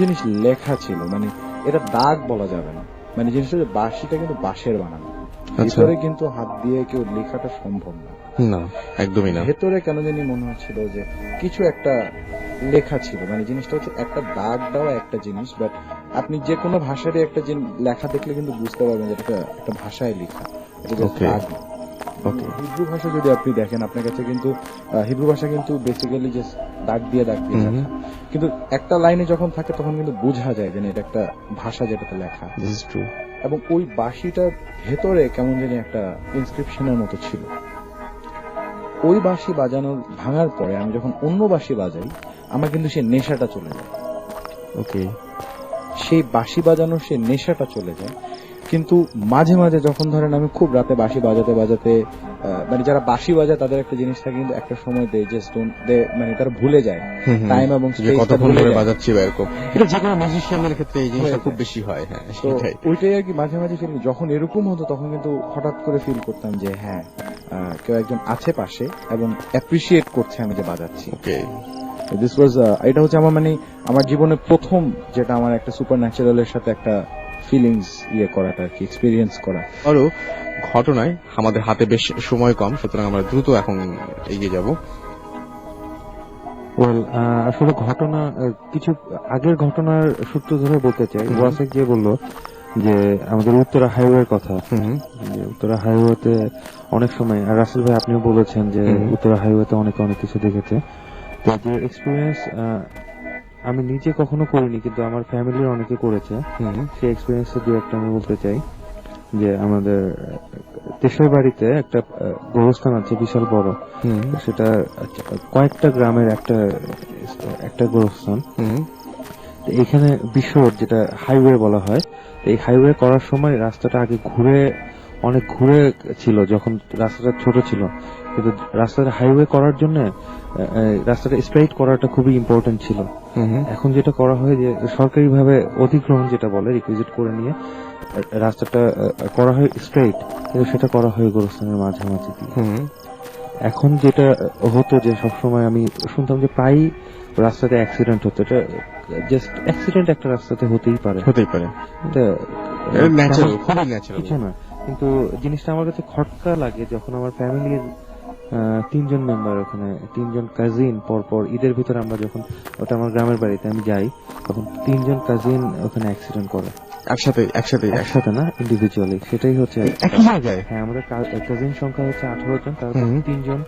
জিনিস লেখা ছিল। মানে এটা দাগ বলা যাবে না, মানে জিনিসটা যে বাঁশিটা কিন্তু বাঁশের বানানো, ভেতরে কিন্তু হাত দিয়ে কেউ লেখাটা সম্ভব না, একদমই না। ভেতরে কেন জানি মনে হচ্ছিল যে কিছু একটা লেখা ছিল। মানে জিনিসটা হচ্ছে একটা দাগ দেওয়া একটা জিনিস, বাট আপনি যে কোনো ভাষারই একটা লেখা দেখলে কিন্তু বুঝতে পারবেন যে এটা একটা ভাষায় লেখা, এটা দাগ। ওকে হিব্রু ভাষা যদি আপনি দেখেন, আপনার কাছে কিন্তু হিব্রু ভাষা কিন্তু বেসিক্যালি যে দাগ দিয়ে লেখা। কিন্তু একটা লাইনে যখন থাকে তখন কিন্তু বোঝা যায় যে না, এটা একটা ভাষা যেটাতে লেখা। This is true. এবং ওই বাঁশিটার ভেতরে কেমন জানি একটা ইনস্ক্রিপশনের মতো ছিল। ওই বাঁশি বাজানোর ভাঙার পরে আমি যখন অন্য বাঁশি বাজাই, আমার কিন্তু সেই নেশাটা চলে যায়। ওকে সেই বাঁশি বাজানোর সেই নেশাটা চলে যায়। কিন্তু মাঝে মাঝে যখন ধরেন আমি খুব রাতে বাঁশি বাজাতে বাজাতে মানে যারা বাঁশি বাজায় তাদের একটা জিনিস থাকে, কিন্তু একটা সময় মানে তারা ভুলে যায় টাইম এবং যে স্পেসটা কতক্ষণ ভুলে ধরে যায়। বাজাচ্ছি বা এরকম, এটা যে কোনো মিউজিশিয়ানের ক্ষেত্রে এই জিনিসটা হয়ে খুব যায়। বেশি হয়। হ্যাঁ তো সেটাই। ওইটাই আর কি মাঝে মাঝে ফিল, যখন এরকম হতো তখন কিন্তু হঠাৎ করে ফিল করতাম যে হ্যাঁ, কেউ একজন আছে পাশে এবং অ্যাপ্রিসিয়েট করছে আমি যে বাজাচ্ছি। ওকে দিস ওয়াজ এটা হচ্ছে আমার মানে আমার জীবনে প্রথম যেটা আমার একটা সুপার ন্যাচারালের সাথে একটা ফিলিংস করাটা আর কি, এক্সপিরিয়েন্স করা। আরো ঘটনায় আমাদের হাতে বেশ সময় কম, সুতরাং আমরা দ্রুত এখন এগিয়ে যাব। ওয়েল, আসলে ঘটনা কিছু আগের ঘটনার সূত্র ধরে বলতে চাই। ওয়াসেক যে বলল যে আমাদের উত্তরা হাইওয়ের কথা, যে উত্তরা হাইওয়েতে অনেক সময়, আর রাসেল ভাই আপনিও বলেছেন যে উত্তরা হাইওয়েতে অনেক কিছু দেখেছে। তো যে এক্সপিরিয়েন্স আমি নিজে কখনো করিনি, কিন্তু আমার ফ্যামিলির অনেকে করেছে, সেই এক্সপিরিয়েন্সের দু একটা আমি বলতে চাই। যে আমাদের দেশের বাড়িতে একটা গোরস্থান আছে বিশাল বড়, সেটা কয়েকটা গ্রামের একটা গোরস্থান। এখানে বিশ্ব রোড, যেটা হাইওয়ে বলা হয়, এই হাইওয়ে করার সময় রাস্তাটা আগে অনেক ঘুরে ছিল যখন রাস্তাটা ছোট ছিল, কিন্তু রাস্তাটা হাইওয়ে করার জন্য রাস্তাটা স্ট্রেইট করাটা খুবই ইম্পর্টেন্ট ছিল। এখন যেটা করা হয় যে সরকারিভাবে অধিগ্রহণ যেটা বলে, রিকুইজিট করে নিয়ে রাস্তাটা করা হয় স্ট্রেইট, কিন্তু সেটা করা হয় গোরস্থানের মাঝামাঝি দিয়ে। এখন যেটা হতো যে সবসময় আমি শুনতাম যে প্রায় রাস্তাতে অ্যাক্সিডেন্ট হতো। এটা জাস্ট অ্যাক্সিডেন্ট একটা রাস্তাতে হতেই পারে, কিছু না। কিন্তু জিনিসটা আমার কাছে খটকা লাগে যখন আমার ফ্যামিলির 3 জন মেম্বার, ওখানে 3 জন কাজিন পরপর ঈদের ভিতরে আমরা যখন, ওটা আমার গ্রামের বাড়িতে আমি যাই, তখন 3 জন কাজিন ওখানে অ্যাক্সিডেন্ট করে একসাথে না, ইন্ডিভিজুয়ালি। সেটাই হচ্ছে হ্যাঁ, আমাদের কাজিন সংখ্যা হচ্ছে 18 জন, তার 3 জন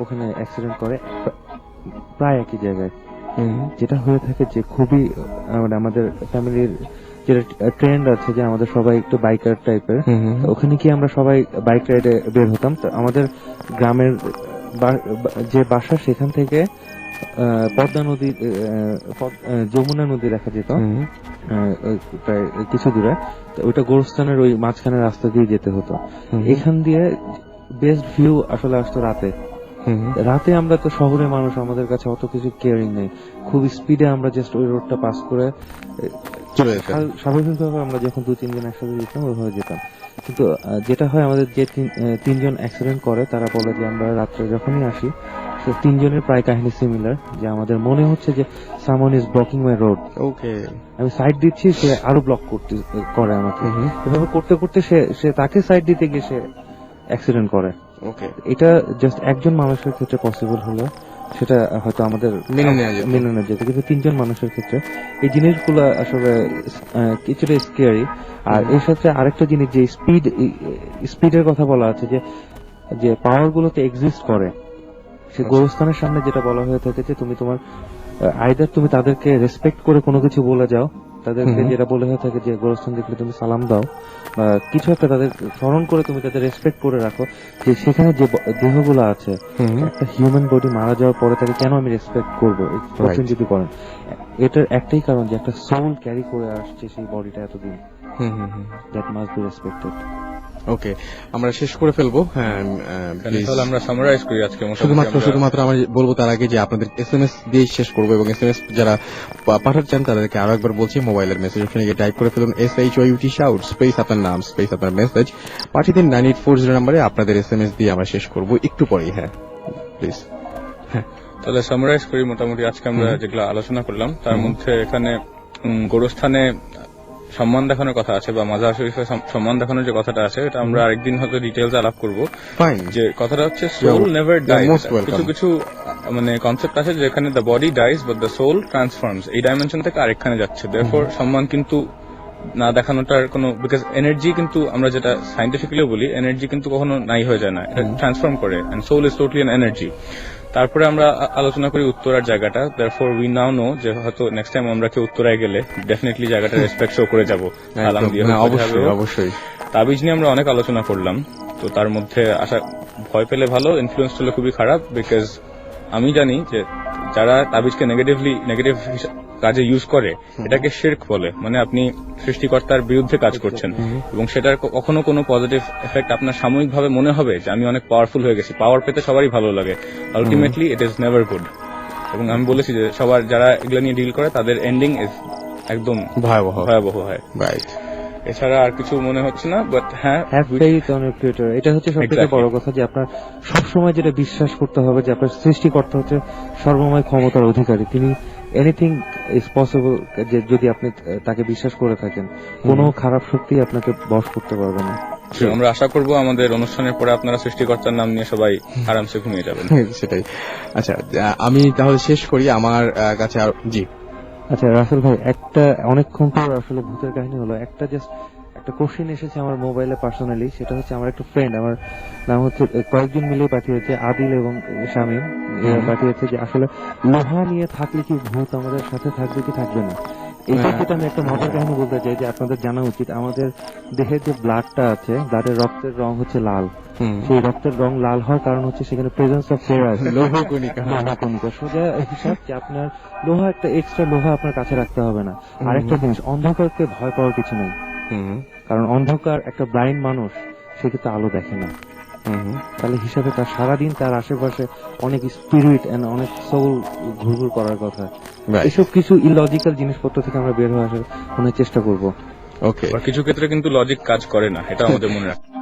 ওখানে অ্যাক্সিডেন্ট করে প্রায় একই জায়গায়। যেটা হয়ে থাকে যে খুবই মানে আমাদের ফ্যামিলির যেটা ট্রেন্ড আছে যে আমাদের সবাই একটু বাইকার টাইপের, ওখানে কি আমরা সবাই বাইক রাইডে বের হতাম। তো আমাদের গ্রামের যে বাসা, সেখান থেকে পদ্মা নদী, যমুনা নদী দেখা যেত প্রায় কিছু দূরে। ওইটা গোরস্থানের ওই মাঝখানে রাস্তা দিয়ে যেতে হতো। এখান দিয়ে বেস্ট ভিউ আসলে আসতো রাতে। আমরা তো শহরের মানুষ, আমাদের কাছে অত কিছু কেয়ারিং নেই, খুব স্পিডে আমরা জাস্ট ওই রোডটা পাস করে স্বাভাবিকভাবে আমরা যখন 2-3 জন একসাথে যেতাম ওইভাবে যেতাম। কিন্তু যেটা হয়, আমাদের যে 3 জন অ্যাক্সিডেন্ট করে তারা বলে যে আমরা রাত্রে যখনই আসি, 3 জনের প্রায় কাহিনী সিমিলার, যে আমাদের মনে হচ্ছে যে someone is blocking my road. Okay, আমি সাইড দিচ্ছি, সে আরো ব্লক করে আমাকে। এভাবে করতে করতে সে তাকে সাইড দিতে গিয়ে সে অ্যাক্সিডেন্ট করে। ওকে, এটা জাস্ট একজন মানুষের ক্ষেত্রে পসিবল হলো, সেটা হয়তো আমাদের মেনে নেওয়া যেত, কিন্তু 3 জন মানুষের ক্ষেত্রে এই জিনিসগুলো আসলে কিছুটা স্কেয়ারি। আর এর সাথে আরেকটা জিনিস, যে স্পিডের কথা বলা আছে, যে পাওয়ার গুলোতে এক্সিস্ট করে, সে গোরস্থানের সামনে যেটা বলা হয়ে থাকে যে তুমি তোমার আইদার তুমি তাদেরকে রেসপেক্ট করে কোনো কিছু বলে যাও, তাদেরকে যেটা বলে হয়ে থাকে যে গোরস্থান দেখলে তুমি সালাম দাও, বা কিছু একটা তাদের স্মরণ করে তুমি তাদের রেসপেক্ট করে রাখো, যে সেখানে যে দেহগুলো আছে, একটা হিউম্যান বডি মারা যাওয়ার পরে তাকে কেন আমি রেসপেক্ট করবো, কোশ্চেন যদি করেন, এটার একটাই কারণ যে একটা সোল ক্যারি করে আসছে সেই বডিটা এতদিন, দ্যাট মাস্ট বি রেসপেক্টেড। ওকে, আমরা শেষ করে ফেলবো। হ্যাঁ, তাহলে আমরা সামারাইজ করি আজকে। শুধুমাত্র আমরা বলবো তার আগে যে আপনাদের SMS দিয়ে শেষ করবো, এবং SMS যারা পাঠাচ্ছেন তাদেরকে আরো একবার বলছি, মোবাইলের মেসেজ অপশনে গিয়ে টাইপ করে ফেলুন SHOUT শাউট স্পেস আপনার নাম স্পেস আপনার মেসেজ, পাঠিয়ে দিন 9840 নম্বরে। আপনাদের SMS দিয়ে আমরা শেষ করবো একটু পরেই। হ্যাঁ প্লিজ। হ্যাঁ, তাহলে সামারাইজ করি। মোটামুটি আজকে আমরা যেগুলো আলোচনা করলাম তার মধ্যে এখানে গোরস্থানে সম্মান দেখানোর কথা আছে, বা মাজার শরীফে সম্মান দেখানোর যে কথাটা আছে, এটা আমরা আরেকদিন হয়তো ডিটেইলস আলাপ করবো। যে কথাটা হচ্ছে সোল নেভার ডাইজ। কিছু কিছু মানে কনসেপ্ট আছে যেখানে the body dies but the soul transforms, এই ডাইমেনশন থেকে আরেকখানে যাচ্ছে। দেয়ারফর সম্মান কিন্তু না দেখানোটার কোনো, বিকজ এনার্জি কিন্তু আমরা যেটা সাইন্টিফিক্যালি বলি, এনার্জি কিন্তু কখনো নাই হয়ে যায় না, এটা ট্রান্সফর্ম করে, and soul is totally an energy. তারপরে আমরা আলোচনা করি উত্তরার জায়গাটা, দেয়ারফর উই নাও নো যে হয়তো নেক্সট টাইম আমরা কেউ উত্তরায় গেলে ডেফিনেটলি জায়গাটা রেসপেক্ট শো করে যাবো, সালাম দিয়ে হোক, অবশ্যই অবশ্যই। তাবিজ নিয়ে আমরা অনেক আলোচনা করলাম, তো তার মধ্যে ভয় পেলে ভালো, ইনফ্লুয়েন্স হলে খুবই খারাপ, বিকজ আমি জানি যে যারা তাবিজকে নেগেটিভ কাজে ইউজ করে এটাকে শিরক বলে, মানে আপনি সৃষ্টিকর্তার বিরুদ্ধে কাজ করছেন, এবং সেটার কখনো কোনো পজিটিভ এফেক্ট আপনার সাময়িকভাবে মনে হবে যে আমি অনেক পাওয়ারফুল হয়ে গেছি, পাওয়ার পেতে সবারই ভালো লাগে, ultimately it is never good. এবং আমি বলেছি যে সবার যারা এগুলো নিয়ে ডিল করে তাদের এন্ডিং ইজ একদম ভয়াবহ হয়। রাইট। এছাড়া আর কিছু মনে হচ্ছে না, বাট হ্যাঁ, have faith on your creator, এটা হচ্ছে সবথেকে Exactly. বড় কথা, যে আপনার সবসময় যেটা বিশ্বাস করতে হবে যে আপনার সৃষ্টিকর্তা হচ্ছে সর্বময় ক্ষমতার অধিকারী, তিনি এনিথিং ইজ পসিবল, যে যদি আপনি তাকে বিশ্বাস করে থাকেন কোনো খারাপ শক্তি আপনাকে বশ করতে পারবে না। আমরা আশা করব আমাদের অনুষ্ঠানের পরে আপনারা সৃষ্টিকর্তার নাম নিয়ে সবাই আরামসে ঘুমিয়ে যাবেন। সেটাই। আচ্ছা, আমি তাহলে শেষ করি আমার কাছে আর জি। আচ্ছা রাসেল ভাই, একটা অনেকক্ষণ পর আসলে ভূতের কাহিনী হলো, একটা কোশ্চেন এসেছে আমার মোবাইলে পার্সোনালি, সেটা হচ্ছে আমার একটা ফ্রেন্ড, আমার নাম হচ্ছে, কয়েকজন মিলে পাঠিয়েছে, আদিল এবং শামীম, এরা পাঠিয়েছে যে আসলে লোহা নিয়ে থাকলে কি ভূত আমাদের সাথে থাকবে কি থাকবে না। এই ক্ষেত্রে আমি একটা মজার কাহিনী বলতে চাই, যে আপনাদের জানা উচিত আমাদের দেহের যে ব্লাডটা আছে, ব্লাডের রক্তের রং হচ্ছে লাল, সেই রক্তের রং লাল হওয়ার কারণ হচ্ছে সেখানে প্রেজেন্স অফ ফেরাস, লৌহ কণিকা। সোজা হিসাব যে আপনার লোহা, একটা এক্সট্রা লোহা আপনার কাছে রাখতে হবে না। আরেকটা জিনিস, অন্ধকারকে ভয় পাওয়ার কিছু নেই, কারণ অন্ধকার, একটা ব্লাইন্ড মানুষ সে কিন্তু আলো দেখে না, তাহলে হিসাবে তার সারাদিন তার আশেপাশে অনেক স্পিরিট এন্ড অনেক সোল ঘুরঘুর করার কথা। এসব কিছু ইলজিক্যাল জিনিসপত্র থেকে আমরা বের হয়ে আসার চেষ্টা করবো। ওকে। কিছু ক্ষেত্রে কিন্তু লজিক কাজ করে না, এটা আমাদের মনে রাখতে হবে।